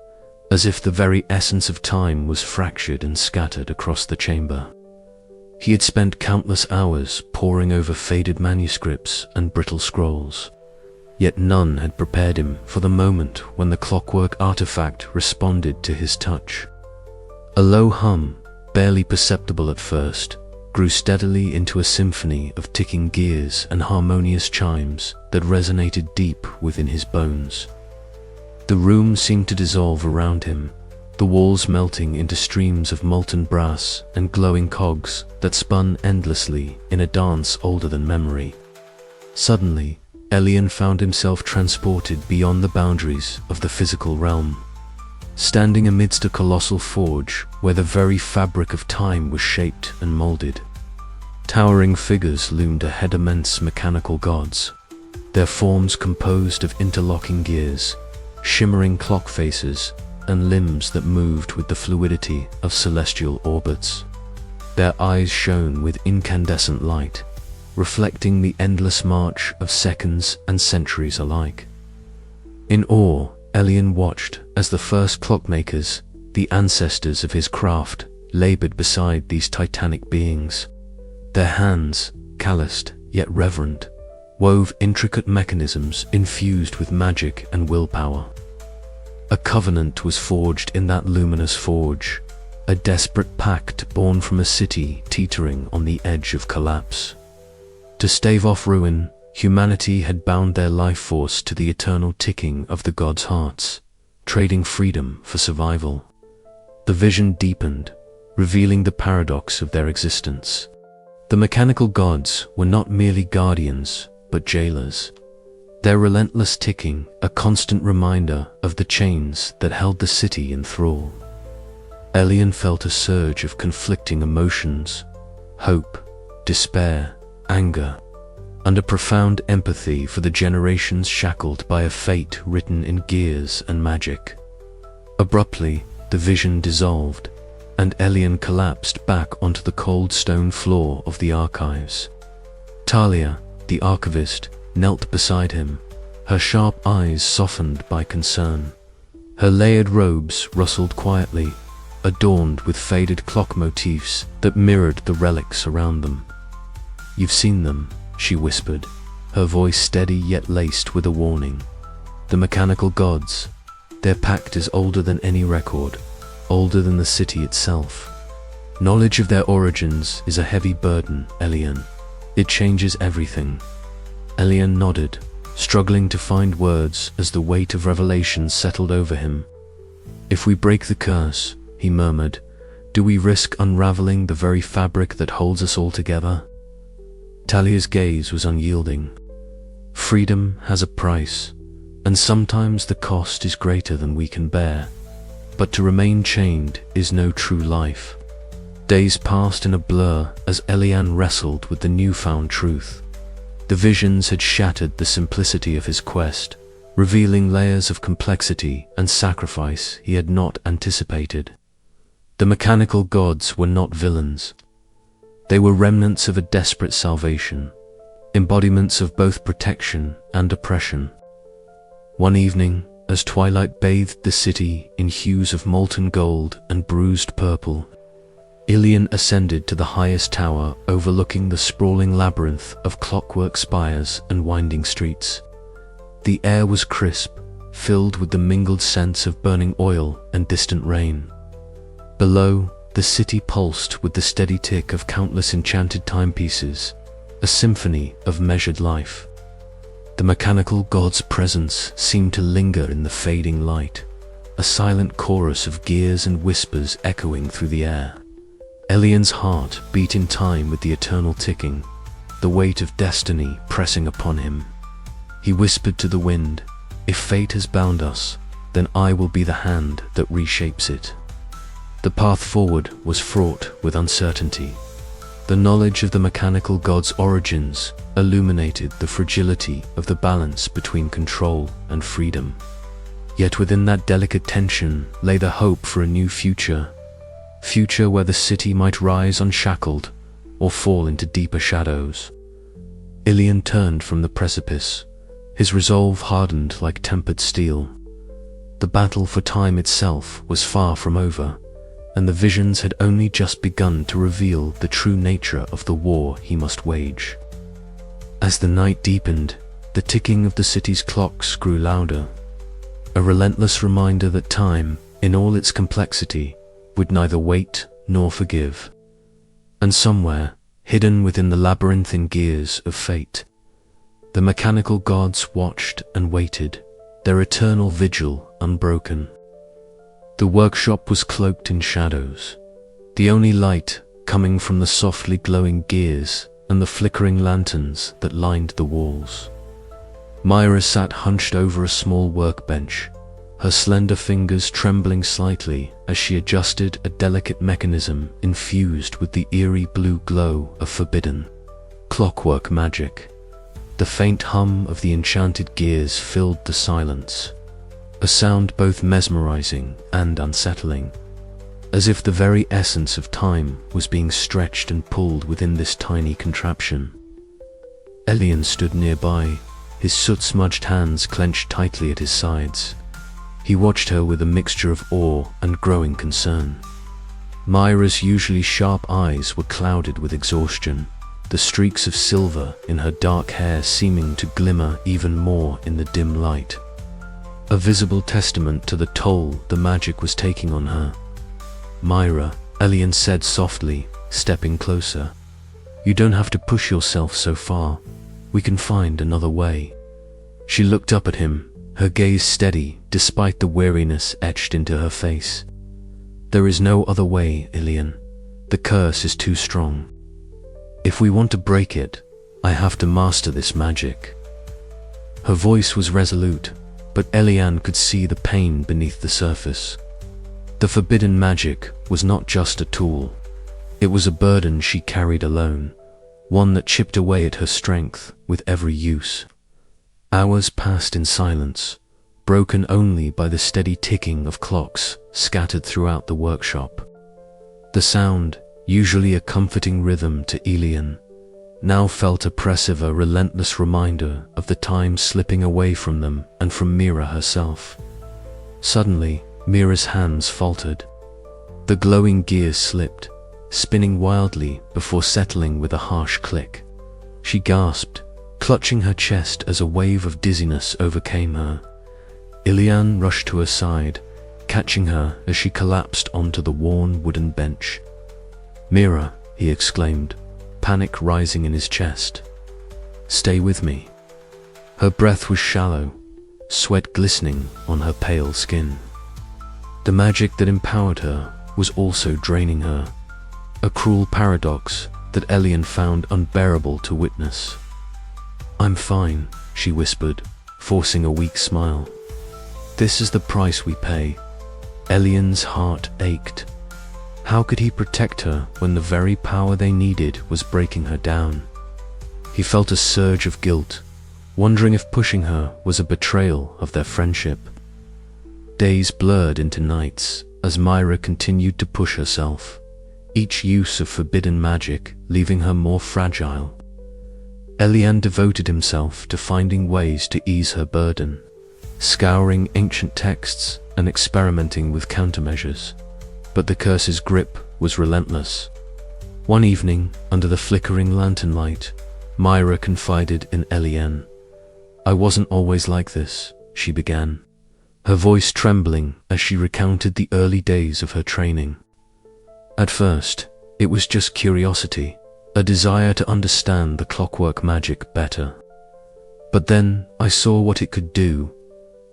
as if the very essence of time was fractured and scattered across the chamber. He had spent countless hours poring over faded manuscripts and brittle scrolls, yet none had prepared him for the moment when the clockwork artifact responded to his touch. A low hum, barely perceptible at first, grew steadily into a symphony of ticking gears and harmonious chimes that resonated deep within his bones. The room seemed to dissolve around him, the walls melting into streams of molten brass and glowing cogs that spun endlessly in a dance older than memory. Suddenly, Elian found himself transported beyond the boundaries of the physical realm, standing amidst a colossal forge where the very fabric of time was shaped and molded. Towering figures loomed ahead, immense mechanical gods, their forms composed of interlocking gears, shimmering clock faces, and limbs that moved with the fluidity of celestial orbits. Their eyes shone with incandescent light, reflecting the endless march of seconds and centuries alike. In awe, Elian watched as the first clockmakers, the ancestors of his craft, labored beside these titanic beings. Their hands, calloused yet reverent, wove intricate mechanisms infused with magic and willpower. A covenant was forged in that luminous forge, a desperate pact born from a city teetering on the edge of collapse. To stave off ruin, humanity had bound their life force to the eternal ticking of the gods' hearts, trading freedom for survival. The vision deepened, revealing the paradox of their existence. The mechanical gods were not merely guardians, but jailers. Their relentless ticking, a constant reminder of the chains that held the city in thrall. Elian felt a surge of conflicting emotions: hope, despair, anger, and a profound empathy for the generations shackled by a fate written in gears and magic. Abruptly, the vision dissolved, and Elian collapsed back onto the cold stone floor of the archives. Talia, the archivist, knelt beside him, her sharp eyes softened by concern. Her layered robes rustled quietly, adorned with faded clock motifs that mirrored the relics around them. "You've seen them," she whispered, her voice steady yet laced with a warning. "The mechanical gods, their pact is older than any record, older than the city itself. Knowledge of their origins is a heavy burden, Elian. It changes everything." Elian nodded, struggling to find words as the weight of revelation settled over him. "If we break the curse," he murmured, "do we risk unraveling the very fabric that holds us all together?" Talia's gaze was unyielding. "Freedom has a price, and sometimes the cost is greater than we can bear. But to remain chained is no true life." Days passed in a blur as Elian wrestled with the newfound truth. The visions had shattered the simplicity of his quest, revealing layers of complexity and sacrifice he had not anticipated. The mechanical gods were not villains. They were remnants of a desperate salvation, embodiments of both protection and oppression. One evening, as twilight bathed the city in hues of molten gold and bruised purple, Ilian ascended to the highest tower overlooking the sprawling labyrinth of clockwork spires and winding streets. The air was crisp, filled with the mingled scents of burning oil and distant rain. Below, the city pulsed with the steady tick of countless enchanted timepieces, a symphony of measured life. The mechanical god's presence seemed to linger in the fading light, a silent chorus of gears and whispers echoing through the air. Elian's heart beat in time with the eternal ticking, the weight of destiny pressing upon him. He whispered to the wind, "If fate has bound us, then I will be the hand that reshapes it." The path forward was fraught with uncertainty. The knowledge of the mechanical god's origins illuminated the fragility of the balance between control and freedom. Yet within that delicate tension lay the hope for a new future where the city might rise unshackled or fall into deeper shadows. Ilian turned from the precipice, his resolve hardened like tempered steel. The battle for time itself was far from over, and the visions had only just begun to reveal the true nature of the war he must wage. As the night deepened, the ticking of the city's clocks grew louder, a relentless reminder that time, in all its complexity, would neither wait nor forgive. And somewhere, hidden within the labyrinthine gears of fate, the mechanical gods watched and waited, their eternal vigil unbroken. The workshop was cloaked in shadows, the only light coming from the softly glowing gears and the flickering lanterns that lined the walls. Myra sat hunched over a small workbench, her slender fingers trembling slightly as she adjusted a delicate mechanism infused with the eerie blue glow of forbidden clockwork magic. The faint hum of the enchanted gears filled the silence, a sound both mesmerizing and unsettling, as if the very essence of time was being stretched and pulled within this tiny contraption. Elian stood nearby, his soot-smudged hands clenched tightly at his sides. He watched her with a mixture of awe and growing concern. Myra's usually sharp eyes were clouded with exhaustion, the streaks of silver in her dark hair seeming to glimmer even more in the dim light, a visible testament to the toll the magic was taking on her. "Myra," Elian said softly, stepping closer, "you don't have to push yourself so far. We can find another way." She looked up at him, her gaze steady despite the weariness etched into her face. "There is no other way, Ilian. The curse is too strong. If we want to break it, I have to master this magic." Her voice was resolute, but Elian could see the pain beneath the surface. The forbidden magic was not just a tool. It was a burden she carried alone, one that chipped away at her strength with every use. Hours passed in silence, broken only by the steady ticking of clocks scattered throughout the workshop. The sound, usually a comforting rhythm to Ilian, now felt oppressive, a relentless reminder of the time slipping away from them and from Myra herself. Suddenly, Myra's hands faltered. The glowing gears slipped, spinning wildly before settling with a harsh click. She gasped, clutching her chest as a wave of dizziness overcame her. Ilian rushed to her side, catching her as she collapsed onto the worn wooden bench. "Myra," he exclaimed, panic rising in his chest. "Stay with me." Her breath was shallow, sweat glistening on her pale skin. The magic that empowered her was also draining her, a cruel paradox that Elian found unbearable to witness. "I'm fine," she whispered, forcing a weak smile. "This is the price we pay." Elian's heart ached. How could he protect her when the very power they needed was breaking her down? He felt a surge of guilt, wondering if pushing her was a betrayal of their friendship. Days blurred into nights as Myra continued to push herself, each use of forbidden magic leaving her more fragile. Elian devoted himself to finding ways to ease her burden, scouring ancient texts and experimenting with countermeasures. But the curse's grip was relentless. One evening, under the flickering lantern light, Myra confided in Eliane. "I wasn't always like this," she began, her voice trembling as she recounted the early days of her training. "At first, it was just curiosity, a desire to understand the clockwork magic better. But then I saw what it could do,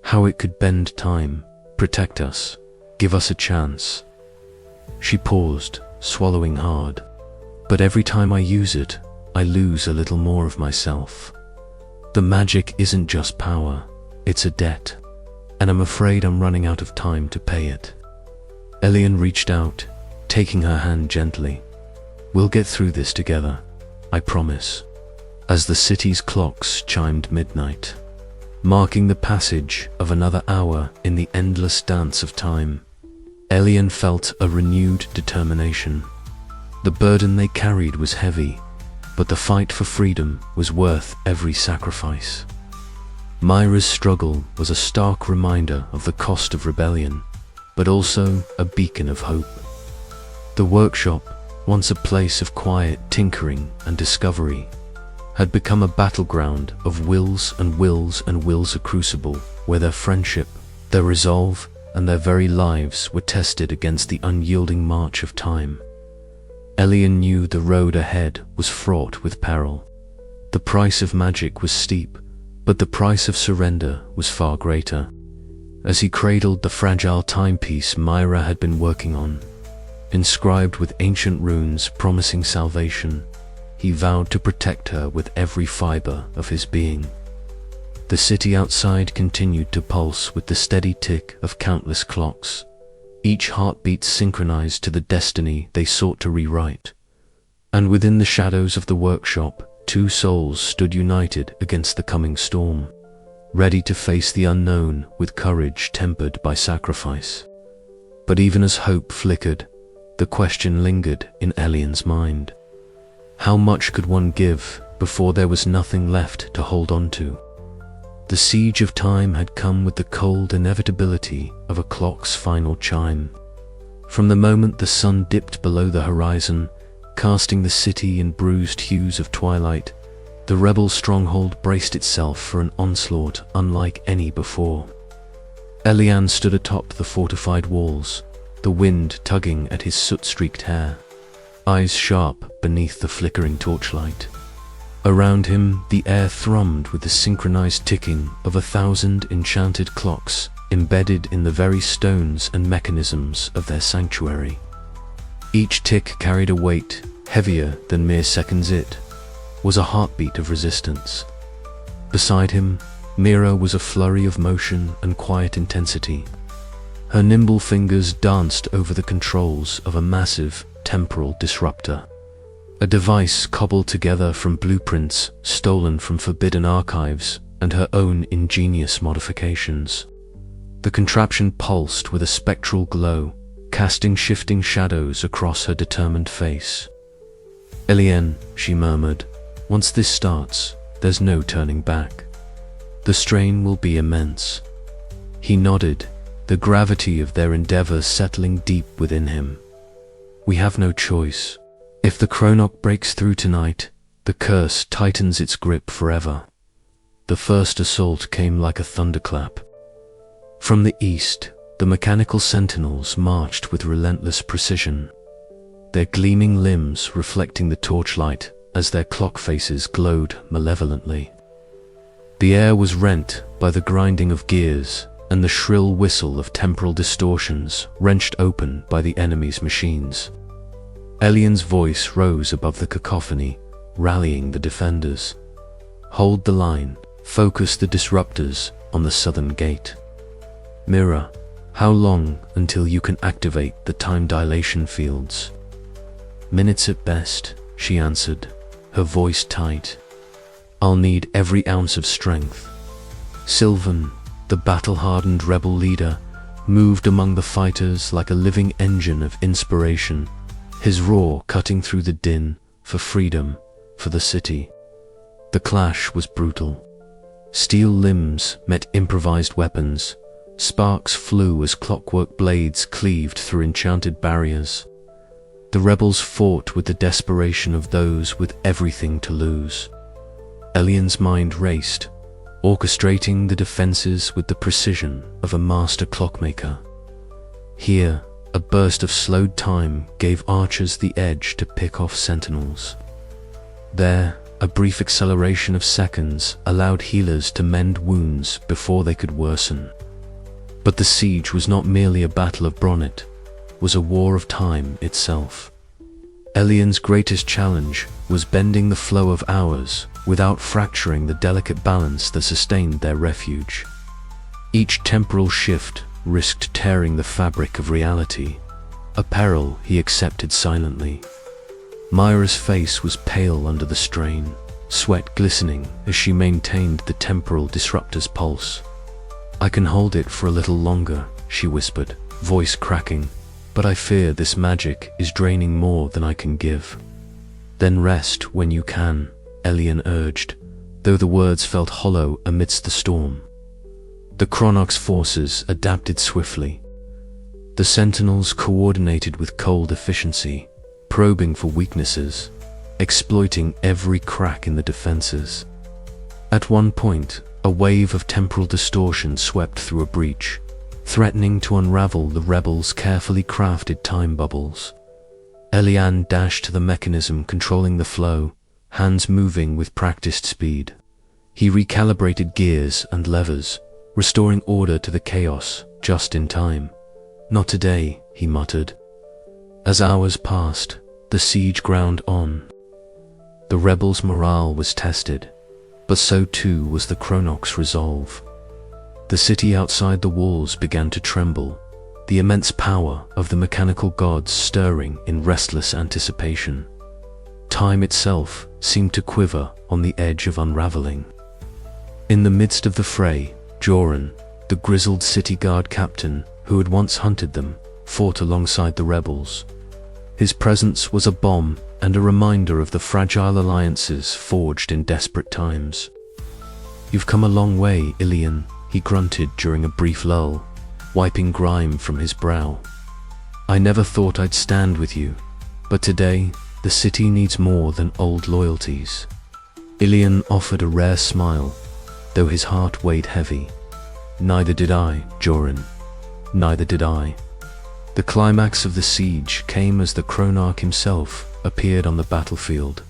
how it could bend time, protect us, give us a chance." She paused, swallowing hard. "But every time I use it, I lose a little more of myself. The magic isn't just power, it's a debt, and I'm afraid I'm running out of time to pay it." Eliane reached out, taking her hand gently. "We'll get through this together, I promise." As the city's clocks chimed midnight, marking the passage of another hour in the endless dance of time, Eliane felt a renewed determination. The burden they carried was heavy, but the fight for freedom was worth every sacrifice. Myra's struggle was a stark reminder of the cost of rebellion, but also a beacon of hope. The workshop, once a place of quiet tinkering and discovery, had become a battleground of wills and wills and wills, a crucible where their friendship, their resolve, and their very lives were tested against the unyielding march of time. Eliane knew the road ahead was fraught with peril. The price of magic was steep, but the price of surrender was far greater. As he cradled the fragile timepiece Myra had been working on, inscribed with ancient runes promising salvation, he vowed to protect her with every fiber of his being. The city outside continued to pulse with the steady tick of countless clocks, each heartbeat synchronized to the destiny they sought to rewrite. And within the shadows of the workshop, two souls stood united against the coming storm, ready to face the unknown with courage tempered by sacrifice. But even as hope flickered, the question lingered in Eliane's mind. How much could one give before there was nothing left to hold on to? The siege of time had come with the cold inevitability of a clock's final chime. From the moment the sun dipped below the horizon, casting the city in bruised hues of twilight, the rebel stronghold braced itself for an onslaught unlike any before. Eliane stood atop the fortified walls, the wind tugging at his soot-streaked hair, eyes sharp beneath the flickering torchlight. Around him, the air thrummed with the synchronized ticking of 1,000 enchanted clocks embedded in the very stones and mechanisms of their sanctuary. Each tick carried a weight heavier than mere seconds. It was a heartbeat of resistance. Beside him, Myra was a flurry of motion and quiet intensity. Her nimble fingers danced over the controls of a massive temporal disruptor, a device cobbled together from blueprints stolen from forbidden archives and her own ingenious modifications. The contraption pulsed with a spectral glow, casting shifting shadows across her determined face. "Eliane," she murmured, "once this starts, there's no turning back. The strain will be immense." He nodded, the gravity of their endeavor settling deep within him. "We have no choice. If the chronoc breaks through tonight, the curse tightens its grip forever." The first assault came like a thunderclap. From the east, the mechanical sentinels marched with relentless precision, their gleaming limbs reflecting the torchlight as their clock faces glowed malevolently. The air was rent by the grinding of gears and the shrill whistle of temporal distortions wrenched open by the enemy's machines. Eliane's voice rose above the cacophony, rallying the defenders. "Hold the line, focus the disruptors on the southern gate. Myra, how long until you can activate the time dilation fields?" "Minutes at best," she answered, her voice tight. "I'll need every ounce of strength." Sylvan, the battle-hardened rebel leader, moved among the fighters like a living engine of inspiration, his roar cutting through the din for freedom, for the city. The clash was brutal. Steel limbs met improvised weapons, sparks flew as clockwork blades cleaved through enchanted barriers. The rebels fought with the desperation of those with everything to lose. Elian's mind raced, orchestrating the defenses with the precision of a master clockmaker. Here, a burst of slowed time gave archers the edge to pick off sentinels. There, a brief acceleration of seconds allowed healers to mend wounds before they could worsen. But the siege was not merely a battle of brawn, it was a war of time itself. Elian's greatest challenge was bending the flow of hours without fracturing the delicate balance that sustained their refuge. Each temporal shift risked tearing the fabric of reality, a peril he accepted silently. Myra's face was pale under the strain, sweat glistening as she maintained the temporal disruptor's pulse. "I can hold it for a little longer," she whispered, voice cracking, "but I fear this magic is draining more than I can give." "Then rest when you can," Elian urged, though the words felt hollow amidst the storm. The Chronox forces adapted swiftly. The sentinels coordinated with cold efficiency, probing for weaknesses, exploiting every crack in the defenses. At one point, a wave of temporal distortion swept through a breach, threatening to unravel the rebels' carefully crafted time bubbles. Elian dashed to the mechanism controlling the flow, hands moving with practiced speed. He recalibrated gears and levers, restoring order to the chaos just in time. "Not today," he muttered. As hours passed, the siege ground on. The rebels' morale was tested, but so too was the Chronox resolve. The city outside the walls began to tremble, the immense power of the mechanical gods stirring in restless anticipation. Time itself seemed to quiver on the edge of unraveling. In the midst of the fray, Joran, the grizzled city guard captain who had once hunted them, fought alongside the rebels. His presence was a balm and a reminder of the fragile alliances forged in desperate times. "You've come a long way, Elian," he grunted during a brief lull, wiping grime from his brow. "I never thought I'd stand with you, but today the city needs more than old loyalties." Elian offered a rare smile, though his heart weighed heavy. "Neither did I, Joran. Neither did I." The climax of the siege came as the Chronarch himself appeared on the battlefield,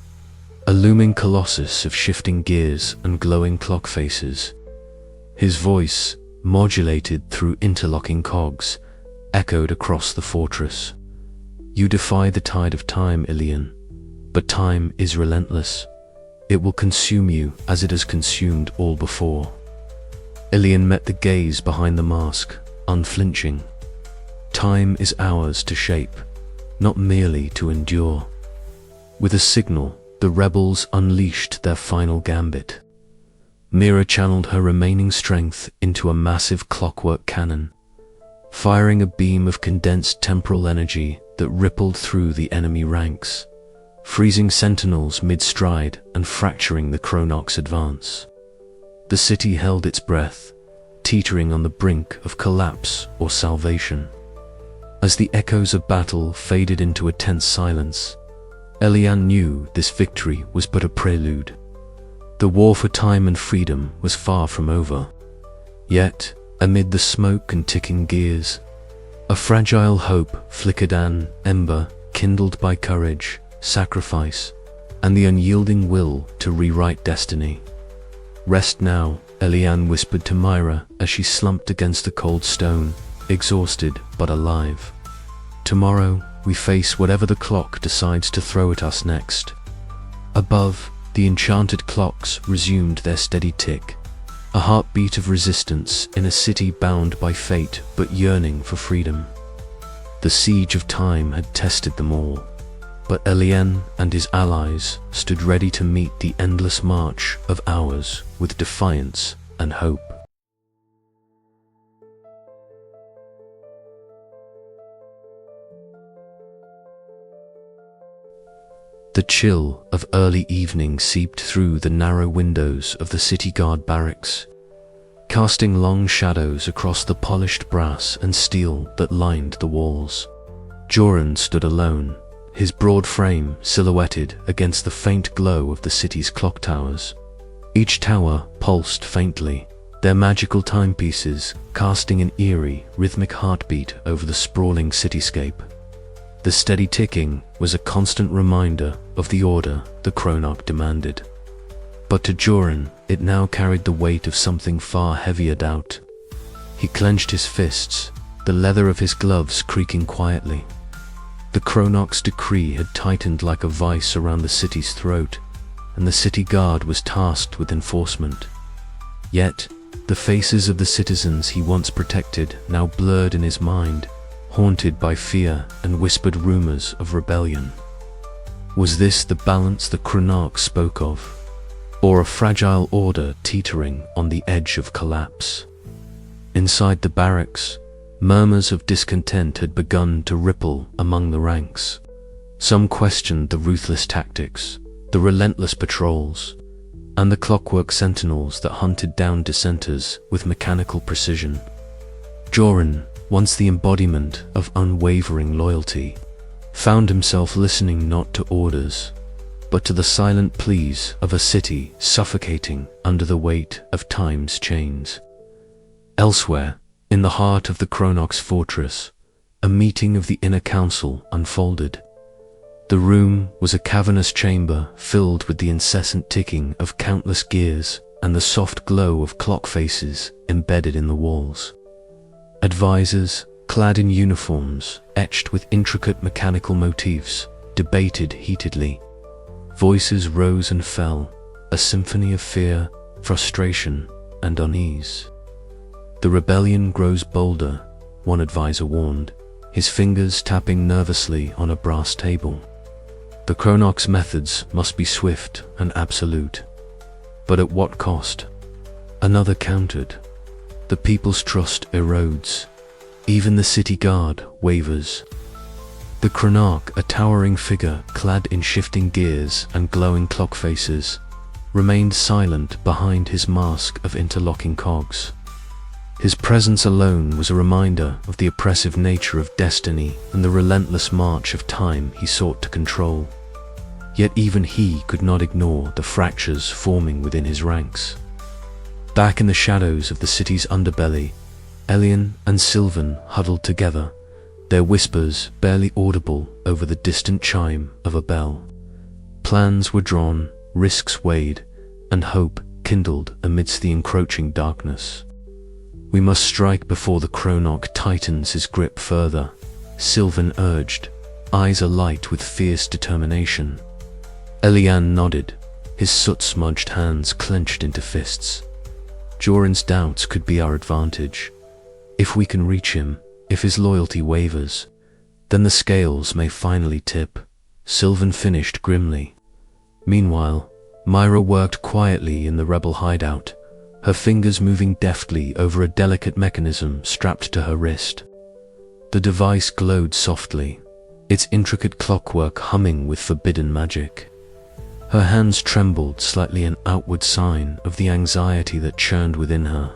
a looming colossus of shifting gears and glowing clock faces. His voice, modulated through interlocking cogs, echoed across the fortress. "You defy the tide of time, Elian, but time is relentless. It will consume you as it has consumed all before." Elian met the gaze behind the mask, unflinching. "Time is ours to shape, not merely to endure." With a signal, the rebels unleashed their final gambit. Mira channeled her remaining strength into a massive clockwork cannon, firing a beam of condensed temporal energy that rippled through the enemy ranks, freezing sentinels mid-stride and fracturing the Chronox advance. The city held its breath, teetering on the brink of collapse or salvation. As the echoes of battle faded into a tense silence, Elian knew this victory was but a prelude. The war for time and freedom was far from over. Yet, amid the smoke and ticking gears, a fragile hope flickered, an ember kindled by courage, sacrifice, and the unyielding will to rewrite destiny. "Rest now," Elian whispered to Myra as she slumped against the cold stone, exhausted but alive. "Tomorrow, we face whatever the clock decides to throw at us next." Above, the enchanted clocks resumed their steady tick, a heartbeat of resistance in a city bound by fate but yearning for freedom. The siege of time had tested them all, but Elian and his allies stood ready to meet the endless march of hours with defiance and hope. The chill of early evening seeped through the narrow windows of the city guard barracks, casting long shadows across the polished brass and steel that lined the walls. Joran stood alone, his broad frame silhouetted against the faint glow of the city's clock towers. Each tower pulsed faintly, their magical timepieces casting an eerie, rhythmic heartbeat over the sprawling cityscape. The steady ticking was a constant reminder of the order the chronarch demanded. But to Joran, it now carried the weight of something far heavier doubt. He clenched his fists, the leather of his gloves creaking quietly. The chronarch's decree had tightened like a vice around the city's throat, and the city guard was tasked with enforcement. Yet, the faces of the citizens he once protected now blurred in his mind, haunted by fear and whispered rumors of rebellion. Was this the balance the chronarch spoke of, or a fragile order teetering on the edge of collapse? Inside the barracks, murmurs of discontent had begun to ripple among the ranks. Some questioned the ruthless tactics, the relentless patrols, and the clockwork sentinels that hunted down dissenters with mechanical precision. Joran, once the embodiment of unwavering loyalty, found himself listening not to orders, but to the silent pleas of a city suffocating under the weight of time's chains. Elsewhere, in the heart of the chronarch's fortress, a meeting of the inner council unfolded. The room was a cavernous chamber filled with the incessant ticking of countless gears and the soft glow of clock faces embedded in the walls. Advisors, clad in uniforms etched with intricate mechanical motifs, debated heatedly. Voices rose and fell, a symphony of fear, frustration, and unease. "The rebellion grows bolder," one advisor warned, his fingers tapping nervously on a brass table. "The chronarch's methods must be swift and absolute. But at what cost?" Another countered. "The people's trust erodes. Even the city guard wavers." The chronarch, a towering figure clad in shifting gears and glowing clock faces, remained silent behind his mask of interlocking cogs. His presence alone was a reminder of the oppressive nature of destiny and the relentless march of time he sought to control. Yet even he could not ignore the fractures forming within his ranks. Back in the shadows of the city's underbelly, Elian and Sylvan huddled together, their whispers barely audible over the distant chime of a bell. Plans were drawn, risks weighed, and hope kindled amidst the encroaching darkness. "We must strike before the chronarch tightens his grip further," Sylvan urged, eyes alight with fierce determination. Elian nodded, his soot-smudged hands clenched into fists. "Joran's doubts could be our advantage. If we can reach him, if his loyalty wavers, then the scales may finally tip," Sylvan finished grimly. Meanwhile, Myra worked quietly in the rebel hideout, her fingers moving deftly over a delicate mechanism strapped to her wrist. The device glowed softly, its intricate clockwork humming with forbidden magic. Her hands trembled, slightly an outward sign of the anxiety that churned within her.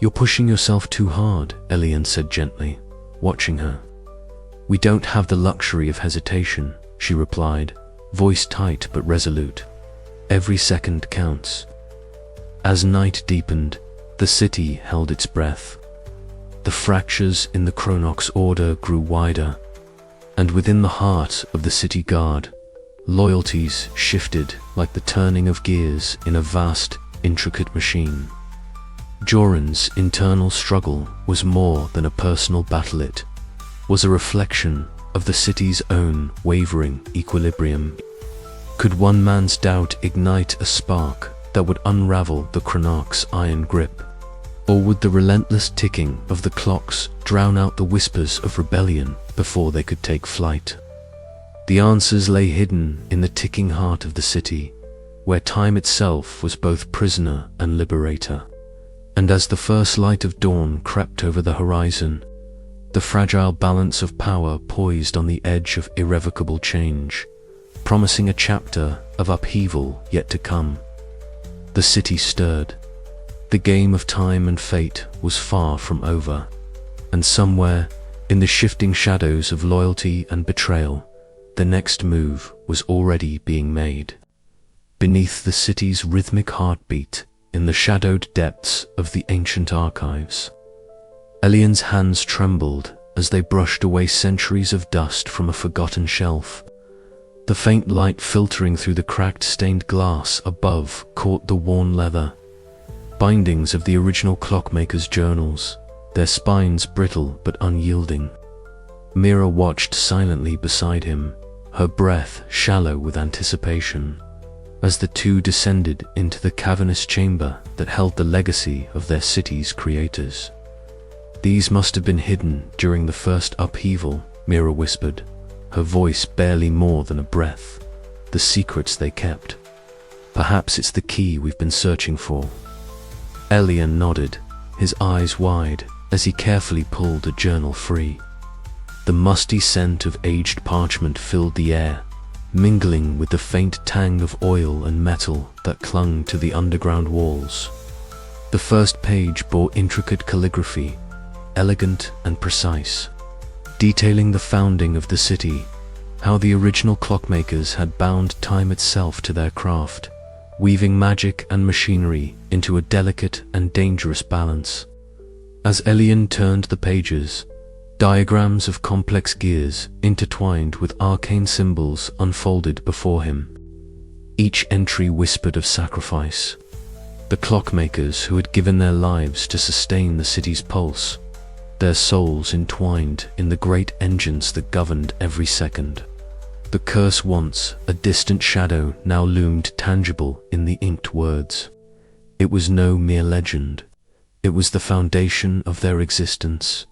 "You're pushing yourself too hard," Elian said gently, watching her. "We don't have the luxury of hesitation," she replied, voice tight but resolute. "Every second counts." As night deepened, the city held its breath. The fractures in the chronarch's order grew wider, and within the heart of the city guard, loyalties shifted like the turning of gears in a vast, intricate machine. Joran's internal struggle was more than a personal battle, it was a reflection of the city's own wavering equilibrium. Could one man's doubt ignite a spark that would unravel the chronarch's iron grip? Or would the relentless ticking of the clocks drown out the whispers of rebellion before they could take flight? The answers lay hidden in the ticking heart of the city, where time itself was both prisoner and liberator. And as the first light of dawn crept over the horizon, the fragile balance of power poised on the edge of irrevocable change, promising a chapter of upheaval yet to come. The city stirred. The game of time and fate was far from over, and somewhere, in the shifting shadows of loyalty and betrayal, the next move was already being made. Beneath the city's rhythmic heartbeat, in the shadowed depths of the ancient archives, Elian's hands trembled as they brushed away centuries of dust from a forgotten shelf. The faint light filtering through the cracked stained glass above caught the worn leather bindings of the original Clockmakers' journals, their spines brittle but unyielding. Mira watched silently beside him, her breath shallow with anticipation, as the two descended into the cavernous chamber that held the legacy of their city's creators. "These must have been hidden during the first upheaval," Mira whispered, her voice barely more than a breath. "The secrets they kept. Perhaps it's the key we've been searching for." Elian nodded, his eyes wide, as he carefully pulled a journal free. The musty scent of aged parchment filled the air, mingling with the faint tang of oil and metal that clung to the underground walls. The first page bore intricate calligraphy, elegant and precise, detailing the founding of the city, how the original clockmakers had bound time itself to their craft, weaving magic and machinery into a delicate and dangerous balance. As Elian turned the pages, diagrams of complex gears intertwined with arcane symbols unfolded before him. Each entry whispered of sacrifice. The clockmakers who had given their lives to sustain the city's pulse, their souls entwined in the great engines that governed every second. The curse, once a distant shadow, now loomed tangible in the inked words. It was no mere legend. It was the foundation of their existence,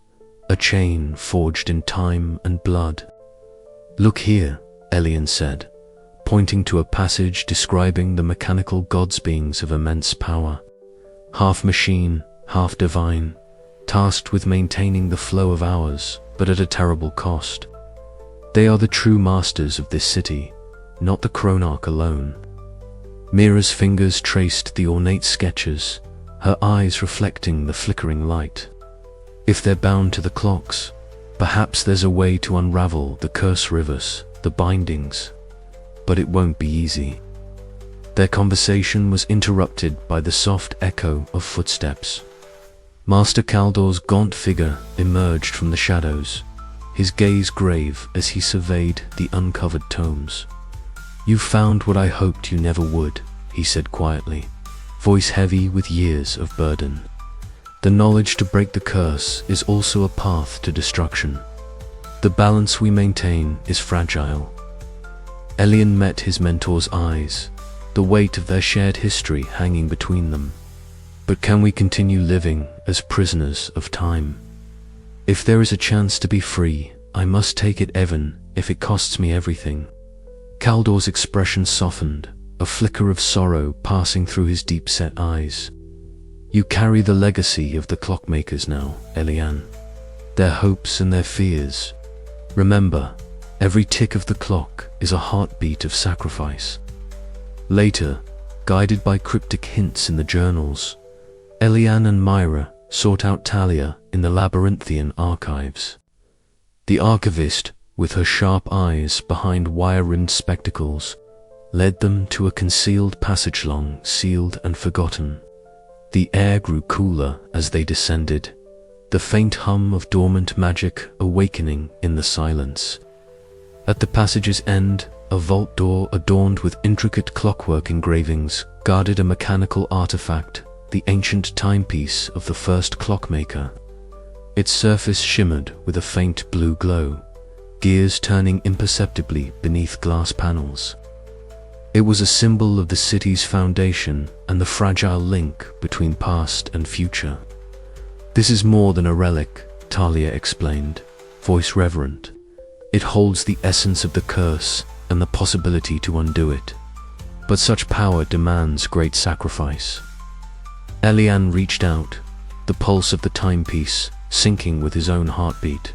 a chain forged in time and blood. "Look here," Elian said, pointing to a passage describing the mechanical gods, beings of immense power, half machine, half divine, tasked with maintaining the flow of hours, but at a terrible cost. They are the true masters of this city, not the Chronarch alone. Mira's fingers traced the ornate sketches, her eyes reflecting the flickering light. If they're bound to the clocks, perhaps there's a way to unravel the curse rivers, the bindings. But it won't be easy. Their conversation was interrupted by the soft echo of footsteps. Master Kaldor's gaunt figure emerged from the shadows, his gaze grave as he surveyed the uncovered tomes. "You found what I hoped you never would," he said quietly, voice heavy with years of burden. "The knowledge to break the curse is also a path to destruction. The balance we maintain is fragile." Elian met his mentor's eyes, the weight of their shared history hanging between them. "But can we continue living as prisoners of time? If there is a chance to be free, I must take it, even if it costs me everything." Kaldor's expression softened, a flicker of sorrow passing through his deep-set eyes. "You carry the legacy of the clockmakers now, Elian. Their hopes and their fears. Remember, every tick of the clock is a heartbeat of sacrifice." Later, guided by cryptic hints in the journals, Elian and Myra sought out Talia in the labyrinthian archives. The archivist, with her sharp eyes behind wire-rimmed spectacles, led them to a concealed passage long sealed and forgotten. The air grew cooler as they descended, the faint hum of dormant magic awakening in the silence. At the passage's end, a vault door adorned with intricate clockwork engravings guarded a mechanical artifact, the ancient timepiece of the first clockmaker. Its surface shimmered with a faint blue glow, gears turning imperceptibly beneath glass panels. It was a symbol of the city's foundation and the fragile link between past and future. "This is more than a relic," Talia explained, voice reverent. "It holds the essence of the curse and the possibility to undo it. But such power demands great sacrifice." Elian reached out, the pulse of the timepiece syncing with his own heartbeat,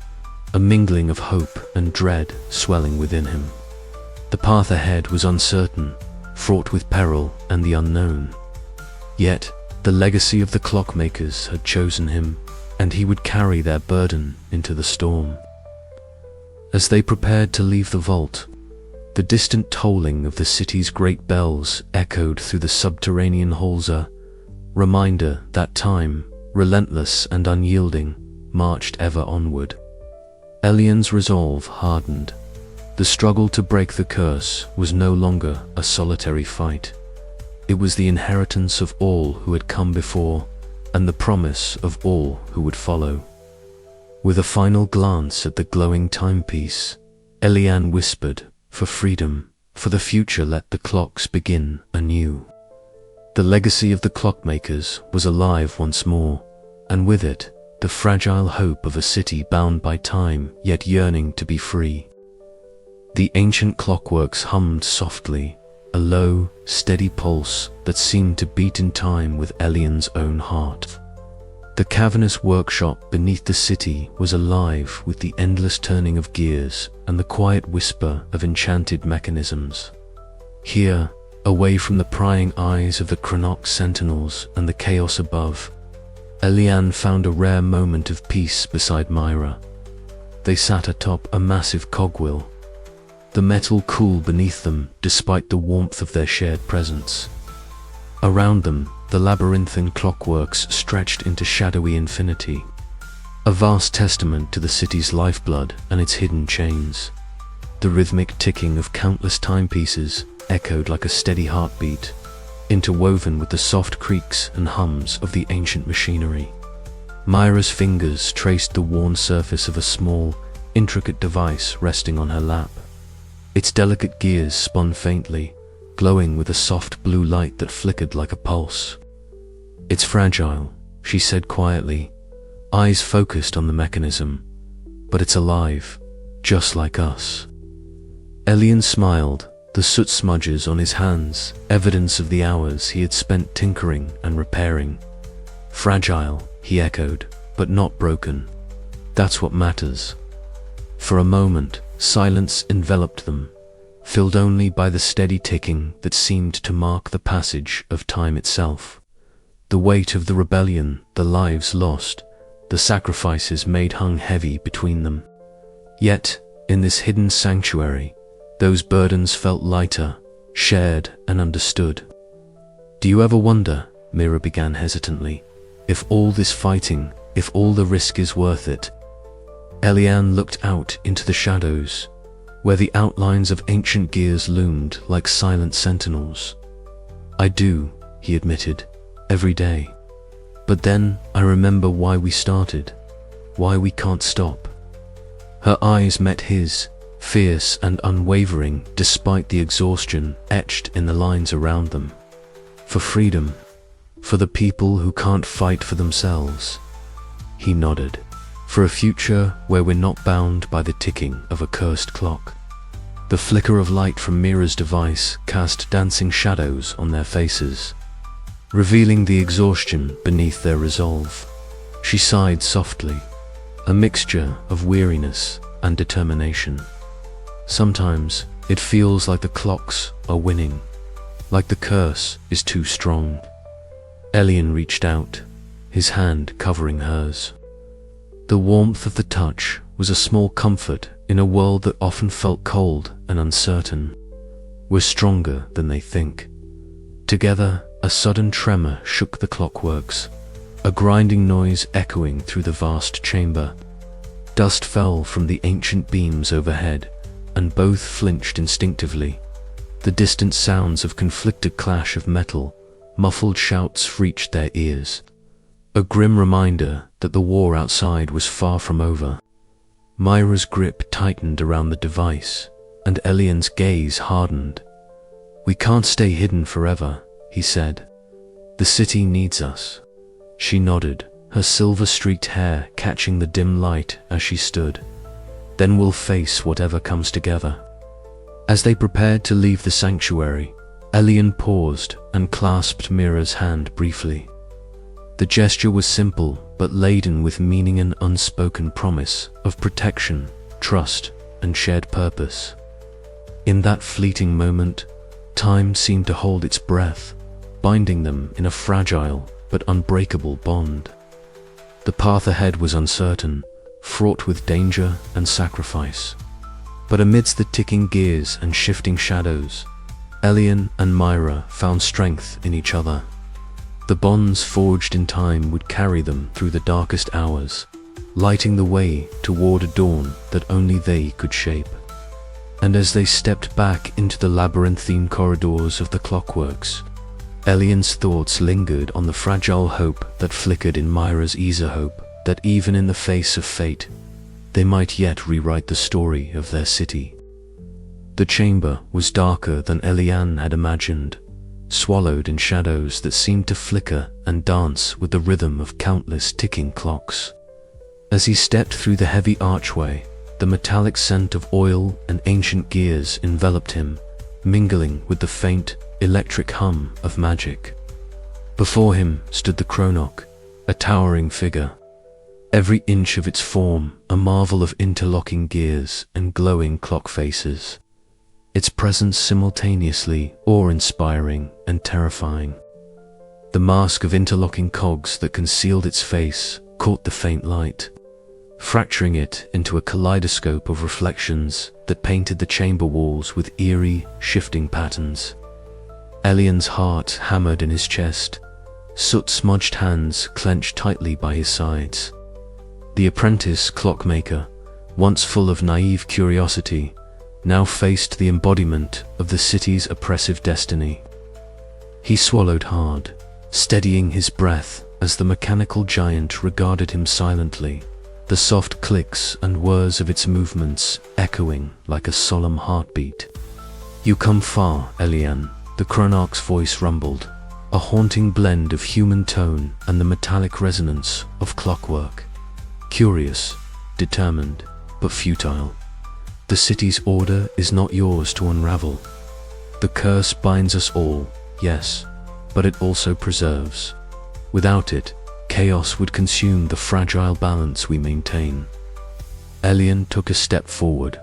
a mingling of hope and dread swelling within him. The path ahead was uncertain, fraught with peril and the unknown. Yet, the legacy of the clockmakers had chosen him, and he would carry their burden into the storm. As they prepared to leave the vault, The distant tolling of the city's great bells echoed through the subterranean halls, a reminder that time, relentless and unyielding, marched ever onward. Elian's resolve hardened. The struggle to break the curse was no longer a solitary fight. It was the inheritance of all who had come before, and the promise of all who would follow. With a final glance at the glowing timepiece, Elian whispered, "For freedom, for the future, let the clocks begin anew." The legacy of the clockmakers was alive once more, and with it, the fragile hope of a city bound by time yet yearning to be free. The ancient clockworks hummed softly, a low, steady pulse that seemed to beat in time with Elian's own heart. The cavernous workshop beneath the city was alive with the endless turning of gears and the quiet whisper of enchanted mechanisms. Here, away from the prying eyes of the Chronox sentinels and the chaos above, Elian found a rare moment of peace beside Myra. They sat atop a massive cogwheel, the metal cool beneath them despite the warmth of their shared presence. Around them, the labyrinthine clockworks stretched into shadowy infinity, a vast testament to the city's lifeblood and its hidden chains. The rhythmic ticking of countless timepieces echoed like a steady heartbeat, interwoven with the soft creaks and hums of the ancient machinery. Myra's fingers traced the worn surface of a small, intricate device resting on her lap. Its delicate gears spun faintly, glowing with a soft blue light that flickered like a pulse. "It's fragile," she said quietly, eyes focused on the mechanism, "but it's alive, just like us." Elian smiled, the soot smudges on his hands, evidence of the hours he had spent tinkering and repairing. "Fragile," he echoed, "but not broken. That's what matters." For a moment, silence enveloped them, filled only by the steady ticking that seemed to mark the passage of time itself. The weight of the rebellion, the lives lost, the sacrifices made hung heavy between them. Yet, in this hidden sanctuary, those burdens felt lighter, shared and understood. "Do you ever wonder," Mira began hesitantly, "if all this fighting, if all the risk is worth it?" Elian looked out into the shadows, where the outlines of ancient gears loomed like silent sentinels. "I do," he admitted, "every day. But then I remember why we started, why we can't stop." Her eyes met his, fierce and unwavering despite the exhaustion etched in the lines around them. "For freedom, for the people who can't fight for themselves." He nodded. "For a future where we're not bound by the ticking of a cursed clock." The flicker of light from Mira's device cast dancing shadows on their faces, revealing the exhaustion beneath their resolve. She sighed softly, a mixture of weariness and determination. "Sometimes it feels like the clocks are winning, like the curse is too strong." Elian reached out, his hand covering hers. The warmth of the touch was a small comfort in a world that often felt cold and uncertain. "We're stronger than they think." Together, a sudden tremor shook the clockworks, a grinding noise echoing through the vast chamber. Dust fell from the ancient beams overhead, and both flinched instinctively. The distant sounds of conflicted clash of metal, muffled shouts reached their ears, a grim reminder that the war outside was far from over. Myra's grip tightened around the device, and Elian's gaze hardened. "We can't stay hidden forever," he said. "The city needs us." She nodded, her silver-streaked hair catching the dim light as she stood. "Then we'll face whatever comes together." As they prepared to leave the sanctuary, Elian paused and clasped Mira's hand briefly. The gesture was simple, but laden with meaning and unspoken promise of protection, trust, and shared purpose. In that fleeting moment, time seemed to hold its breath, binding them in a fragile but unbreakable bond. The path ahead was uncertain, fraught with danger and sacrifice. But amidst the ticking gears and shifting shadows, Elian and Myra found strength in each other. The bonds forged in time would carry them through the darkest hours, lighting the way toward a dawn that only they could shape. And as they stepped back into the labyrinthine corridors of the Clockworks, Elian's thoughts lingered on the fragile hope that flickered in Myra's eager hope that even in the face of fate, they might yet rewrite the story of their city. The chamber was darker than Elian had imagined, swallowed in shadows that seemed to flicker and dance with the rhythm of countless ticking clocks. As he stepped through the heavy archway, the metallic scent of oil and ancient gears enveloped him, mingling with the faint, electric hum of magic. Before him stood the Chronarch, a towering figure, every inch of its form a marvel of interlocking gears and glowing clock faces, its presence simultaneously awe-inspiring and terrifying. The mask of interlocking cogs that concealed its face caught the faint light, fracturing it into a kaleidoscope of reflections that painted the chamber walls with eerie, shifting patterns. Elian's heart hammered in his chest, soot-smudged hands clenched tightly by his sides. The apprentice clockmaker, once full of naive curiosity, now faced the embodiment of the city's oppressive destiny. He swallowed hard, steadying his breath as the mechanical giant regarded him silently, the soft clicks and whirs of its movements echoing like a solemn heartbeat. "You come far, Elian," the Chronarch's voice rumbled, a haunting blend of human tone and the metallic resonance of clockwork. "Curious, determined, but futile. The city's order is not yours to unravel. The curse binds us all, yes, but it also preserves. Without it, chaos would consume the fragile balance we maintain." Elian took a step forward,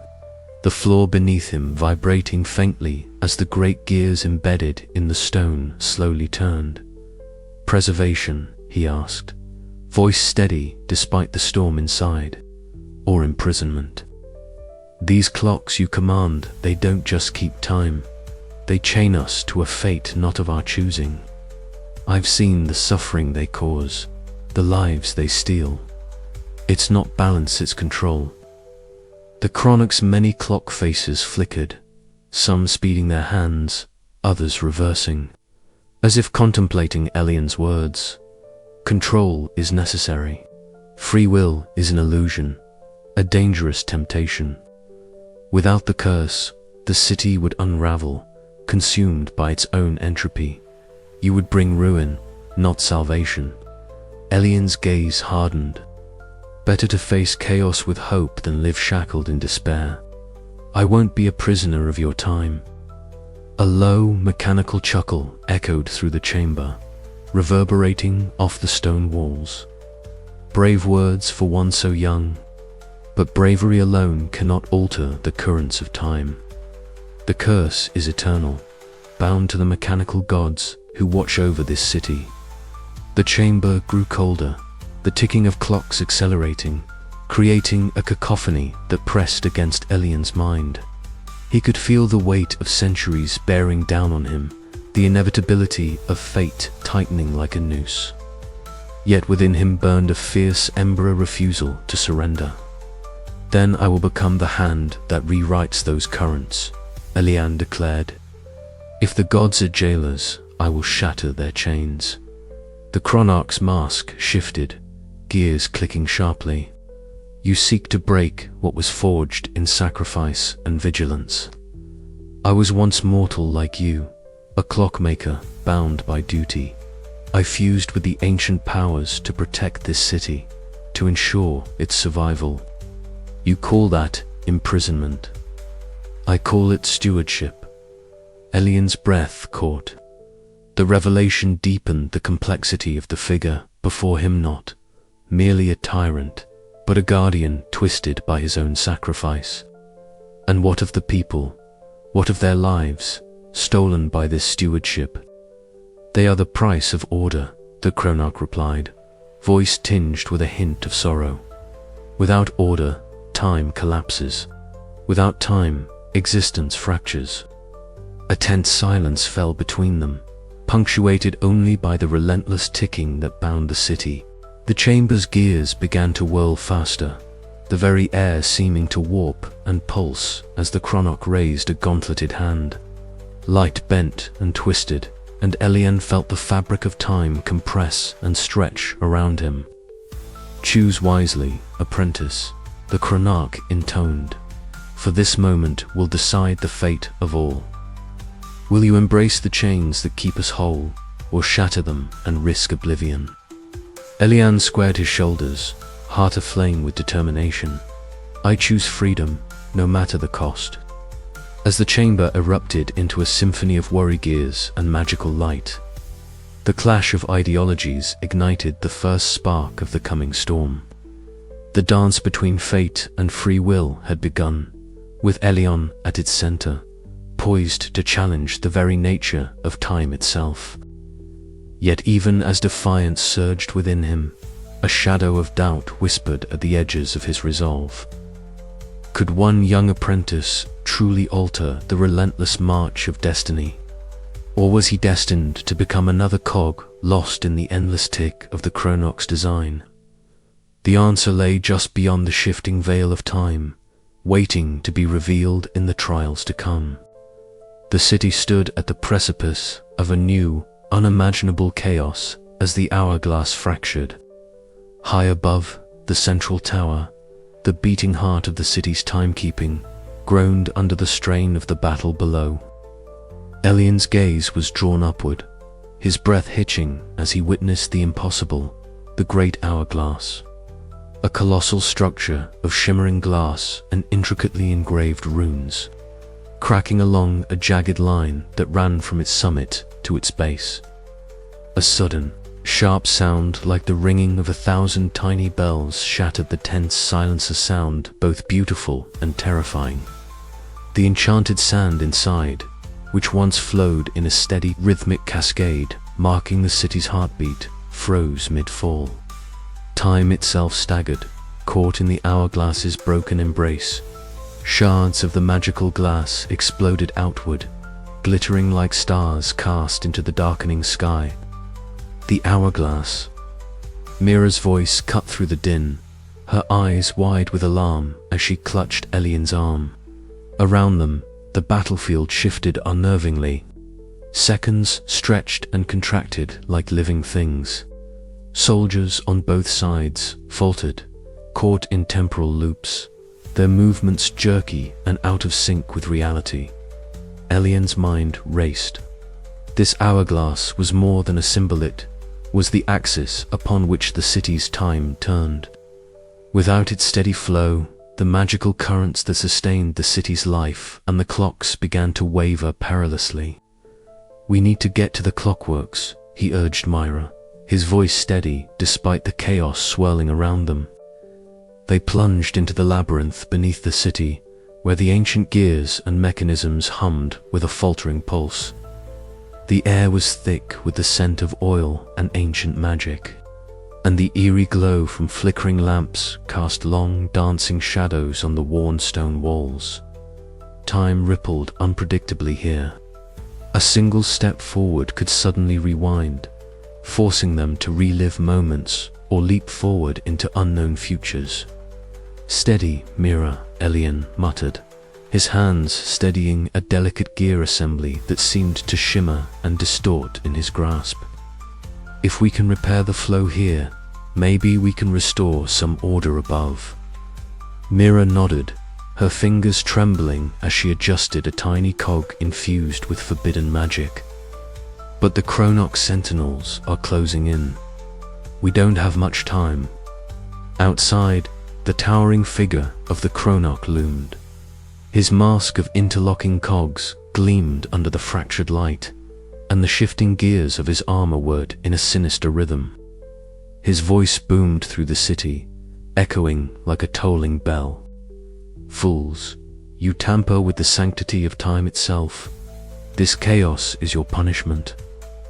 the floor beneath him vibrating faintly as the great gears embedded in the stone slowly turned. "Preservation?" he asked, voice steady despite the storm inside. "Or imprisonment? These clocks you command, they don't just keep time. They chain us to a fate not of our choosing. I've seen the suffering they cause, the lives they steal. It's not balance, it's control." The Chronarch's many clock faces flickered, some speeding their hands, others reversing, as if contemplating Elian's words. Control is necessary. Free will is an illusion, a dangerous temptation. Without the curse, the city would unravel, consumed by its own entropy. You would bring ruin, not salvation. Elian's gaze hardened. Better to face chaos with hope than live shackled in despair. "I won't be a prisoner of your time." A low, mechanical chuckle echoed through the chamber, reverberating off the stone walls. Brave words for one so young, but bravery alone cannot alter the currents of time. The curse is eternal, bound to the mechanical gods who watch over this city. The chamber grew colder, the ticking of clocks accelerating, creating a cacophony that pressed against Elian's mind. He could feel the weight of centuries bearing down on him, the inevitability of fate tightening like a noose. Yet within him burned a fierce ember refusal to surrender. "Then I will become the hand that rewrites those currents," Elian declared. "If the gods are jailers, I will shatter their chains." The Chronarch's mask shifted, gears clicking sharply. "You seek to break what was forged in sacrifice and vigilance. I was once mortal like you, a clockmaker bound by duty. I fused with the ancient powers to protect this city, to ensure its survival. You call that imprisonment. I call it stewardship." Elian's breath caught. The revelation deepened the complexity of the figure before him, not merely a tyrant, but a guardian twisted by his own sacrifice. And what of the people? What of their lives, stolen by this stewardship? "They are the price of order," the Chronarch replied, voice tinged with a hint of sorrow. "Without order, time collapses. Without time, existence fractures. A tense silence fell between them, punctuated only by the relentless ticking that bound the city. The chamber's gears began to whirl faster, the very air seeming to warp and pulse as the chronarch raised a gauntleted hand. Light bent and twisted, and Elian felt the fabric of time compress and stretch around him. "Choose wisely, apprentice," the chronarch intoned, "for this moment will decide the fate of all. Will you embrace the chains that keep us whole, or shatter them and risk oblivion?" Elian squared his shoulders, heart aflame with determination. "I choose freedom, no matter the cost." As the chamber erupted into a symphony of worry gears and magical light, the clash of ideologies ignited the first spark of the coming storm. The dance between fate and free will had begun, with Elion at its center, poised to challenge the very nature of time itself. Yet even as defiance surged within him, a shadow of doubt whispered at the edges of his resolve. Could one young apprentice truly alter the relentless march of destiny? Or was he destined to become another cog lost in the endless tick of the chronarch's design? The answer lay just beyond the shifting veil of time, waiting to be revealed in the trials to come. The city stood at the precipice of a new, unimaginable chaos as the hourglass fractured. High above, the central tower, the beating heart of the city's timekeeping, groaned under the strain of the battle below. Elian's gaze was drawn upward, his breath hitching as he witnessed the impossible, the great hourglass. A colossal structure of shimmering glass and intricately engraved runes, cracking along a jagged line that ran from its summit to its base. A sudden, sharp sound like the ringing of 1,000 tiny bells shattered the tense silence, a sound both beautiful and terrifying. The enchanted sand inside, which once flowed in a steady, rhythmic cascade, marking the city's heartbeat, froze mid-fall. Time itself staggered, caught in the hourglass's broken embrace. Shards of the magical glass exploded outward, glittering like stars cast into the darkening sky. The hourglass. Mira's voice cut through the din, her eyes wide with alarm as she clutched Elian's arm. Around them, the battlefield shifted unnervingly. Seconds stretched and contracted like living things. Soldiers on both sides faltered, caught in temporal loops, their movements jerky and out of sync with reality. Elian's mind raced. This hourglass was more than a symbol, it was the axis upon which the city's time turned. Without its steady flow, the magical currents that sustained the city's life and the clocks began to waver perilously. "We need to get to the clockworks," he urged Myra, his voice steady despite the chaos swirling around them. They plunged into the labyrinth beneath the city, where the ancient gears and mechanisms hummed with a faltering pulse. The air was thick with the scent of oil and ancient magic, and the eerie glow from flickering lamps cast long, dancing shadows on the worn stone walls. Time rippled unpredictably here. A single step forward could suddenly rewind, forcing them to relive moments or leap forward into unknown futures. "Steady, Mira," Elian muttered, his hands steadying a delicate gear assembly that seemed to shimmer and distort in his grasp. "If we can repair the flow here, maybe we can restore some order above." Mira nodded, her fingers trembling as she adjusted a tiny cog infused with forbidden magic. "But the chronarch sentinels are closing in. We don't have much time." Outside, the towering figure of the chronarch loomed. His mask of interlocking cogs gleamed under the fractured light, and the shifting gears of his armor whirred in a sinister rhythm. His voice boomed through the city, echoing like a tolling bell. "Fools, you tamper with the sanctity of time itself. This chaos is your punishment.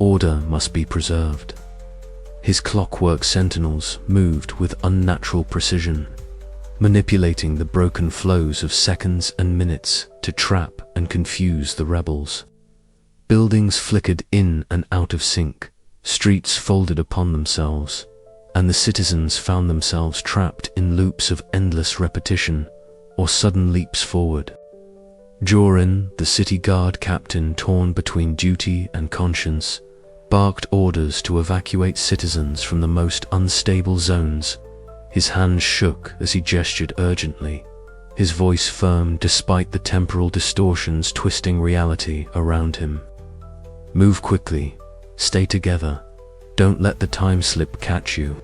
Order must be preserved." His clockwork sentinels moved with unnatural precision, manipulating the broken flows of seconds and minutes to trap and confuse the rebels. Buildings flickered in and out of sync, streets folded upon themselves, and the citizens found themselves trapped in loops of endless repetition or sudden leaps forward. Jorin, the city guard captain torn between duty and conscience, barked orders to evacuate citizens from the most unstable zones. His hands shook as he gestured urgently, his voice firm despite the temporal distortions twisting reality around him. Move quickly, stay together, don't let the time slip catch you.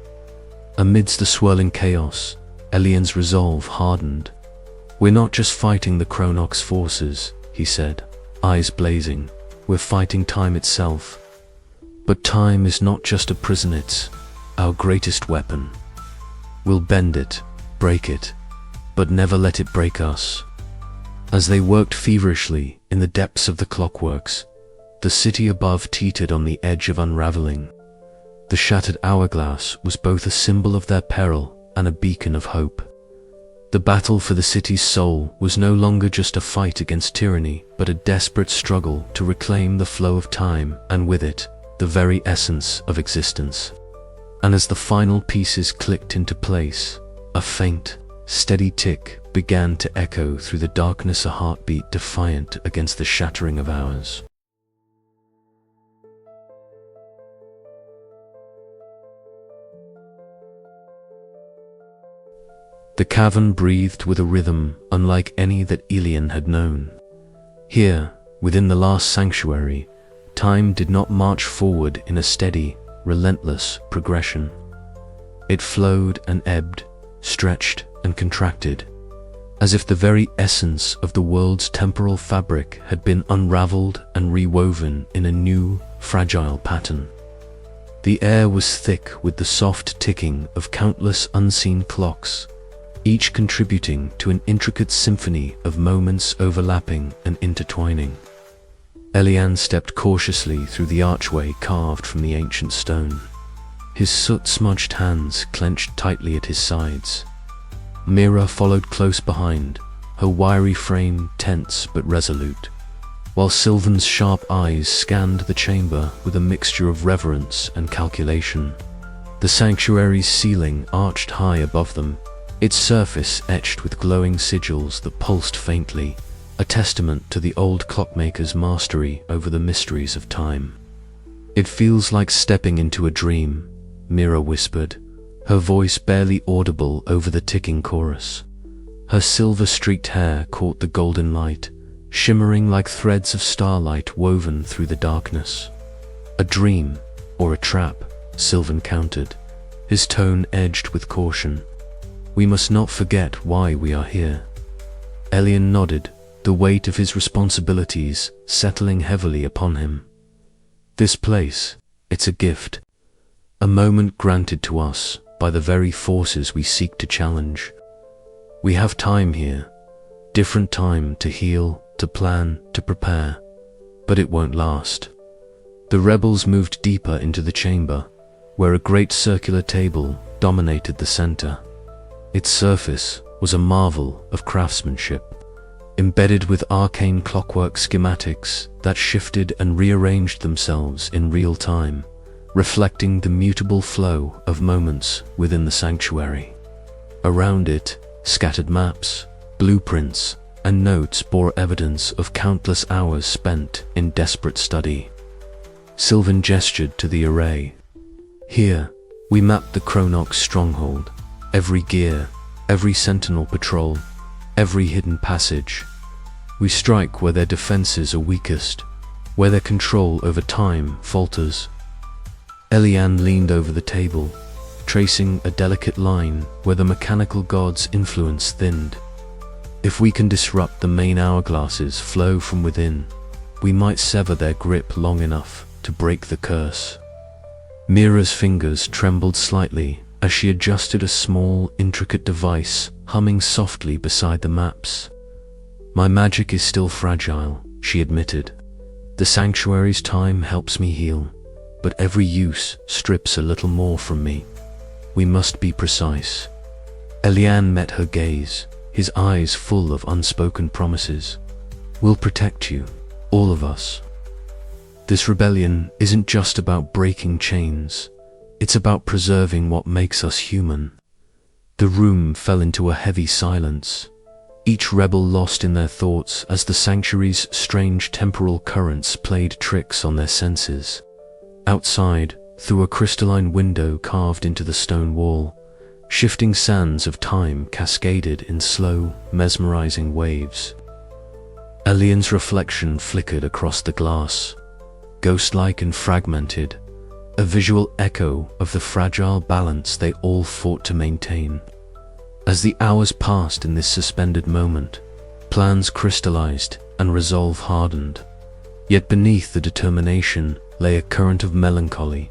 Amidst the swirling chaos, Elian's resolve hardened. We're not just fighting the Chronox forces, he said, eyes blazing. We're fighting time itself. But time is not just a prison, it's our greatest weapon. We'll bend it, break it, but never let it break us. As they worked feverishly in the depths of the clockworks, the city above teetered on the edge of unraveling. The shattered hourglass was both a symbol of their peril and a beacon of hope. The battle for the city's soul was no longer just a fight against tyranny, but a desperate struggle to reclaim the flow of time, and with it, the very essence of existence. And as the final pieces clicked into place, a faint, steady tick began to echo through the darkness, a heartbeat defiant against the shattering of hours. The cavern breathed with a rhythm unlike any that Elian had known. Here, within the last sanctuary, time did not march forward in a steady, relentless progression. It flowed and ebbed, stretched and contracted, as if the very essence of the world's temporal fabric had been unraveled and rewoven in a new, fragile pattern. The air was thick with the soft ticking of countless unseen clocks, each contributing to an intricate symphony of moments overlapping and intertwining. Elian stepped cautiously through the archway carved from the ancient stone, his soot-smudged hands clenched tightly at his sides. Mira followed close behind, her wiry frame tense but resolute, while Sylvan's sharp eyes scanned the chamber with a mixture of reverence and calculation. The sanctuary's ceiling arched high above them, its surface etched with glowing sigils that pulsed faintly, a testament to the old clockmaker's mastery over the mysteries of time. "It feels like stepping into a dream," Mira whispered, her voice barely audible over the ticking chorus. Her silver-streaked hair caught the golden light, shimmering like threads of starlight woven through the darkness. "A dream, or a trap," Sylvan countered, his tone edged with caution. "We must not forget why we are here." Elian nodded, the weight of his responsibilities settling heavily upon him. "This place, it's a gift, a moment granted to us by the very forces we seek to challenge. We have time here, different time to heal, to plan, to prepare, but it won't last." The rebels moved deeper into the chamber, where a great circular table dominated the center. Its surface was a marvel of craftsmanship, embedded with arcane clockwork schematics that shifted and rearranged themselves in real time, reflecting the mutable flow of moments within the sanctuary. Around it, scattered maps, blueprints, and notes bore evidence of countless hours spent in desperate study. Sylvan gestured to the array. "Here, we mapped the Chronox stronghold, every gear, every sentinel patrol, every hidden passage. We strike where their defenses are weakest, where their control over time falters." Elian leaned over the table, tracing a delicate line where the mechanical god's influence thinned. "If we can disrupt the main hourglass's flow from within, we might sever their grip long enough to break the curse." Mira's fingers trembled slightly as she adjusted a small, intricate device humming softly beside the maps. "My magic is still fragile," she admitted. "The sanctuary's time helps me heal, but every use strips a little more from me. We must be precise." Elian met her gaze, his eyes full of unspoken promises. "We'll protect you, all of us." This rebellion isn't just about breaking chains, it's about preserving what makes us human. The room fell into a heavy silence, each rebel lost in their thoughts as the sanctuary's strange temporal currents played tricks on their senses. Outside, through a crystalline window carved into the stone wall, shifting sands of time cascaded in slow, mesmerizing waves. Elian's reflection flickered across the glass, ghost-like and fragmented, a visual echo of the fragile balance they all fought to maintain. As the hours passed in this suspended moment, plans crystallized and resolve hardened. Yet beneath the determination lay a current of melancholy,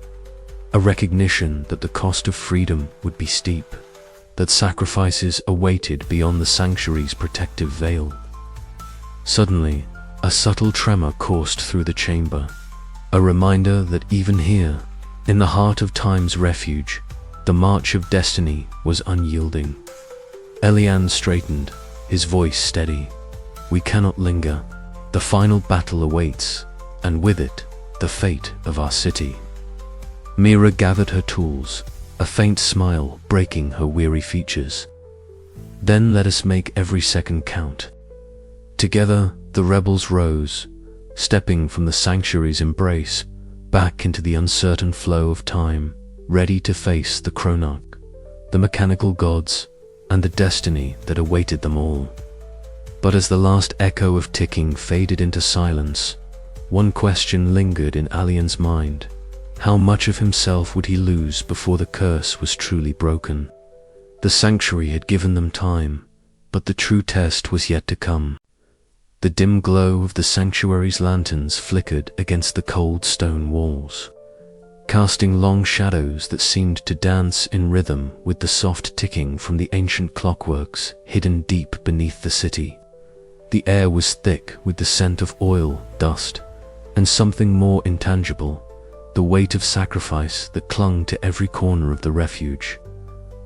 a recognition that the cost of freedom would be steep, that sacrifices awaited beyond the sanctuary's protective veil. Suddenly, a subtle tremor coursed through the chamber, a reminder that even here, in the heart of time's refuge, the march of destiny was unyielding. Elian straightened, his voice steady. "We cannot linger. The final battle awaits, and with it, the fate of our city." Mira gathered her tools, a faint smile breaking her weary features. "Then let us make every second count." Together, the rebels rose, stepping from the sanctuary's embrace back into the uncertain flow of time, ready to face the Chronarch, the mechanical gods, and the destiny that awaited them all. But as the last echo of ticking faded into silence, one question lingered in Elian's mind. How much of himself would he lose before the curse was truly broken? The sanctuary had given them time, but the true test was yet to come. The dim glow of the sanctuary's lanterns flickered against the cold stone walls, casting long shadows that seemed to dance in rhythm with the soft ticking from the ancient clockworks hidden deep beneath the city. The air was thick with the scent of oil, dust, and something more intangible, the weight of sacrifice that clung to every corner of the refuge.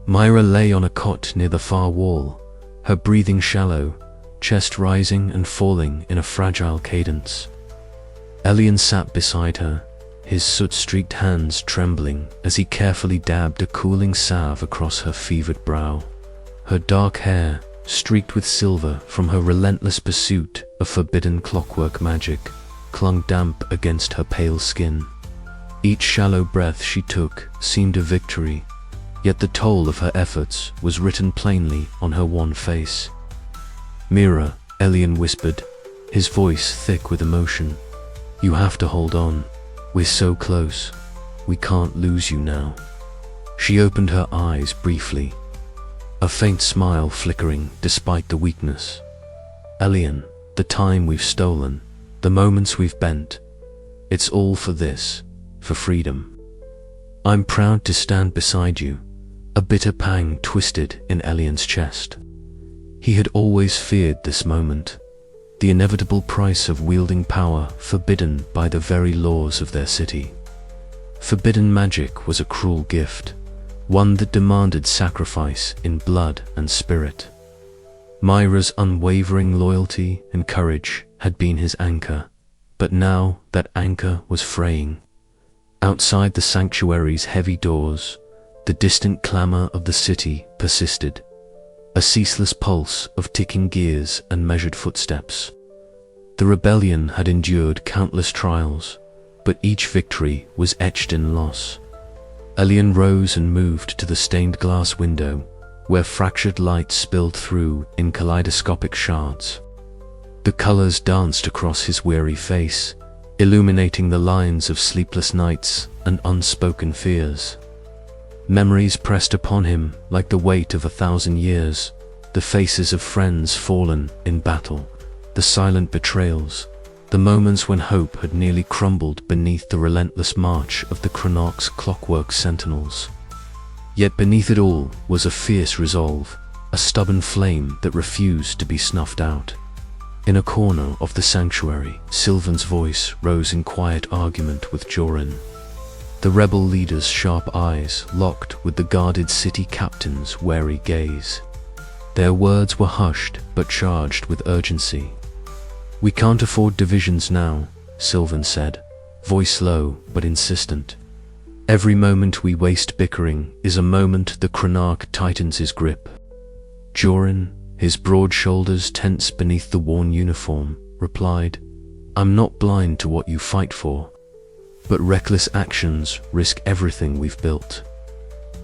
Myra lay on a cot near the far wall, her breathing shallow, chest rising and falling in a fragile cadence. Elian sat beside her, his soot-streaked hands trembling as he carefully dabbed a cooling salve across her fevered brow. Her dark hair, streaked with silver from her relentless pursuit of forbidden clockwork magic, clung damp against her pale skin. Each shallow breath she took seemed a victory, yet the toll of her efforts was written plainly on her wan face. "Mira," Elian whispered, his voice thick with emotion. "You have to hold on. We're so close. We can't lose you now." She opened her eyes briefly, a faint smile flickering despite the weakness. "Elian, the time we've stolen, the moments we've bent, it's all for this, for freedom. I'm proud to stand beside you." A bitter pang twisted in Elian's chest. He had always feared this moment, the inevitable price of wielding power forbidden by the very laws of their city. Forbidden magic was a cruel gift, one that demanded sacrifice in blood and spirit. Myra's unwavering loyalty and courage had been his anchor, but now that anchor was fraying. Outside the sanctuary's heavy doors, the distant clamor of the city persisted, a ceaseless pulse of ticking gears and measured footsteps. The rebellion had endured countless trials, but each victory was etched in loss. Elian rose and moved to the stained glass window, where fractured light spilled through in kaleidoscopic shards. The colors danced across his weary face, illuminating the lines of sleepless nights and unspoken fears. Memories pressed upon him like the weight of 1,000 years, the faces of friends fallen in battle, the silent betrayals, the moments when hope had nearly crumbled beneath the relentless march of the Chronarch's clockwork sentinels. Yet beneath it all was a fierce resolve, a stubborn flame that refused to be snuffed out. In a corner of the sanctuary, Sylvan's voice rose in quiet argument with Jorin. The rebel leaders' sharp eyes locked with the guarded city captain's wary gaze. Their words were hushed but charged with urgency. "We can't afford divisions now," Sylvan said, voice low but insistent. "Every moment we waste bickering is a moment the Chronarch tightens his grip." Jorin, his broad shoulders tense beneath the worn uniform, replied, "I'm not blind to what you fight for, but reckless actions risk everything we've built.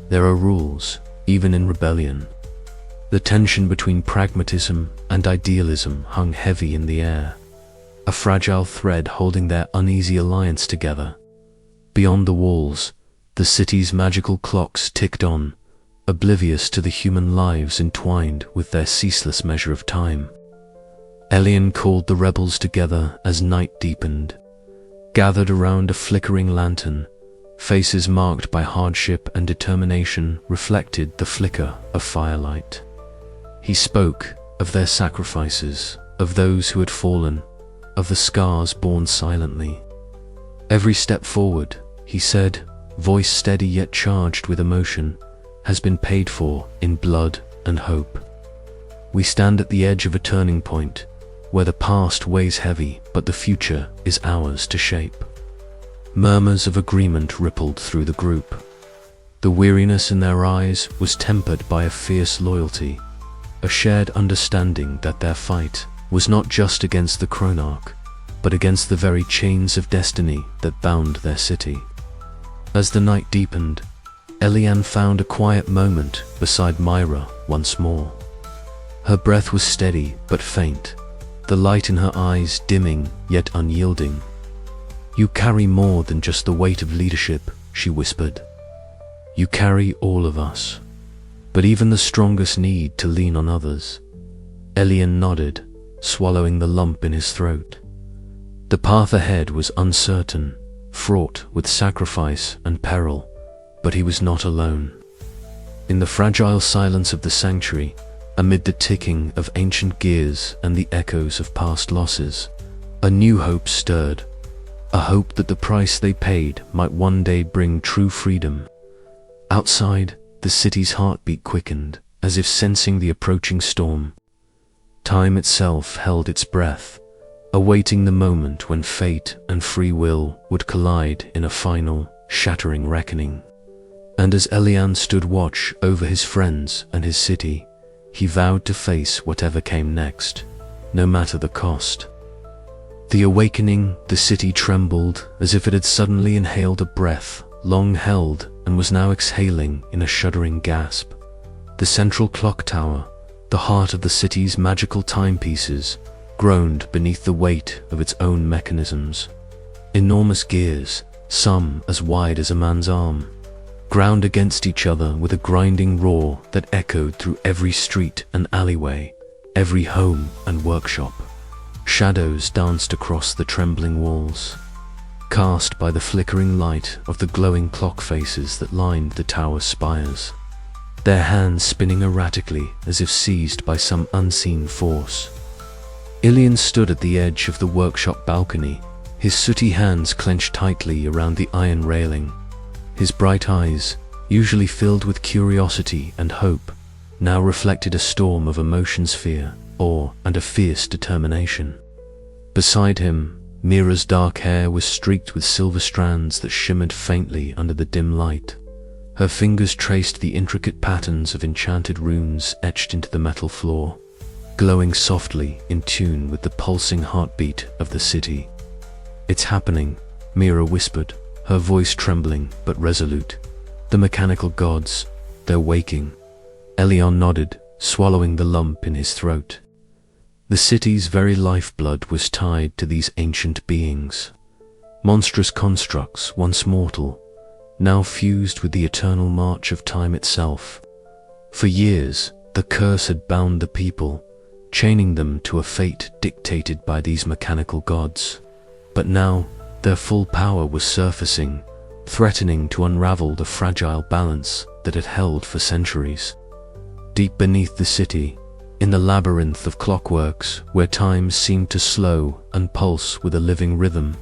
There are rules, even in rebellion." The tension between pragmatism and idealism hung heavy in the air, a fragile thread holding their uneasy alliance together. Beyond the walls, the city's magical clocks ticked on, oblivious to the human lives entwined with their ceaseless measure of time. Elian called the rebels together as night deepened. Gathered around a flickering lantern, faces marked by hardship and determination reflected the flicker of firelight. He spoke of their sacrifices, of those who had fallen, of the scars borne silently. "Every step forward," he said, voice steady yet charged with emotion, "has been paid for in blood and hope. We stand at the edge of a turning point, where the past weighs heavy but the future is ours to shape." Murmurs of agreement rippled through the group. The weariness in their eyes was tempered by a fierce loyalty, a shared understanding that their fight was not just against the Chronarch, but against the very chains of destiny that bound their city. As the night deepened, Elian found a quiet moment beside Myra once more. Her breath was steady but faint, the light in her eyes dimming yet unyielding. "You carry more than just the weight of leadership," she whispered. "You carry all of us. But even the strongest need to lean on others." Elian nodded, swallowing the lump in his throat. The path ahead was uncertain, fraught with sacrifice and peril, but he was not alone. In the fragile silence of the sanctuary, amid the ticking of ancient gears and the echoes of past losses, a new hope stirred, a hope that the price they paid might one day bring true freedom. Outside, the city's heartbeat quickened, as if sensing the approaching storm. Time itself held its breath, awaiting the moment when fate and free will would collide in a final, shattering reckoning. And as Elian stood watch over his friends and his city, he vowed to face whatever came next, no matter the cost. The awakening, the city trembled as if it had suddenly inhaled a breath long held and was now exhaling in a shuddering gasp. The central clock tower, the heart of the city's magical timepieces, groaned beneath the weight of its own mechanisms. Enormous gears, some as wide as a man's arm, ground against each other with a grinding roar that echoed through every street and alleyway, every home and workshop. Shadows danced across the trembling walls, cast by the flickering light of the glowing clock faces that lined the tower's spires, their hands spinning erratically as if seized by some unseen force. Ilian stood at the edge of the workshop balcony, his sooty hands clenched tightly around the iron railing. His bright eyes, usually filled with curiosity and hope, now reflected a storm of emotions, fear, awe, and a fierce determination. Beside him, Mira's dark hair was streaked with silver strands that shimmered faintly under the dim light. Her fingers traced the intricate patterns of enchanted runes etched into the metal floor, glowing softly in tune with the pulsing heartbeat of the city. "It's happening," Mira whispered, her voice trembling but resolute. "The mechanical gods, they're waking." Elion nodded, swallowing the lump in his throat. The city's very lifeblood was tied to these ancient beings. Monstrous constructs, once mortal, now fused with the eternal march of time itself. For years, the curse had bound the people, chaining them to a fate dictated by these mechanical gods. But now, their full power was surfacing, threatening to unravel the fragile balance that had held for centuries. Deep beneath the city, in the labyrinth of clockworks where time seemed to slow and pulse with a living rhythm,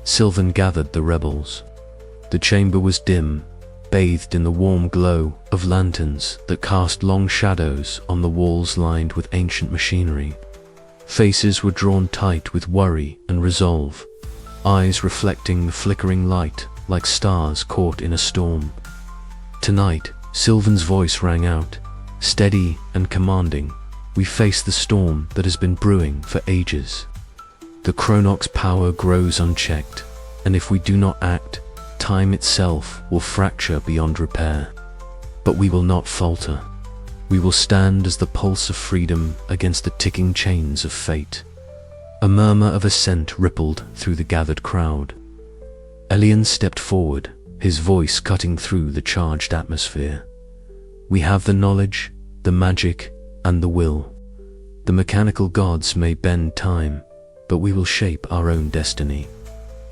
Sylvan gathered the rebels. The chamber was dim, bathed in the warm glow of lanterns that cast long shadows on the walls lined with ancient machinery. Faces were drawn tight with worry and resolve, eyes reflecting the flickering light like stars caught in a storm. Tonight, Sylvan's voice rang out, steady and commanding. We face the storm that has been brewing for ages. The Chronoc's power grows unchecked, and if we do not act, time itself will fracture beyond repair. But we will not falter. We will stand as the pulse of freedom against the ticking chains of fate. A murmur of assent rippled through the gathered crowd. Elian stepped forward, his voice cutting through the charged atmosphere. We have the knowledge, the magic, and the will. The mechanical gods may bend time, but we will shape our own destiny.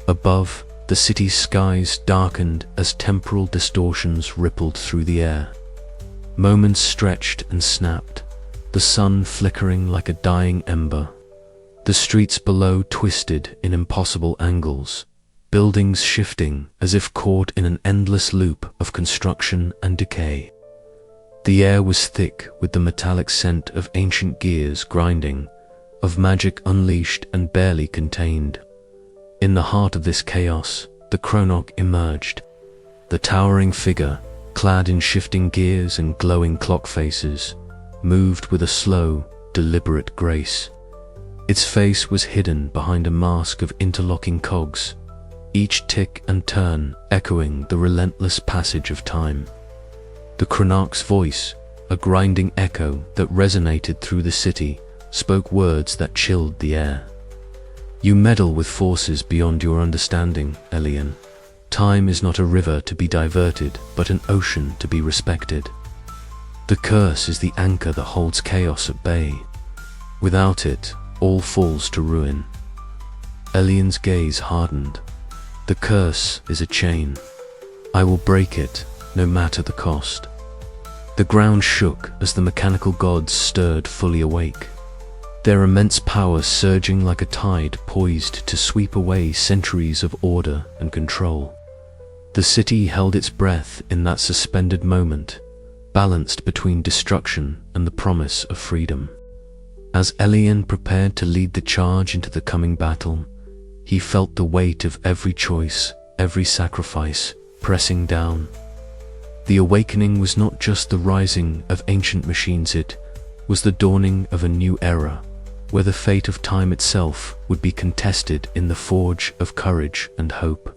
Above, the city's skies darkened as temporal distortions rippled through the air. Moments stretched and snapped, the sun flickering like a dying ember. The streets below twisted in impossible angles, buildings shifting as if caught in an endless loop of construction and decay. The air was thick with the metallic scent of ancient gears grinding, of magic unleashed and barely contained. In the heart of this chaos, the Chronoc emerged. The towering figure, clad in shifting gears and glowing clock faces, moved with a slow, deliberate grace. Its face was hidden behind a mask of interlocking cogs, each tick and turn echoing the relentless passage of time. The Chronoc's voice, a grinding echo that resonated through the city, spoke words that chilled the air. You meddle with forces beyond your understanding, Elian. Time is not a river to be diverted, but an ocean to be respected. The curse is the anchor that holds chaos at bay. Without it, all falls to ruin. Elian's gaze hardened. The curse is a chain. I will break it, no matter the cost. The ground shook as the mechanical gods stirred fully awake, their immense power surging like a tide poised to sweep away centuries of order and control. The city held its breath in that suspended moment, balanced between destruction and the promise of freedom. As Elian prepared to lead the charge into the coming battle, he felt the weight of every choice, every sacrifice, pressing down. The awakening was not just the rising of ancient machines, it was the dawning of a new era, where the fate of time itself would be contested in the forge of courage and hope.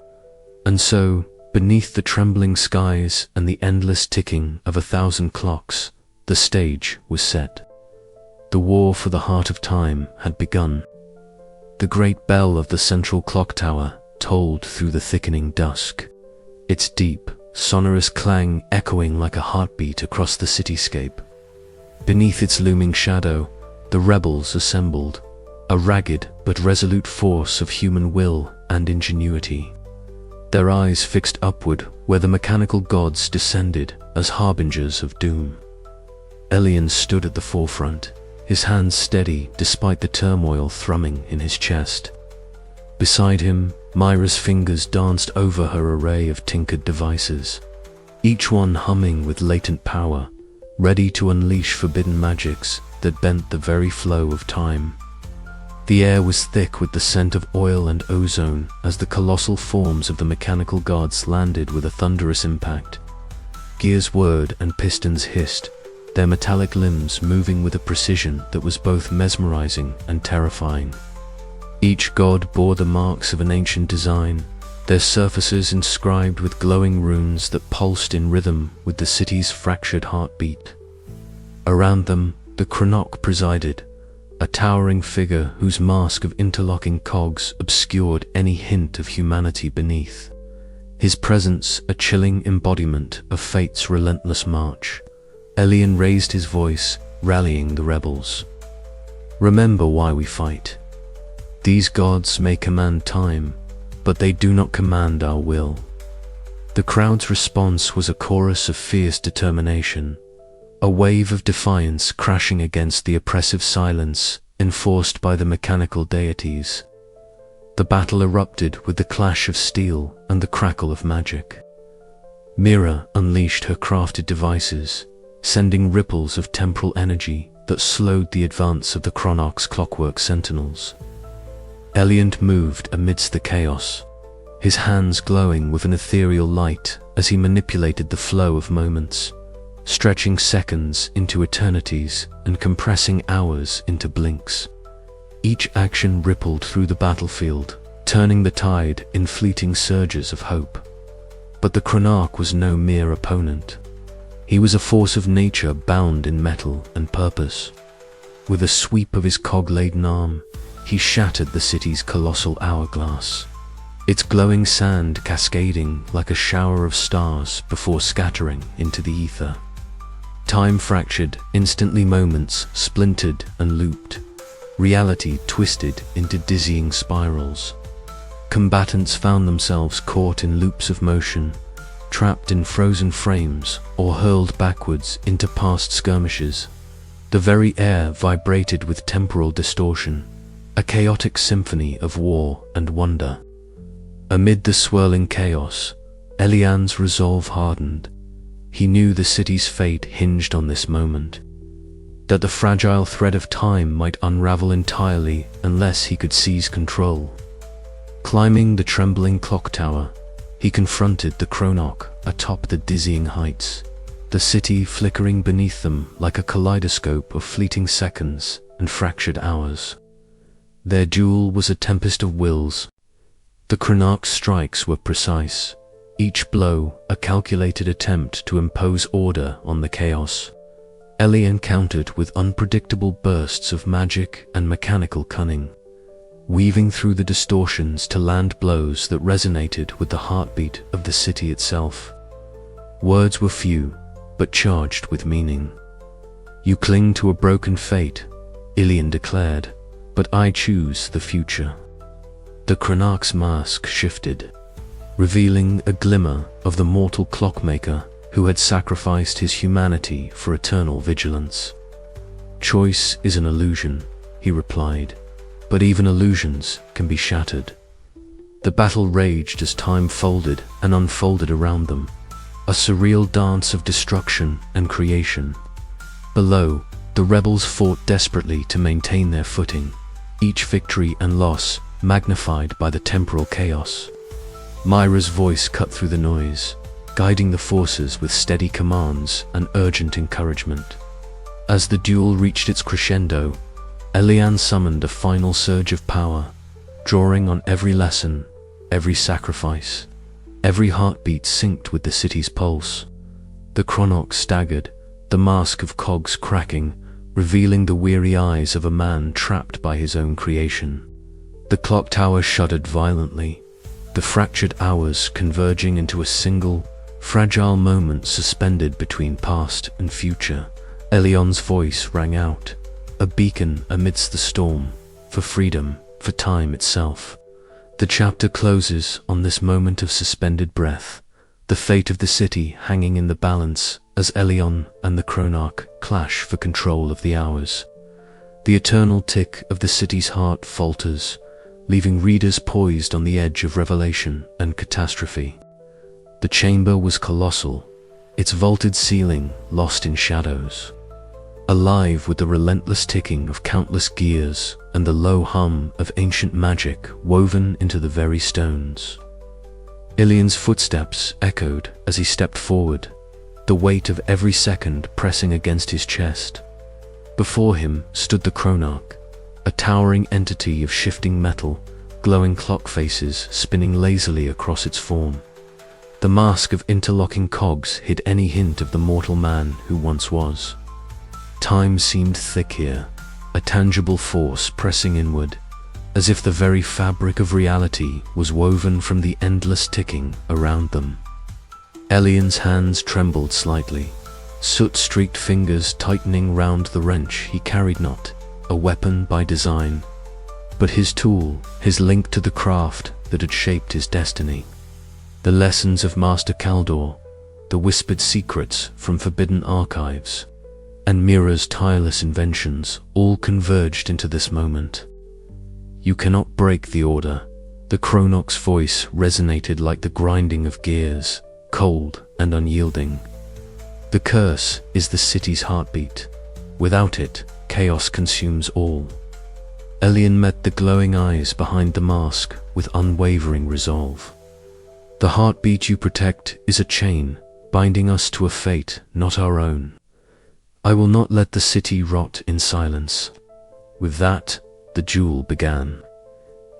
And so, beneath the trembling skies and the endless ticking of 1,000 clocks, the stage was set. The war for the heart of time had begun. The great bell of the central clock tower tolled through the thickening dusk, its deep, sonorous clang echoing like a heartbeat across the cityscape. Beneath its looming shadow, the rebels assembled, a ragged but resolute force of human will and ingenuity. Their eyes fixed upward where the mechanical gods descended as harbingers of doom. Elian stood at the forefront, his hands steady despite the turmoil thrumming in his chest. Beside him, Myra's fingers danced over her array of tinkered devices, each one humming with latent power, ready to unleash forbidden magics that bent the very flow of time. The air was thick with the scent of oil and ozone as the colossal forms of the mechanical gods landed with a thunderous impact. Gears whirred and pistons hissed, their metallic limbs moving with a precision that was both mesmerizing and terrifying. Each god bore the marks of an ancient design, their surfaces inscribed with glowing runes that pulsed in rhythm with the city's fractured heartbeat. Around them, the Chronoc presided, a towering figure whose mask of interlocking cogs obscured any hint of humanity beneath. His presence a chilling embodiment of fate's relentless march. Elian raised his voice, rallying the rebels. Remember why we fight. These gods may command time, but they do not command our will. The crowd's response was a chorus of fierce determination, a wave of defiance crashing against the oppressive silence enforced by the mechanical deities. The battle erupted with the clash of steel and the crackle of magic. Mira unleashed her crafted devices, sending ripples of temporal energy that slowed the advance of the Chronarch's clockwork sentinels. Eliant moved amidst the chaos, his hands glowing with an ethereal light as he manipulated the flow of moments, stretching seconds into eternities and compressing hours into blinks. Each action rippled through the battlefield, turning the tide in fleeting surges of hope. But the Chronarch was no mere opponent. He was a force of nature bound in metal and purpose. With a sweep of his cog-laden arm, he shattered the city's colossal hourglass, its glowing sand cascading like a shower of stars before scattering into the ether. Time fractured, instantly moments splintered and looped. Reality twisted into dizzying spirals. Combatants found themselves caught in loops of motion, trapped in frozen frames, or hurled backwards into past skirmishes. The very air vibrated with temporal distortion, a chaotic symphony of war and wonder. Amid the swirling chaos, Elian's resolve hardened. He knew the city's fate hinged on this moment, that the fragile thread of time might unravel entirely unless he could seize control. Climbing the trembling clock tower, he confronted the Chronarch atop the dizzying heights, the city flickering beneath them like a kaleidoscope of fleeting seconds and fractured hours. Their duel was a tempest of wills. The Chronarch's strikes were precise, each blow a calculated attempt to impose order on the chaos. Elian countered with unpredictable bursts of magic and mechanical cunning, weaving through the distortions to land blows that resonated with the heartbeat of the city itself. Words were few, but charged with meaning. "You cling to a broken fate," Elian declared, "but I choose the future." The Chronarch's mask shifted, revealing a glimmer of the mortal clockmaker who had sacrificed his humanity for eternal vigilance. "Choice is an illusion," he replied, "but even illusions can be shattered." The battle raged as time folded and unfolded around them, a surreal dance of destruction and creation. Below, the rebels fought desperately to maintain their footing, each victory and loss magnified by the temporal chaos. Myra's voice cut through the noise, guiding the forces with steady commands and urgent encouragement. As the duel reached its crescendo, Elian summoned a final surge of power, drawing on every lesson, every sacrifice. Every heartbeat synced with the city's pulse. The Chronarch staggered, the mask of cogs cracking, revealing the weary eyes of a man trapped by his own creation. The clock tower shuddered violently, the fractured hours converging into a single, fragile moment suspended between past and future. Elian's voice rang out, a beacon amidst the storm, for freedom, for time itself. The chapter closes on this moment of suspended breath, the fate of the city hanging in the balance as Elian and the Chronarch clash for control of the hours. The eternal tick of the city's heart falters, leaving readers poised on the edge of revelation and catastrophe. The chamber was colossal, its vaulted ceiling lost in shadows, alive with the relentless ticking of countless gears and the low hum of ancient magic woven into the very stones. Ilian's footsteps echoed as he stepped forward, the weight of every second pressing against his chest. Before him stood the Chronarch, a towering entity of shifting metal, glowing clock faces spinning lazily across its form. The mask of interlocking cogs hid any hint of the mortal man who once was. Time seemed thick here, a tangible force pressing inward, as if the very fabric of reality was woven from the endless ticking around them. Elian's hands trembled slightly, soot-streaked fingers tightening round the wrench he carried, not a weapon by design, but his tool, his link to the craft that had shaped his destiny. The lessons of Master Kaldor, the whispered secrets from forbidden archives, and Mira's tireless inventions all converged into this moment. "You cannot break the order," The Chronoc's voice resonated like the grinding of gears, cold and unyielding. The curse is the city's heartbeat. Without it, chaos consumes all. Elian met the glowing eyes behind the mask with unwavering resolve. The heartbeat you protect is a chain, binding us to a fate not our own. I will not let the city rot in silence. With that, the duel began.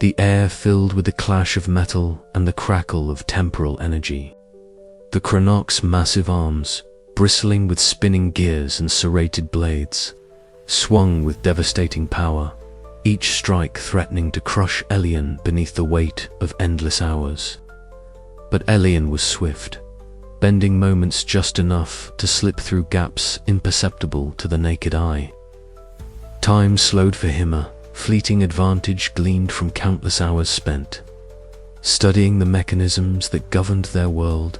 The air filled with the clash of metal and the crackle of temporal energy. The Chronoc's massive arms, bristling with spinning gears and serrated blades, swung with devastating power, each strike threatening to crush Elian beneath the weight of endless hours. But Elian was swift, bending moments just enough to slip through gaps imperceptible to the naked eye. Time slowed for him, a fleeting advantage gleaned from countless hours spent, studying the mechanisms that governed their world.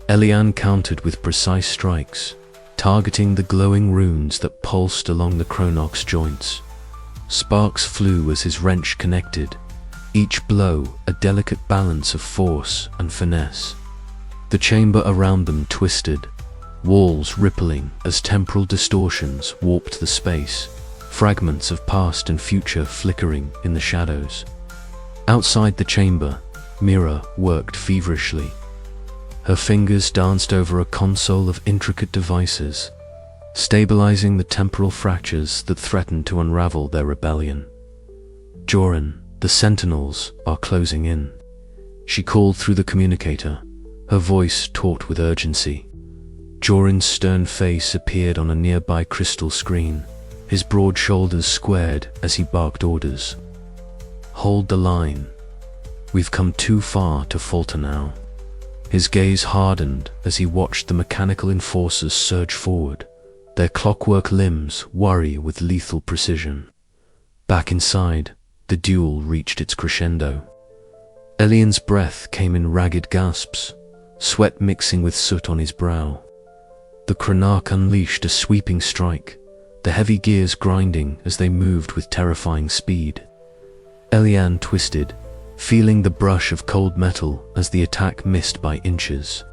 Elian countered with precise strikes, targeting the glowing runes that pulsed along the Chronoc's joints. Sparks flew as his wrench connected, each blow a delicate balance of force and finesse. The chamber around them twisted, walls rippling as temporal distortions warped the space, fragments of past and future flickering in the shadows. Outside the chamber, Mira worked feverishly. Her fingers danced over a console of intricate devices, stabilizing the temporal fractures that threatened to unravel their rebellion. Joran, the sentinels are closing in. She called through the communicator, her voice taut with urgency. Joran's stern face appeared on a nearby crystal screen, his broad shoulders squared as he barked orders. Hold the line. We've come too far to falter now. His gaze hardened as he watched the mechanical enforcers surge forward, their clockwork limbs worry with lethal precision. Back inside, the duel reached its crescendo. Elian's breath came in ragged gasps, sweat mixing with soot on his brow. The Chronoc unleashed a sweeping strike, the heavy gears grinding as they moved with terrifying speed. Elian twisted, feeling the brush of cold metal as the attack missed by inches.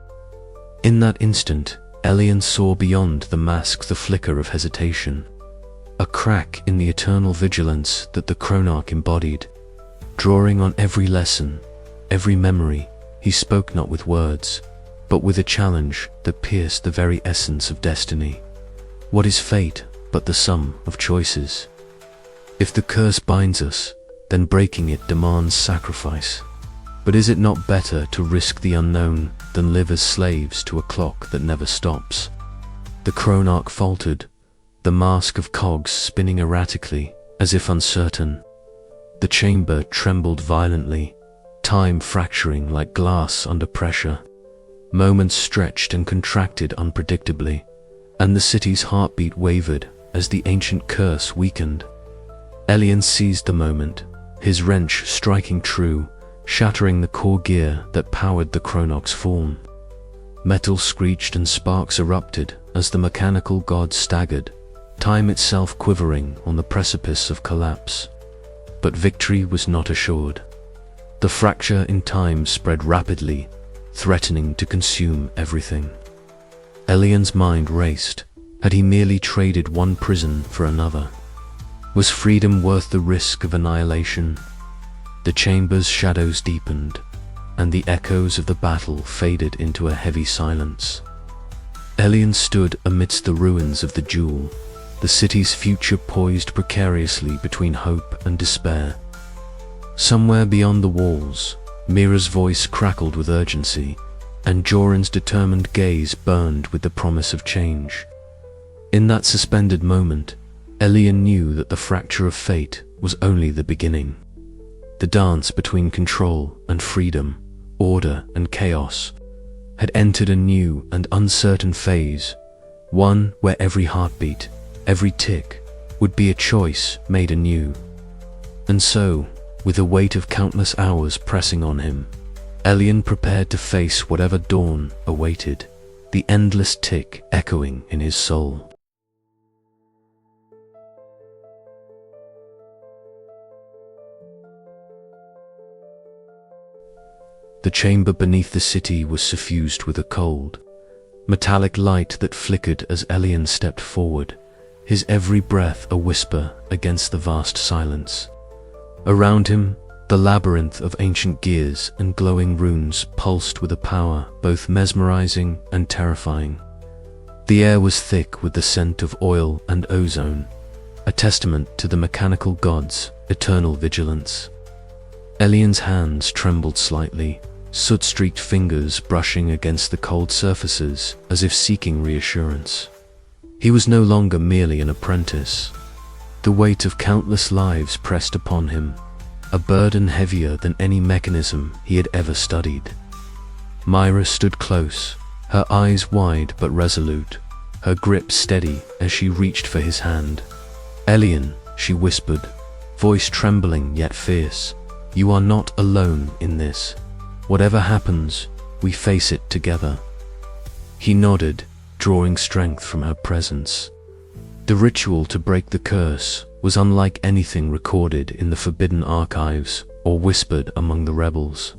In that instant, Elian saw beyond the mask the flicker of hesitation, a crack in the eternal vigilance that the Chronoc embodied. Drawing on every lesson, every memory, he spoke not with words, but with a challenge that pierced the very essence of destiny. What is fate but the sum of choices? If the curse binds us, then breaking it demands sacrifice. But is it not better to risk the unknown than live as slaves to a clock that never stops? The Chronoc faltered, the mask of cogs spinning erratically, as if uncertain. The chamber trembled violently, time fracturing like glass under pressure. Moments stretched and contracted unpredictably, and the city's heartbeat wavered as the ancient curse weakened. Elian seized the moment, his wrench striking true, shattering the core gear that powered the Chronoc's form. Metal screeched and sparks erupted as the mechanical god staggered, time itself quivering on the precipice of collapse. But victory was not assured. The fracture in time spread rapidly, threatening to consume everything. Elian's mind raced. Had he merely traded one prison for another? Was freedom worth the risk of annihilation? The chamber's shadows deepened, and the echoes of the battle faded into a heavy silence. Elian stood amidst the ruins of the duel, the city's future poised precariously between hope and despair. Somewhere beyond the walls, Mira's voice crackled with urgency, and Joran's determined gaze burned with the promise of change. In that suspended moment, Elian knew that the fracture of fate was only the beginning. The dance between control and freedom, order and chaos, had entered a new and uncertain phase, one where every heartbeat, every tick, would be a choice made anew. And so, with the weight of countless hours pressing on him, Elian prepared to face whatever dawn awaited, the endless tick echoing in his soul. The chamber beneath the city was suffused with a cold, metallic light that flickered as Elian stepped forward, his every breath a whisper against the vast silence. Around him, the labyrinth of ancient gears and glowing runes pulsed with a power both mesmerizing and terrifying. The air was thick with the scent of oil and ozone, a testament to the mechanical gods' eternal vigilance. Elian's hands trembled slightly, soot-streaked fingers brushing against the cold surfaces as if seeking reassurance. He was no longer merely an apprentice. The weight of countless lives pressed upon him, a burden heavier than any mechanism he had ever studied. Myra stood close, her eyes wide but resolute, her grip steady as she reached for his hand. "Elian," she whispered, voice trembling yet fierce, "you are not alone in this. Whatever happens, we face it together." He nodded, drawing strength from her presence. The ritual to break the curse was unlike anything recorded in the forbidden archives or whispered among the rebels.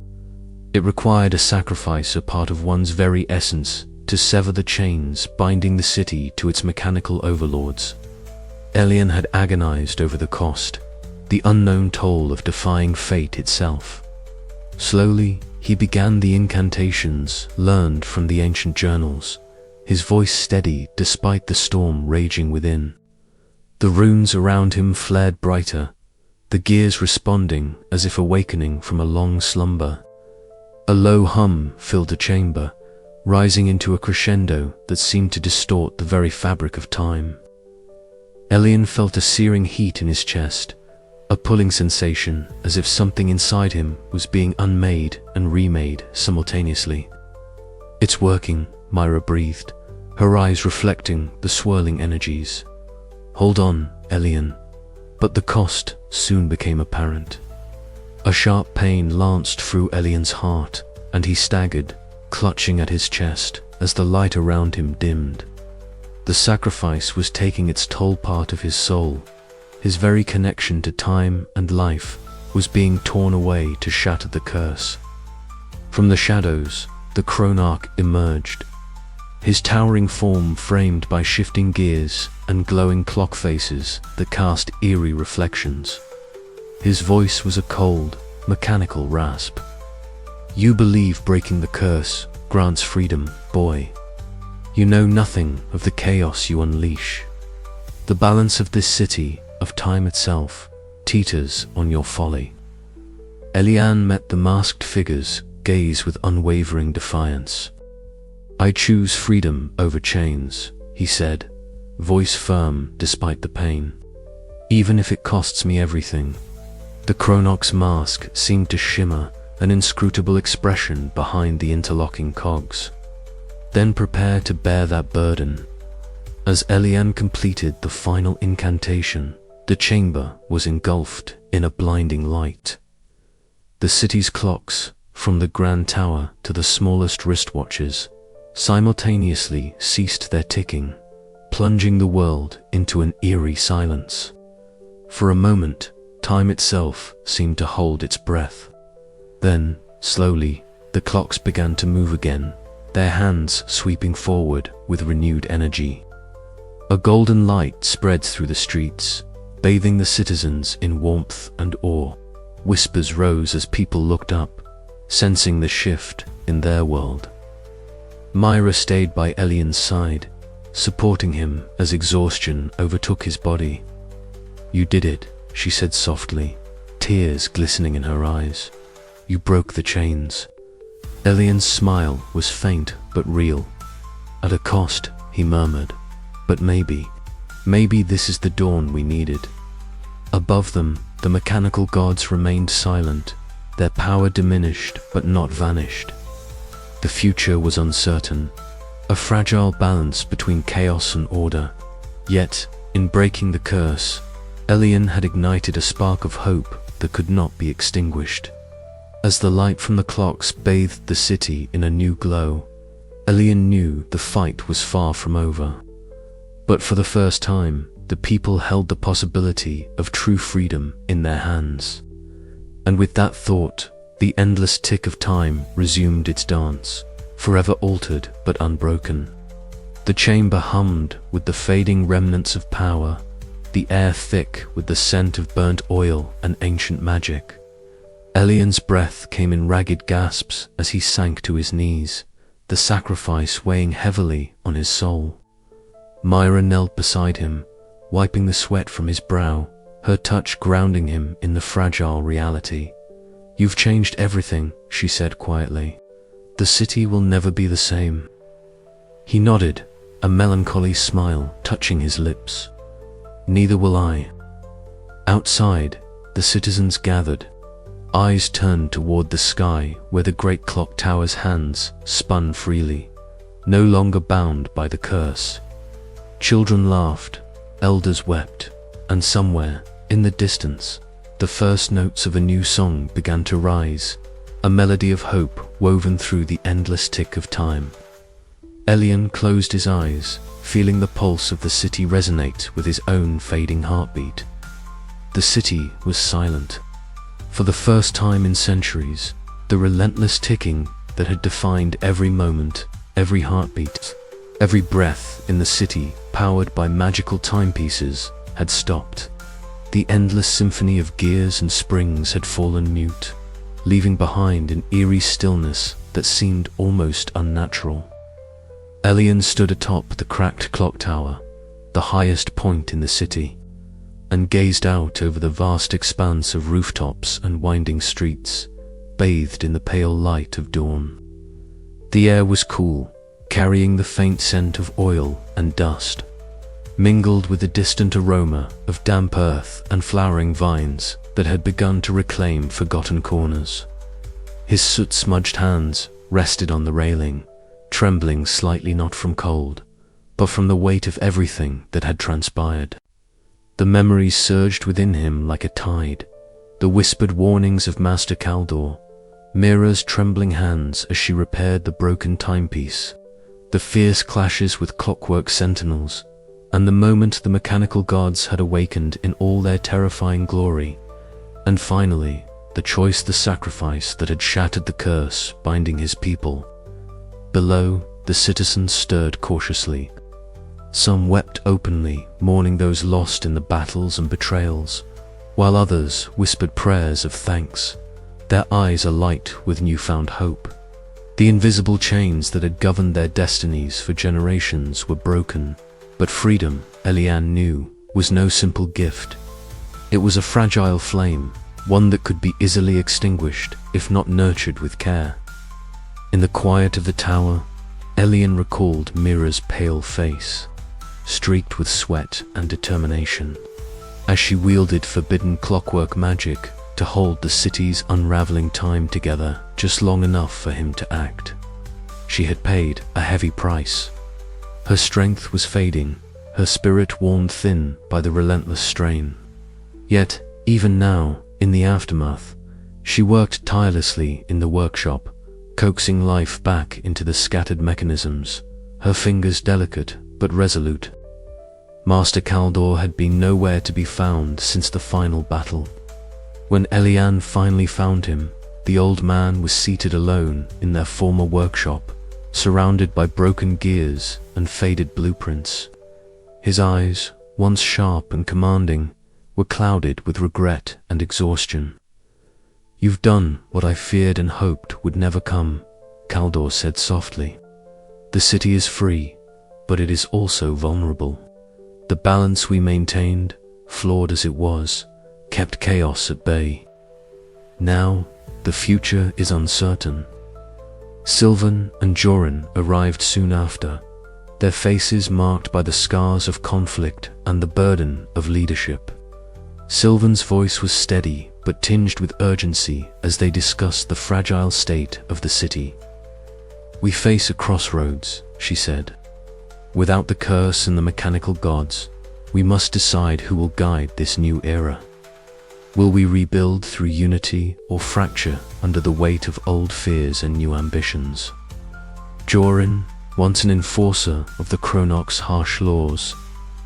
It required a sacrifice, a part of one's very essence, to sever the chains binding the city to its mechanical overlords. Elian had agonized over the cost, the unknown toll of defying fate itself. Slowly, he began the incantations learned from the ancient journals, his voice steady despite the storm raging within. The runes around him flared brighter, the gears responding as if awakening from a long slumber. A low hum filled the chamber, rising into a crescendo that seemed to distort the very fabric of time. Elian felt a searing heat in his chest, a pulling sensation as if something inside him was being unmade and remade simultaneously. "It's working," Myra breathed, her eyes reflecting the swirling energies. "Hold on, Elian." But the cost soon became apparent. A sharp pain lanced through Elian's heart, and he staggered, clutching at his chest as the light around him dimmed. The sacrifice was taking its toll. Part of his soul, his very connection to time and life, was being torn away to shatter the curse. From the shadows, the chronarch emerged, his towering form framed by shifting gears and glowing clock faces that cast eerie reflections. His voice was a cold, mechanical rasp. "You believe breaking the curse grants freedom, boy. You know nothing of the chaos you unleash. The balance of this city, of time itself, teeters on your folly." Elian met the masked figure's gaze with unwavering defiance. "I choose freedom over chains," he said, voice firm despite the pain. "Even if it costs me everything." The chronarch's mask seemed to shimmer, an inscrutable expression behind the interlocking cogs. "Then prepare to bear that burden." As Elian completed the final incantation, the chamber was engulfed in a blinding light. The city's clocks, from the grand tower to the smallest wristwatches, simultaneously ceased their ticking, plunging the world into an eerie silence. For a moment, time itself seemed to hold its breath. Then, slowly, the clocks began to move again, their hands sweeping forward with renewed energy. A golden light spread through the streets, bathing the citizens in warmth and awe. Whispers rose as people looked up, sensing the shift in their world. Myra stayed by Elian's side, supporting him as exhaustion overtook his body. "You did it," she said softly, tears glistening in her eyes. "You broke the chains." Elian's smile was faint but real. "At a cost," he murmured, "but maybe this is the dawn we needed." Above them, the mechanical gods remained silent, their power diminished but not vanished. The future was uncertain, a fragile balance between chaos and order. Yet, in breaking the curse, Elian had ignited a spark of hope that could not be extinguished. As the light from the clocks bathed the city in a new glow, Elian knew the fight was far from over. But for the first time, the people held the possibility of true freedom in their hands. And with that thought, The endless tick of time resumed its dance, forever altered but unbroken. The chamber hummed with the fading remnants of power, the air thick with the scent of burnt oil and ancient magic. Elian's breath came in ragged gasps as he sank to his knees, the sacrifice weighing heavily on his soul. Myra knelt beside him, wiping the sweat from his brow, her touch grounding him in the fragile reality. "You've changed everything," she said quietly. "The city will never be the same." He nodded, a melancholy smile touching his lips. "Neither will I." Outside, the citizens gathered, eyes turned toward the sky where the great clock tower's hands spun freely, no longer bound by the curse. Children laughed, elders wept, and somewhere, in the distance, the first notes of a new song began to rise, a melody of hope woven through the endless tick of time. Elian closed his eyes, feeling the pulse of the city resonate with his own fading heartbeat. The city was silent. For the first time in centuries, the relentless ticking that had defined every moment, every heartbeat, every breath in the city, powered by magical timepieces, had stopped. The endless symphony of gears and springs had fallen mute, leaving behind an eerie stillness that seemed almost unnatural. Elian stood atop the cracked clock tower, the highest point in the city, and gazed out over the vast expanse of rooftops and winding streets, bathed in the pale light of dawn. The air was cool, carrying the faint scent of oil and dust, mingled with the distant aroma of damp earth and flowering vines that had begun to reclaim forgotten corners. His soot-smudged hands rested on the railing, trembling slightly not from cold, but from the weight of everything that had transpired. The memories surged within him like a tide, the whispered warnings of Master Caldor, Mira's trembling hands as she repaired the broken timepiece, the fierce clashes with clockwork sentinels, and the moment the mechanical gods had awakened in all their terrifying glory, and finally, the choice, the sacrifice that had shattered the curse binding his people. Below, the citizens stirred cautiously. Some wept openly, mourning those lost in the battles and betrayals, while others whispered prayers of thanks, their eyes alight with newfound hope. The invisible chains that had governed their destinies for generations were broken, but freedom, Elian knew, was no simple gift. It was a fragile flame, one that could be easily extinguished if not nurtured with care. In the quiet of the tower, Elian recalled Mira's pale face, streaked with sweat and determination, as she wielded forbidden clockwork magic to hold the city's unraveling time together just long enough for him to act. She had paid a heavy price. Her strength was fading, her spirit worn thin by the relentless strain. Yet, even now, in the aftermath, she worked tirelessly in the workshop, coaxing life back into the scattered mechanisms, her fingers delicate but resolute. Master Caldor had been nowhere to be found since the final battle. When Elian finally found him, the old man was seated alone in their former workshop, surrounded by broken gears and faded blueprints. His eyes, once sharp and commanding, were clouded with regret and exhaustion. "You've done what I feared and hoped would never come," Caldor said softly. "The city is free, but it is also vulnerable. The balance we maintained, flawed as it was, kept chaos at bay. Now, the future is uncertain." Sylvan and Joran arrived soon after, their faces marked by the scars of conflict and the burden of leadership. Sylvan's voice was steady but tinged with urgency as they discussed the fragile state of the city. "We face a crossroads," she said. "Without the curse and the mechanical gods, we must decide who will guide this new era. Will we rebuild through unity or fracture under the weight of old fears and new ambitions?" Joran, once an enforcer of the Chronok's harsh laws,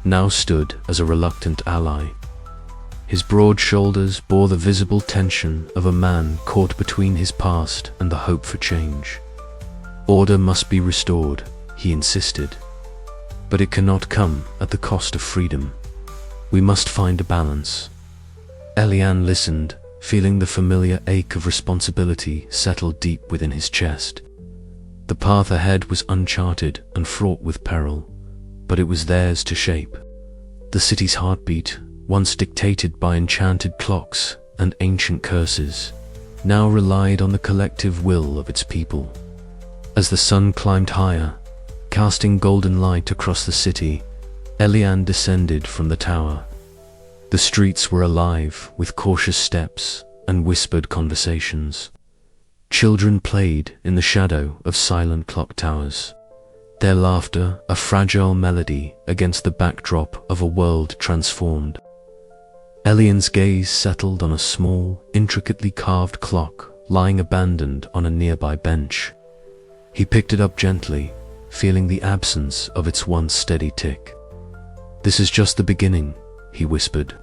now stood as a reluctant ally. His broad shoulders bore the visible tension of a man caught between his past and the hope for change. Order must be restored, he insisted. But it cannot come at the cost of freedom. We must find a balance. Elian listened, feeling the familiar ache of responsibility settle deep within his chest. The path ahead was uncharted and fraught with peril, but it was theirs to shape. The city's heartbeat, once dictated by enchanted clocks and ancient curses, now relied on the collective will of its people. As the sun climbed higher, casting golden light across the city, Elian descended from the tower. The streets were alive with cautious steps and whispered conversations. Children played in the shadow of silent clock towers, their laughter a fragile melody against the backdrop of a world transformed. Elian's gaze settled on a small, intricately carved clock lying abandoned on a nearby bench. He picked it up gently, feeling the absence of its once steady tick. "This is just the beginning," he whispered.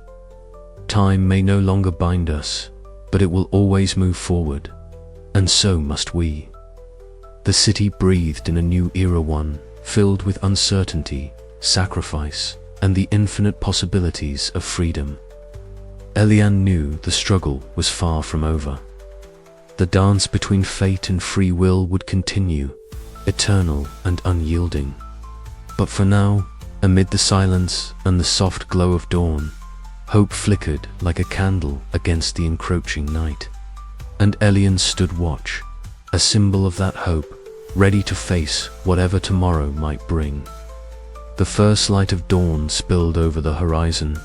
"Time may no longer bind us, but it will always move forward, and so must we." The city breathed in a new era, one filled with uncertainty, sacrifice, and the infinite possibilities of freedom. Elian knew the struggle was far from over. The dance between fate and free will would continue, eternal and unyielding. But for now, amid the silence and the soft glow of dawn, hope flickered like a candle against the encroaching night. And Elian stood watch, a symbol of that hope, ready to face whatever tomorrow might bring. The first light of dawn spilled over the horizon,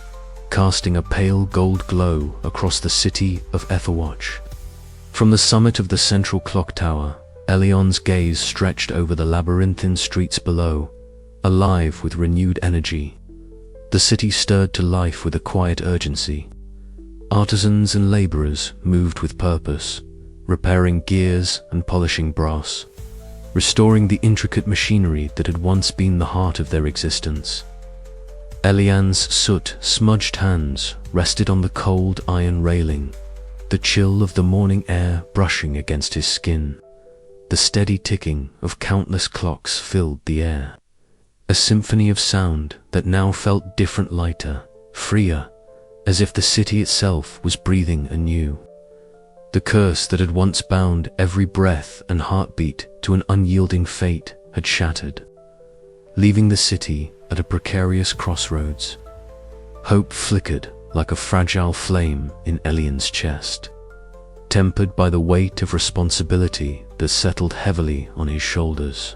casting a pale gold glow across the city of Etherwatch. From the summit of the central clock tower, Elian's gaze stretched over the labyrinthine streets below, alive with renewed energy. The city stirred to life with a quiet urgency. Artisans and laborers moved with purpose, repairing gears and polishing brass, restoring the intricate machinery that had once been the heart of their existence. Elian's soot-smudged hands rested on the cold iron railing, the chill of the morning air brushing against his skin. The steady ticking of countless clocks filled the air, a symphony of sound that now felt different, lighter, freer, as if the city itself was breathing anew. The curse that had once bound every breath and heartbeat to an unyielding fate had shattered, leaving the city at a precarious crossroads. Hope flickered like a fragile flame in Elian's chest, tempered by the weight of responsibility that settled heavily on his shoulders.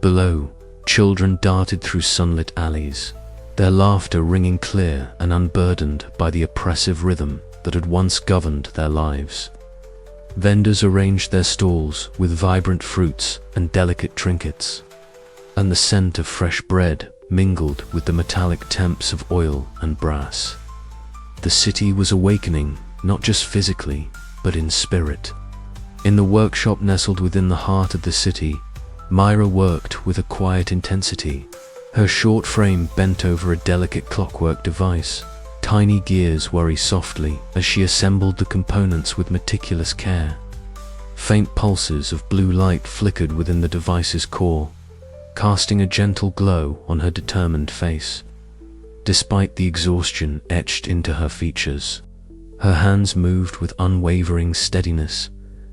Below, children darted through sunlit alleys, their laughter ringing clear and unburdened by the oppressive rhythm that had once governed their lives. Vendors arranged their stalls with vibrant fruits and delicate trinkets, and the scent of fresh bread mingled with the metallic temps of oil and brass. The city was awakening, not just physically, but in spirit. In the workshop nestled within the heart of the city, Myra worked with a quiet intensity, her short frame bent over a delicate clockwork device. Tiny gears worry softly as she assembled the components with meticulous care. Faint pulses of blue light flickered within the device's core, casting a gentle glow on her determined face. Despite the exhaustion etched into her features, her hands moved with unwavering steadiness,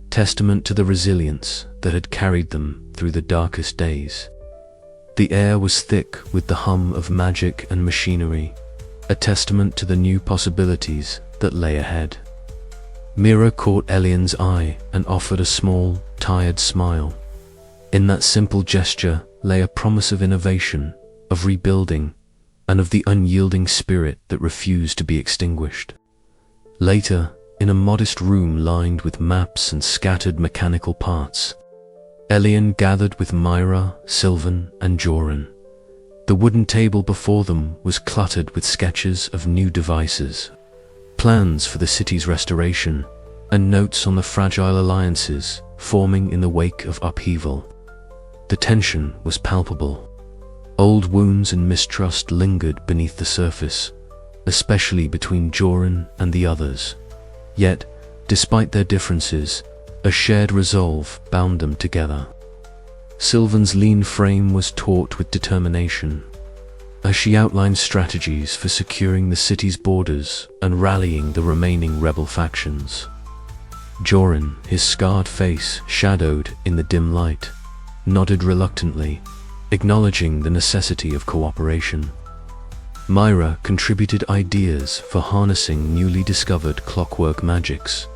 testament to the resilience that had carried them through the darkest days. The air was thick with the hum of magic and machinery, a testament to the new possibilities that lay ahead. Mira caught Elian's eye and offered a small, tired smile. In that simple gesture lay a promise of innovation, of rebuilding, and of the unyielding spirit that refused to be extinguished. Later, in a modest room lined with maps and scattered mechanical parts, Elian gathered with Myra, Sylvan, and Joran. The wooden table before them was cluttered with sketches of new devices, plans for the city's restoration, and notes on the fragile alliances forming in the wake of upheaval. The tension was palpable. Old wounds and mistrust lingered beneath the surface, especially between Joran and the others. Yet, despite their differences, a shared resolve bound them together. Sylvan's lean frame was taut with determination, as she outlined strategies for securing the city's borders and rallying the remaining rebel factions. Joran, his scarred face shadowed in the dim light, nodded reluctantly, acknowledging the necessity of cooperation. Myra contributed ideas for harnessing newly discovered clockwork magics,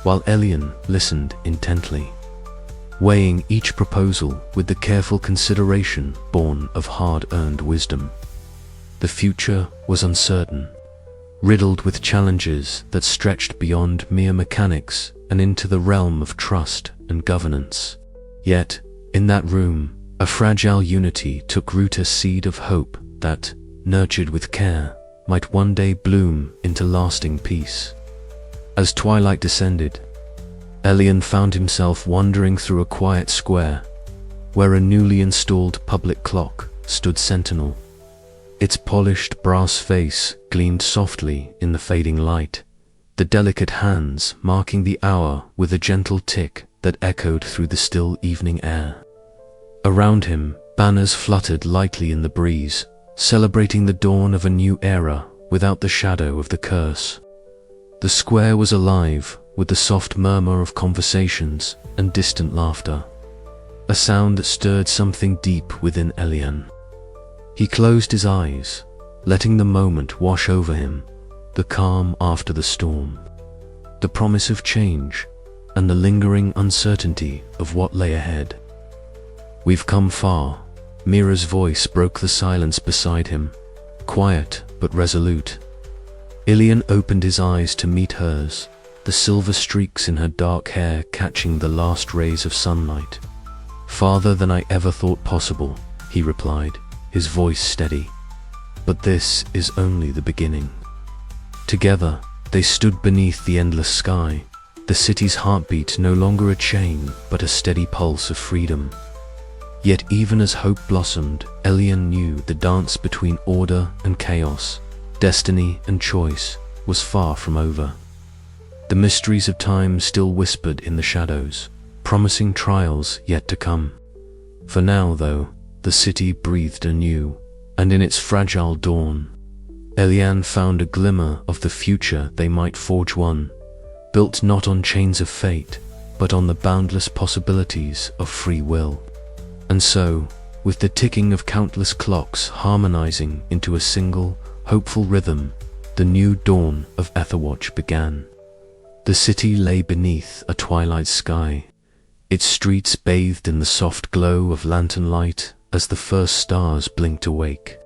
while Elian listened intently, weighing each proposal with the careful consideration born of hard-earned wisdom. The future was uncertain, riddled with challenges that stretched beyond mere mechanics and into the realm of trust and governance. Yet, in that room, a fragile unity took root, a seed of hope that, nurtured with care, might one day bloom into lasting peace. As twilight descended, Elian found himself wandering through a quiet square, where a newly installed public clock stood sentinel. Its polished brass face gleamed softly in the fading light, the delicate hands marking the hour with a gentle tick that echoed through the still evening air. Around him, banners fluttered lightly in the breeze, celebrating the dawn of a new era without the shadow of the curse. The square was alive with the soft murmur of conversations and distant laughter, a sound that stirred something deep within Elian. He closed his eyes, letting the moment wash over him, the calm after the storm, the promise of change, and the lingering uncertainty of what lay ahead. "We've come far," Mira's voice broke the silence beside him, quiet but resolute. Elian opened his eyes to meet hers, the silver streaks in her dark hair catching the last rays of sunlight. "Farther than I ever thought possible," he replied, his voice steady. "But this is only the beginning." Together, they stood beneath the endless sky, the city's heartbeat no longer a chain but a steady pulse of freedom. Yet even as hope blossomed, Elian knew the dance between order and chaos, destiny and choice, was far from over. The mysteries of time still whispered in the shadows, promising trials yet to come. For now, though, the city breathed anew, and in its fragile dawn, Elian found a glimmer of the future they might forge, one built not on chains of fate, but on the boundless possibilities of free will. And so, with the ticking of countless clocks harmonizing into a single, hopeful rhythm, the new dawn of Etherwatch began. The city lay beneath a twilight sky, its streets bathed in the soft glow of lantern light as the first stars blinked awake.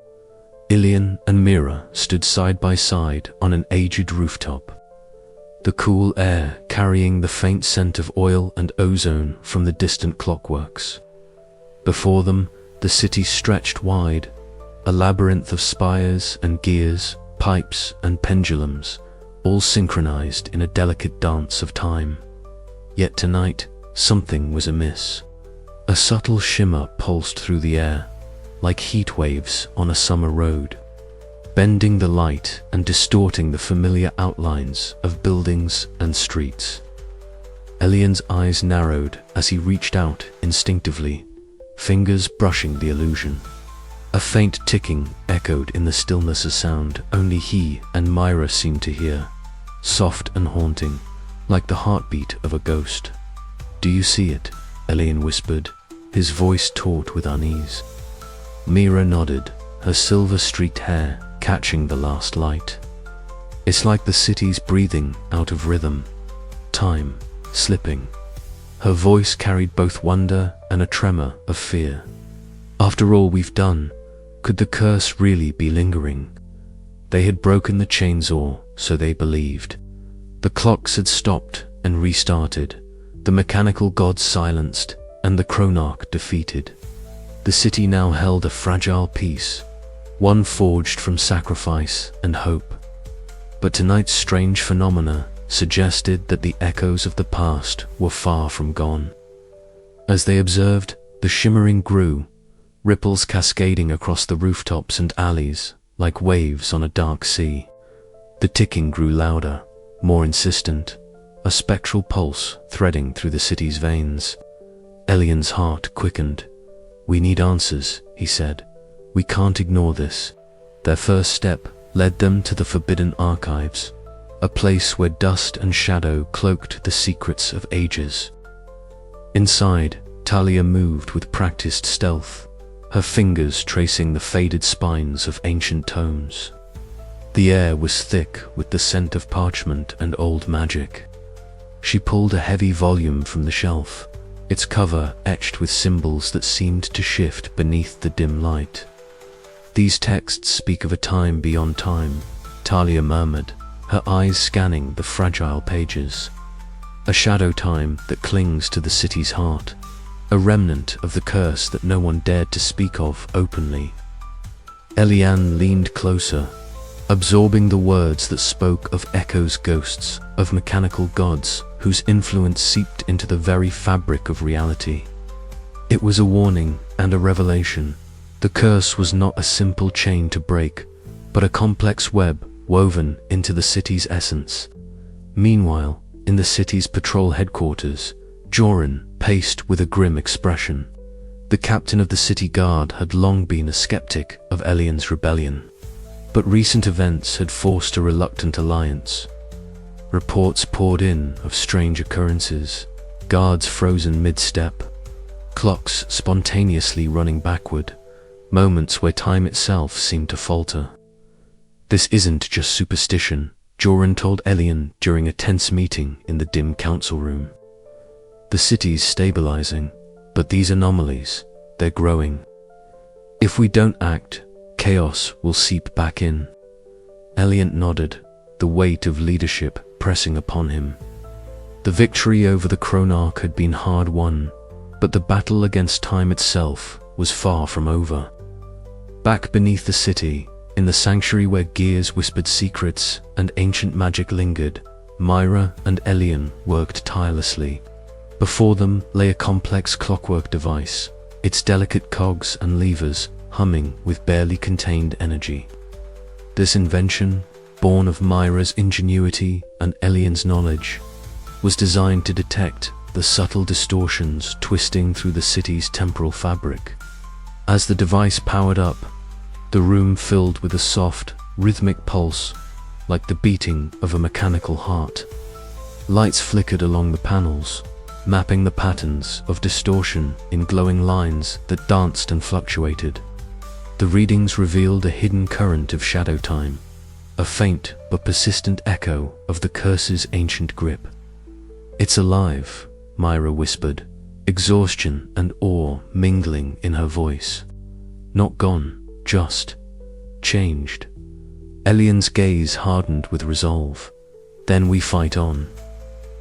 Elian and Mira stood side by side on an aged rooftop, the cool air carrying the faint scent of oil and ozone from the distant clockworks. Before them, the city stretched wide, a labyrinth of spires and gears, pipes and pendulums, all synchronized in a delicate dance of time. Yet tonight, something was amiss. A subtle shimmer pulsed through the air, like heat waves on a summer road, bending the light and distorting the familiar outlines of buildings and streets. Elian's eyes narrowed as he reached out instinctively, fingers brushing the illusion. A faint ticking echoed in the stillness, a sound only he and Myra seemed to hear, soft and haunting, like the heartbeat of a ghost. "Do you see it?" Elian whispered, his voice taut with unease. Mira nodded, her silver-streaked hair catching the last light. "It's like the city's breathing out of rhythm, time slipping." Her voice carried both wonder and a tremor of fear. After all we've done, could the curse really be lingering? They had broken the chainsaw, so they believed. The clocks had stopped and restarted, the mechanical gods silenced, and the chronarch defeated. The city now held a fragile peace, one forged from sacrifice and hope. But tonight's strange phenomena suggested that the echoes of the past were far from gone. As they observed, the shimmering grew, ripples cascading across the rooftops and alleys like waves on a dark sea. The ticking grew louder, more insistent, a spectral pulse threading through the city's veins. Elian's heart quickened. "We need answers," he said. "We can't ignore this." Their first step led them to the Forbidden Archives, a place where dust and shadow cloaked the secrets of ages. Inside, Talia moved with practiced stealth, her fingers tracing the faded spines of ancient tomes. The air was thick with the scent of parchment and old magic. She pulled a heavy volume from the shelf, its cover etched with symbols that seemed to shift beneath the dim light. "These texts speak of a time beyond time," Talia murmured, her eyes scanning the fragile pages. "A shadow time that clings to the city's heart, a remnant of the curse that no one dared to speak of openly." Elian leaned closer, absorbing the words that spoke of echoes, ghosts, of mechanical gods whose influence seeped into the very fabric of reality. It was a warning and a revelation. The curse was not a simple chain to break, but a complex web woven into the city's essence. Meanwhile, in the city's patrol headquarters, Joran paced with a grim expression. The captain of the city guard had long been a skeptic of Elian's rebellion, but recent events had forced a reluctant alliance. Reports poured in of strange occurrences, guards frozen mid-step, clocks spontaneously running backward, moments where time itself seemed to falter. "This isn't just superstition," Joran told Elian during a tense meeting in the dim council room. "The city's stabilizing, but these anomalies, they're growing. If we don't act, chaos will seep back in." Elian nodded, the weight of leadership pressing upon him. The victory over the Chronarch had been hard won, but the battle against time itself was far from over. Back beneath the city, in the sanctuary where gears whispered secrets and ancient magic lingered, Myra and Elian worked tirelessly. Before them lay a complex clockwork device, its delicate cogs and levers humming with barely contained energy. This invention, born of Myra's ingenuity and Elian's knowledge, was designed to detect the subtle distortions twisting through the city's temporal fabric. As the device powered up, the room filled with a soft, rhythmic pulse, like the beating of a mechanical heart. Lights flickered along the panels, mapping the patterns of distortion in glowing lines that danced and fluctuated. The readings revealed a hidden current of shadow time, a faint but persistent echo of the curse's ancient grip. "It's alive," Myra whispered, exhaustion and awe mingling in her voice. "Not gone, just changed." Elian's gaze hardened with resolve. "Then we fight on.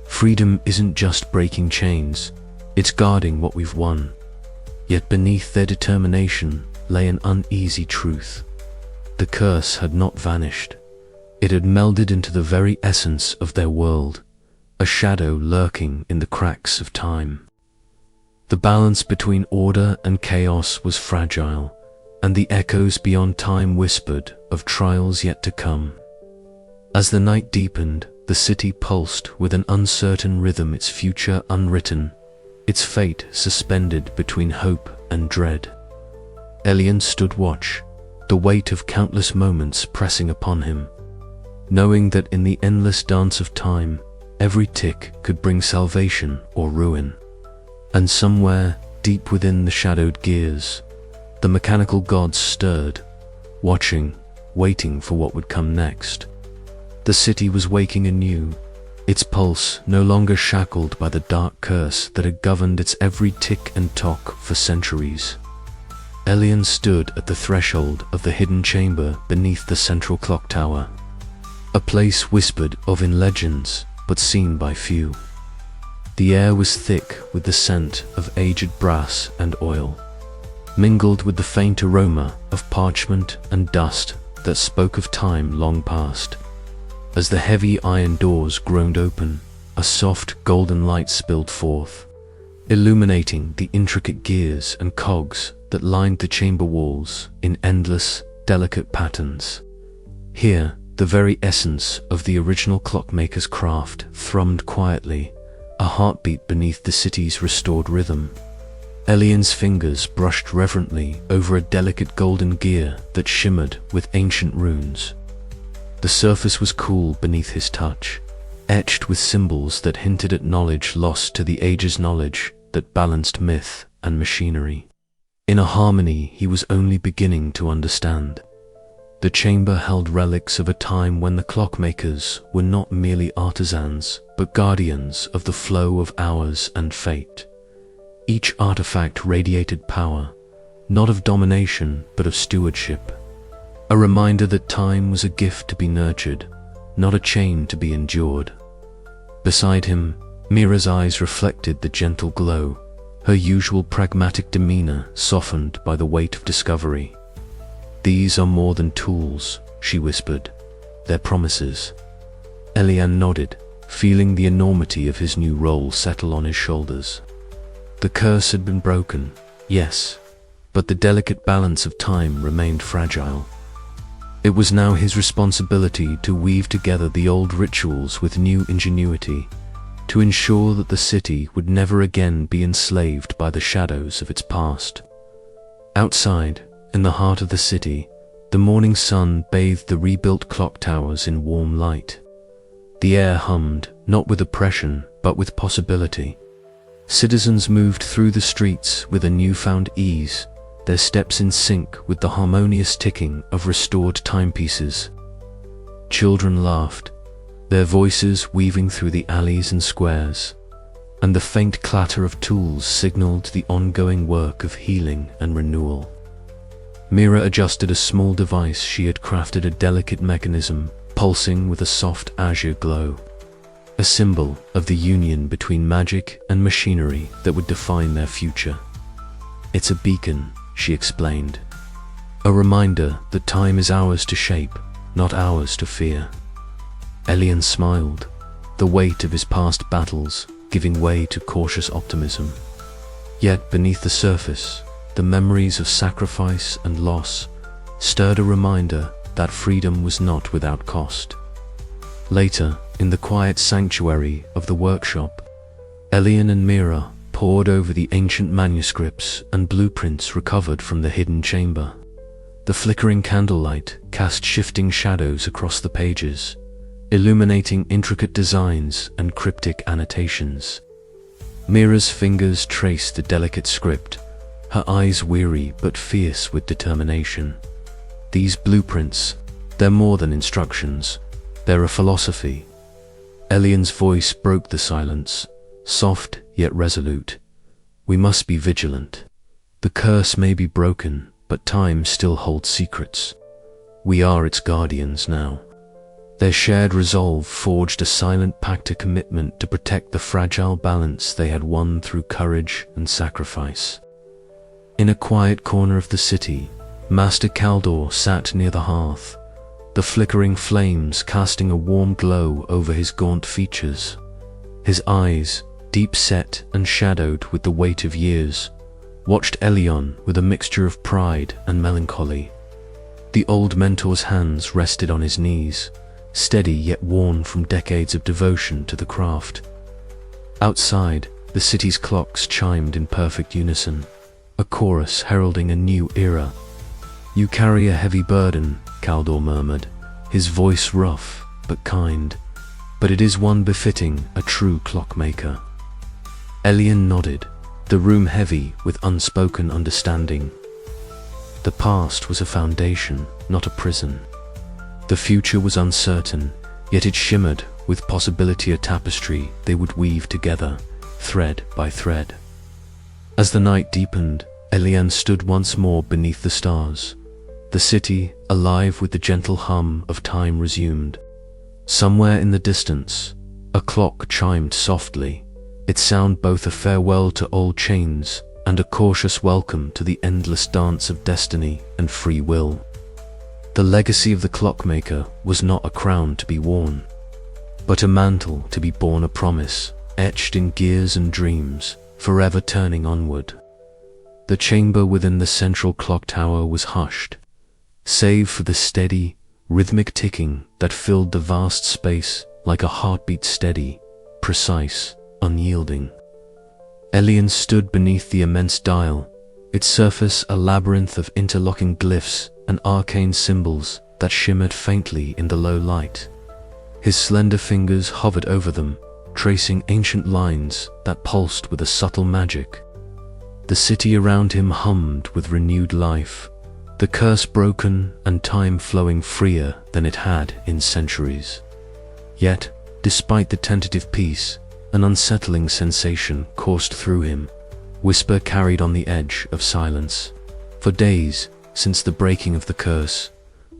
Freedom isn't just breaking chains, it's guarding what we've won." Yet beneath their determination lay an uneasy truth. The curse had not vanished. It had melded into the very essence of their world, a shadow lurking in the cracks of time. The balance between order and chaos was fragile, and the echoes beyond time whispered of trials yet to come. As the night deepened, the city pulsed with an uncertain rhythm, its future unwritten, its fate suspended between hope and dread. Elian stood watch, the weight of countless moments pressing upon him, knowing that in the endless dance of time, every tick could bring salvation or ruin. And somewhere, deep within the shadowed gears, the mechanical gods stirred, watching, waiting for what would come next. The city was waking anew, its pulse no longer shackled by the dark curse that had governed its every tick and tock for centuries. Elian stood at the threshold of the hidden chamber beneath the central clock tower, a place whispered of in legends, but seen by few. The air was thick with the scent of aged brass and oil, mingled with the faint aroma of parchment and dust that spoke of time long past. As the heavy iron doors groaned open, a soft golden light spilled forth, illuminating the intricate gears and cogs that lined the chamber walls in endless, delicate patterns. Here, The very essence of the original clockmaker's craft thrummed quietly, a heartbeat beneath the city's restored rhythm. Elian's fingers brushed reverently over a delicate golden gear that shimmered with ancient runes. The surface was cool beneath his touch, etched with symbols that hinted at knowledge lost to the age's knowledge that balanced myth and machinery. In a harmony he was only beginning to understand. The chamber held relics of a time when the clockmakers were not merely artisans, but guardians of the flow of hours and fate. Each artifact radiated power, not of domination, but of stewardship. A reminder that time was a gift to be nurtured, not a chain to be endured. Beside him, Mira's eyes reflected the gentle glow, her usual pragmatic demeanor softened by the weight of discovery. "These are more than tools," she whispered. "They're promises." Elian nodded, feeling the enormity of his new role settle on his shoulders. The curse had been broken, yes, but the delicate balance of time remained fragile. It was now his responsibility to weave together the old rituals with new ingenuity, to ensure that the city would never again be enslaved by the shadows of its past. Outside, in the heart of the city, the morning sun bathed the rebuilt clock towers in warm light. The air hummed, not with oppression, but with possibility. Citizens moved through the streets with a newfound ease, their steps in sync with the harmonious ticking of restored timepieces. Children laughed, their voices weaving through the alleys and squares, and the faint clatter of tools signaled the ongoing work of healing and renewal. Mira adjusted a small device she had crafted, a delicate mechanism pulsing with a soft azure glow, a symbol of the union between magic and machinery that would define their future. "It's a beacon," she explained, "a reminder that time is ours to shape, not ours to fear." Elian smiled, the weight of his past battles giving way to cautious optimism. Yet beneath the surface, the memories of sacrifice and loss stirred a reminder that freedom was not without cost. Later, in the quiet sanctuary of the workshop, Elian and Mira pored over the ancient manuscripts and blueprints recovered from the hidden chamber. The flickering candlelight cast shifting shadows across the pages, illuminating intricate designs and cryptic annotations. Mira's fingers traced the delicate script, her eyes weary but fierce with determination. These blueprints, they're more than instructions, they're a philosophy. Elian's voice broke the silence, soft yet resolute. "We must be vigilant. The curse may be broken, but time still holds secrets. We are its guardians now." Their shared resolve forged a silent pact, a commitment to protect the fragile balance they had won through courage and sacrifice. In a quiet corner of the city, Master Kaldor sat near the hearth, the flickering flames casting a warm glow over his gaunt features. His eyes, deep set and shadowed with the weight of years, watched Elian with a mixture of pride and melancholy. The old mentor's hands rested on his knees, steady yet worn from decades of devotion to the craft. Outside, the city's clocks chimed in perfect unison, a chorus heralding a new era. "You carry a heavy burden," Kaldor murmured, his voice rough but kind, "but it is one befitting a true clockmaker." Elian nodded, the room heavy with unspoken understanding. The past was a foundation, not a prison. The future was uncertain, yet it shimmered with possibility, a tapestry they would weave together, thread by thread. As the night deepened, Elian stood once more beneath the stars. The city, alive with the gentle hum of time, resumed. Somewhere in the distance, a clock chimed softly, its sound both a farewell to old chains and a cautious welcome to the endless dance of destiny and free will. The legacy of the clockmaker was not a crown to be worn, but a mantle to be borne, a promise etched in gears and dreams, forever turning onward. The chamber within the central clock tower was hushed, save for the steady, rhythmic ticking that filled the vast space like a heartbeat, steady, precise, unyielding. Elian stood beneath the immense dial, its surface a labyrinth of interlocking glyphs and arcane symbols that shimmered faintly in the low light. His slender fingers hovered over them, tracing ancient lines that pulsed with a subtle magic. The city around him hummed with renewed life, the curse broken and time flowing freer than it had in centuries. Yet, despite the tentative peace, an unsettling sensation coursed through him. Whisper carried on the edge of silence. For days, since the breaking of the curse,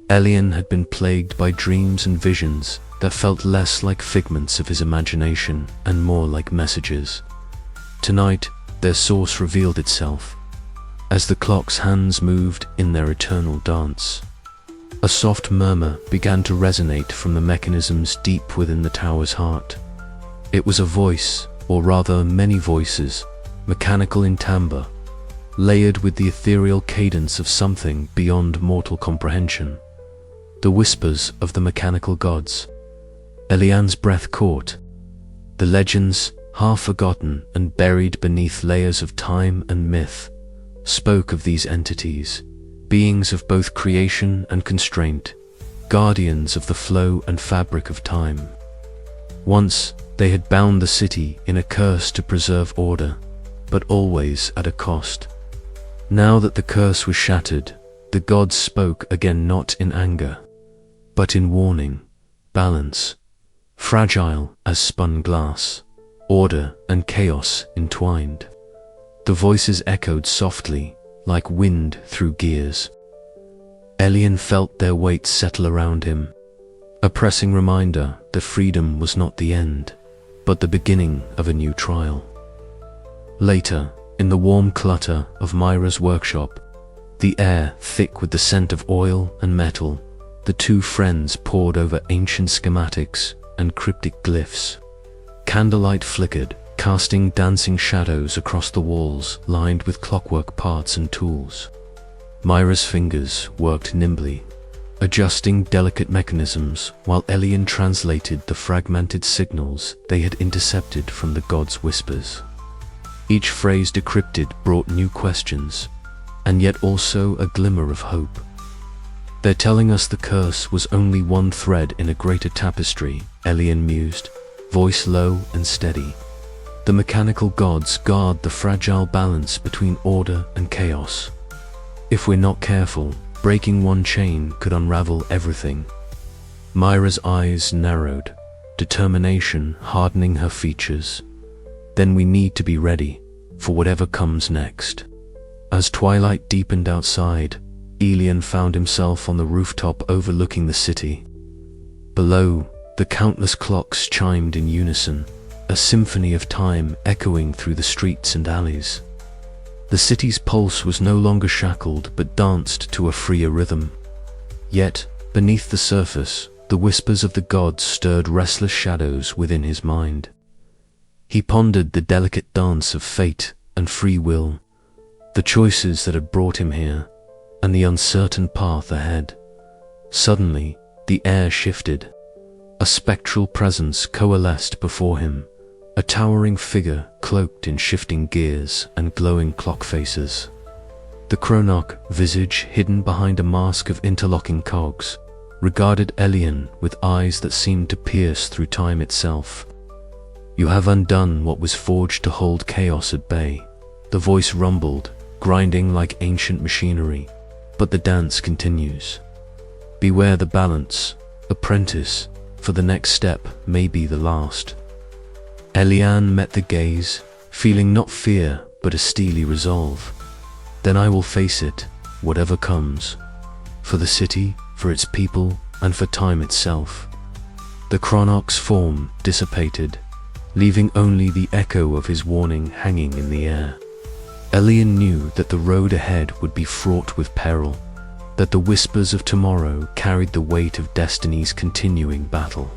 Elian had been plagued by dreams and visions that felt less like figments of his imagination and more like messages. Tonight, their source revealed itself, as the clock's hands moved in their eternal dance. A soft murmur began to resonate from the mechanisms deep within the tower's heart. It was a voice, or rather many voices, mechanical in timbre, layered with the ethereal cadence of something beyond mortal comprehension. The whispers of the mechanical gods. Elian's breath caught. The legends, half forgotten and buried beneath layers of time and myth, spoke of these entities, beings of both creation and constraint, guardians of the flow and fabric of time. Once, they had bound the city in a curse to preserve order, but always at a cost. Now that the curse was shattered, the gods spoke again, not in anger, but in warning, balance, fragile as spun glass, order and chaos entwined. The voices echoed softly, like wind through gears. Elian felt their weight settle around him, a pressing reminder that freedom was not the end, but the beginning of a new trial. Later, in the warm clutter of Myra's workshop, the air thick with the scent of oil and metal, the two friends pored over ancient schematics and cryptic glyphs. Candlelight flickered, casting dancing shadows across the walls lined with clockwork parts and tools. Myra's fingers worked nimbly, adjusting delicate mechanisms while Elian translated the fragmented signals they had intercepted from the gods' whispers. Each phrase decrypted brought new questions, and yet also a glimmer of hope. "They're telling us the curse was only one thread in a greater tapestry," Elian mused, voice low and steady. "The mechanical gods guard the fragile balance between order and chaos. If we're not careful, breaking one chain could unravel everything." Myra's eyes narrowed, determination hardening her features. "Then we need to be ready for whatever comes next." As twilight deepened outside, Elian found himself on the rooftop overlooking the city. Below, the countless clocks chimed in unison, a symphony of time echoing through the streets and alleys. The city's pulse was no longer shackled but danced to a freer rhythm. Yet, beneath the surface, the whispers of the gods stirred restless shadows within his mind. He pondered the delicate dance of fate and free will, the choices that had brought him here, and the uncertain path ahead. Suddenly, the air shifted. A spectral presence coalesced before him, a towering figure cloaked in shifting gears and glowing clock faces. The chronarch, visage hidden behind a mask of interlocking cogs, regarded Elian with eyes that seemed to pierce through time itself. "You have undone what was forged to hold chaos at bay," the voice rumbled, grinding like ancient machinery. "But the dance continues. Beware the balance, apprentice, for the next step may be the last." Elian met the gaze, feeling not fear but a steely resolve. "Then I will face it, whatever comes. For the city, for its people, and for time itself." The chronarch's form dissipated, leaving only the echo of his warning hanging in the air. Elian knew that the road ahead would be fraught with peril, that the whispers of tomorrow carried the weight of destiny's continuing battle.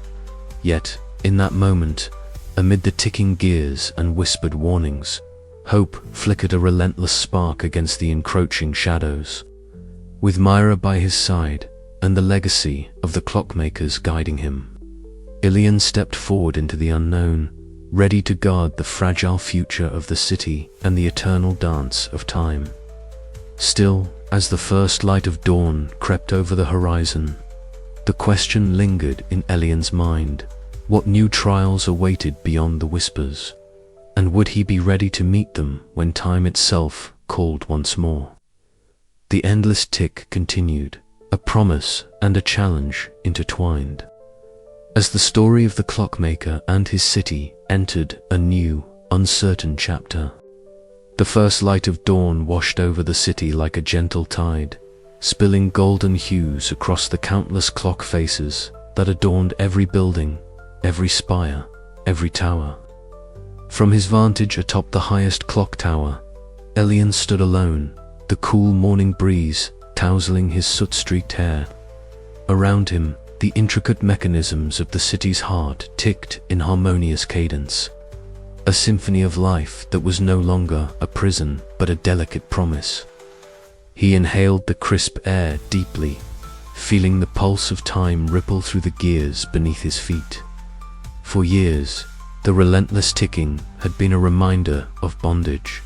Yet, in that moment, amid the ticking gears and whispered warnings, hope flickered a relentless spark against the encroaching shadows. With Myra by his side, and the legacy of the clockmakers guiding him. Ilian stepped forward into the unknown, ready to guard the fragile future of the city and the eternal dance of time. Still, as the first light of dawn crept over the horizon, the question lingered in Elian's mind: what new trials awaited beyond the whispers? And would he be ready to meet them when time itself called once more? The endless tick continued, a promise and a challenge intertwined. As the story of the clockmaker and his city entered a new, uncertain chapter, the first light of dawn washed over the city like a gentle tide, spilling golden hues across the countless clock faces that adorned every building, every spire, every tower. From his vantage atop the highest clock tower, Elian stood alone, the cool morning breeze tousling his soot-streaked hair. Around him, the intricate mechanisms of the city's heart ticked in harmonious cadence, a symphony of life that was no longer a prison but a delicate promise. He inhaled the crisp air deeply, feeling the pulse of time ripple through the gears beneath his feet. For years, the relentless ticking had been a reminder of bondage,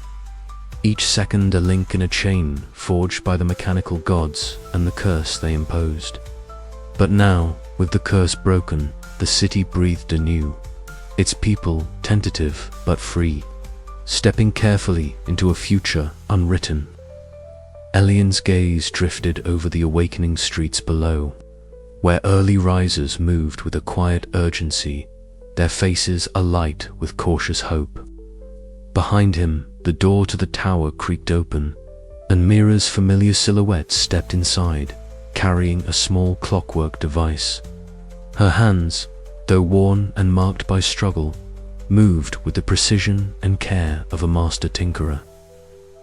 each second a link in a chain forged by the mechanical gods and the curse they imposed. But now, with the curse broken, the city breathed anew, its people tentative but free, stepping carefully into a future unwritten. Elian's gaze drifted over the awakening streets below, where early risers moved with a quiet urgency, their faces alight with cautious hope. Behind him, the door to the tower creaked open, and Mira's familiar silhouette stepped inside, carrying a small clockwork device. Her hands, though worn and marked by struggle, moved with the precision and care of a master tinkerer.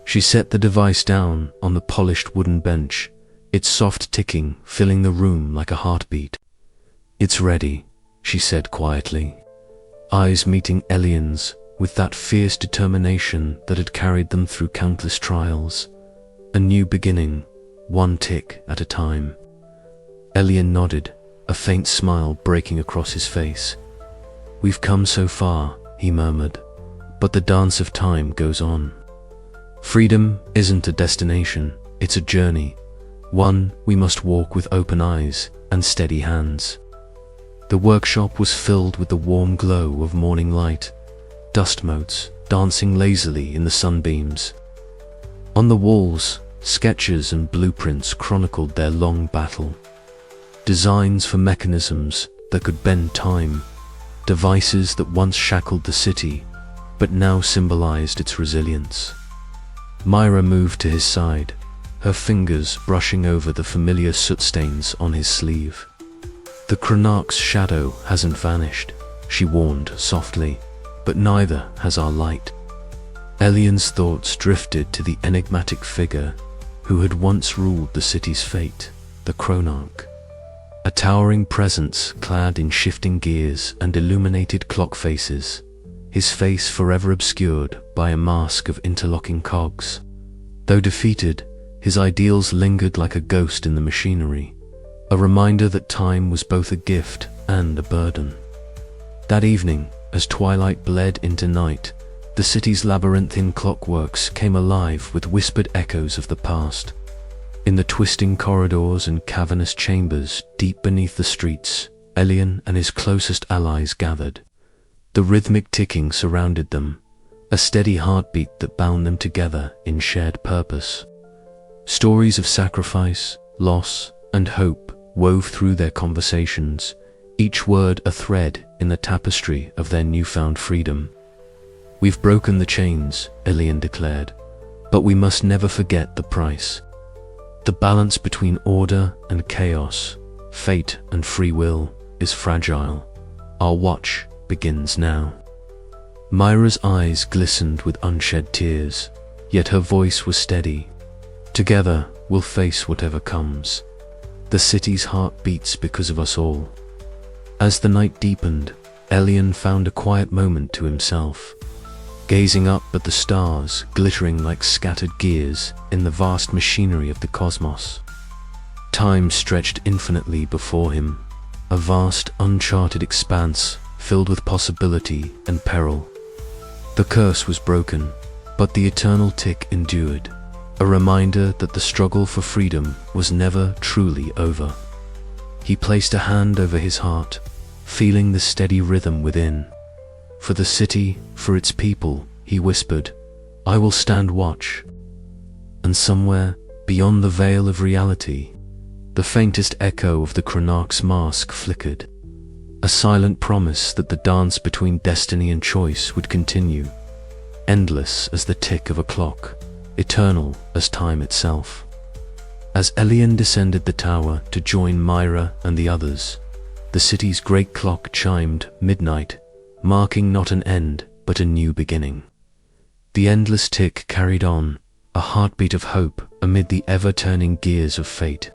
She set the device down on the polished wooden bench, its soft ticking filling the room like a heartbeat. "It's ready," she said quietly, eyes meeting Elian's with that fierce determination that had carried them through countless trials. A new beginning, one tick at a time. Elian nodded, a faint smile breaking across his face. "We've come so far," he murmured, "but the dance of time goes on. Freedom isn't a destination, it's a journey, one we must walk with open eyes and steady hands." The workshop was filled with the warm glow of morning light, dust motes dancing lazily in the sunbeams. On the walls, sketches and blueprints chronicled their long battle. Designs for mechanisms that could bend time, devices that once shackled the city, but now symbolized its resilience. Myra moved to his side, her fingers brushing over the familiar soot stains on his sleeve. "The Chronarch's shadow hasn't vanished," she warned softly, "but neither has our light." Elian's thoughts drifted to the enigmatic figure who had once ruled the city's fate, the Chronarch. A towering presence clad in shifting gears and illuminated clock faces, his face forever obscured by a mask of interlocking cogs. Though defeated, his ideals lingered like a ghost in the machinery, a reminder that time was both a gift and a burden. That evening, as twilight bled into night, the city's labyrinthine clockworks came alive with whispered echoes of the past. In the twisting corridors and cavernous chambers deep beneath the streets, Elian and his closest allies gathered. The rhythmic ticking surrounded them, a steady heartbeat that bound them together in shared purpose. Stories of sacrifice, loss, and hope wove through their conversations, each word a thread in the tapestry of their newfound freedom. "We've broken the chains," Elian declared, "but we must never forget the price. The balance between order and chaos, fate and free will, is fragile. Our watch begins now." Myra's eyes glistened with unshed tears, yet her voice was steady. "Together, we'll face whatever comes. The city's heart beats because of us all." As the night deepened, Elian found a quiet moment to himself, gazing up at the stars glittering like scattered gears in the vast machinery of the cosmos. Time stretched infinitely before him, a vast, uncharted expanse filled with possibility and peril. The curse was broken, but the eternal tick endured, a reminder that the struggle for freedom was never truly over. He placed a hand over his heart, feeling the steady rhythm within. For the city, for its people, he whispered, "I will stand watch." And somewhere, beyond the veil of reality, the faintest echo of the Chronarch's mask flickered, a silent promise that the dance between destiny and choice would continue, endless as the tick of a clock, eternal as time itself. As Elian descended the tower to join Myra and the others, the city's great clock chimed midnight, marking not an end but a new beginning. The endless tick carried on, a heartbeat of hope amid the ever-turning gears of fate.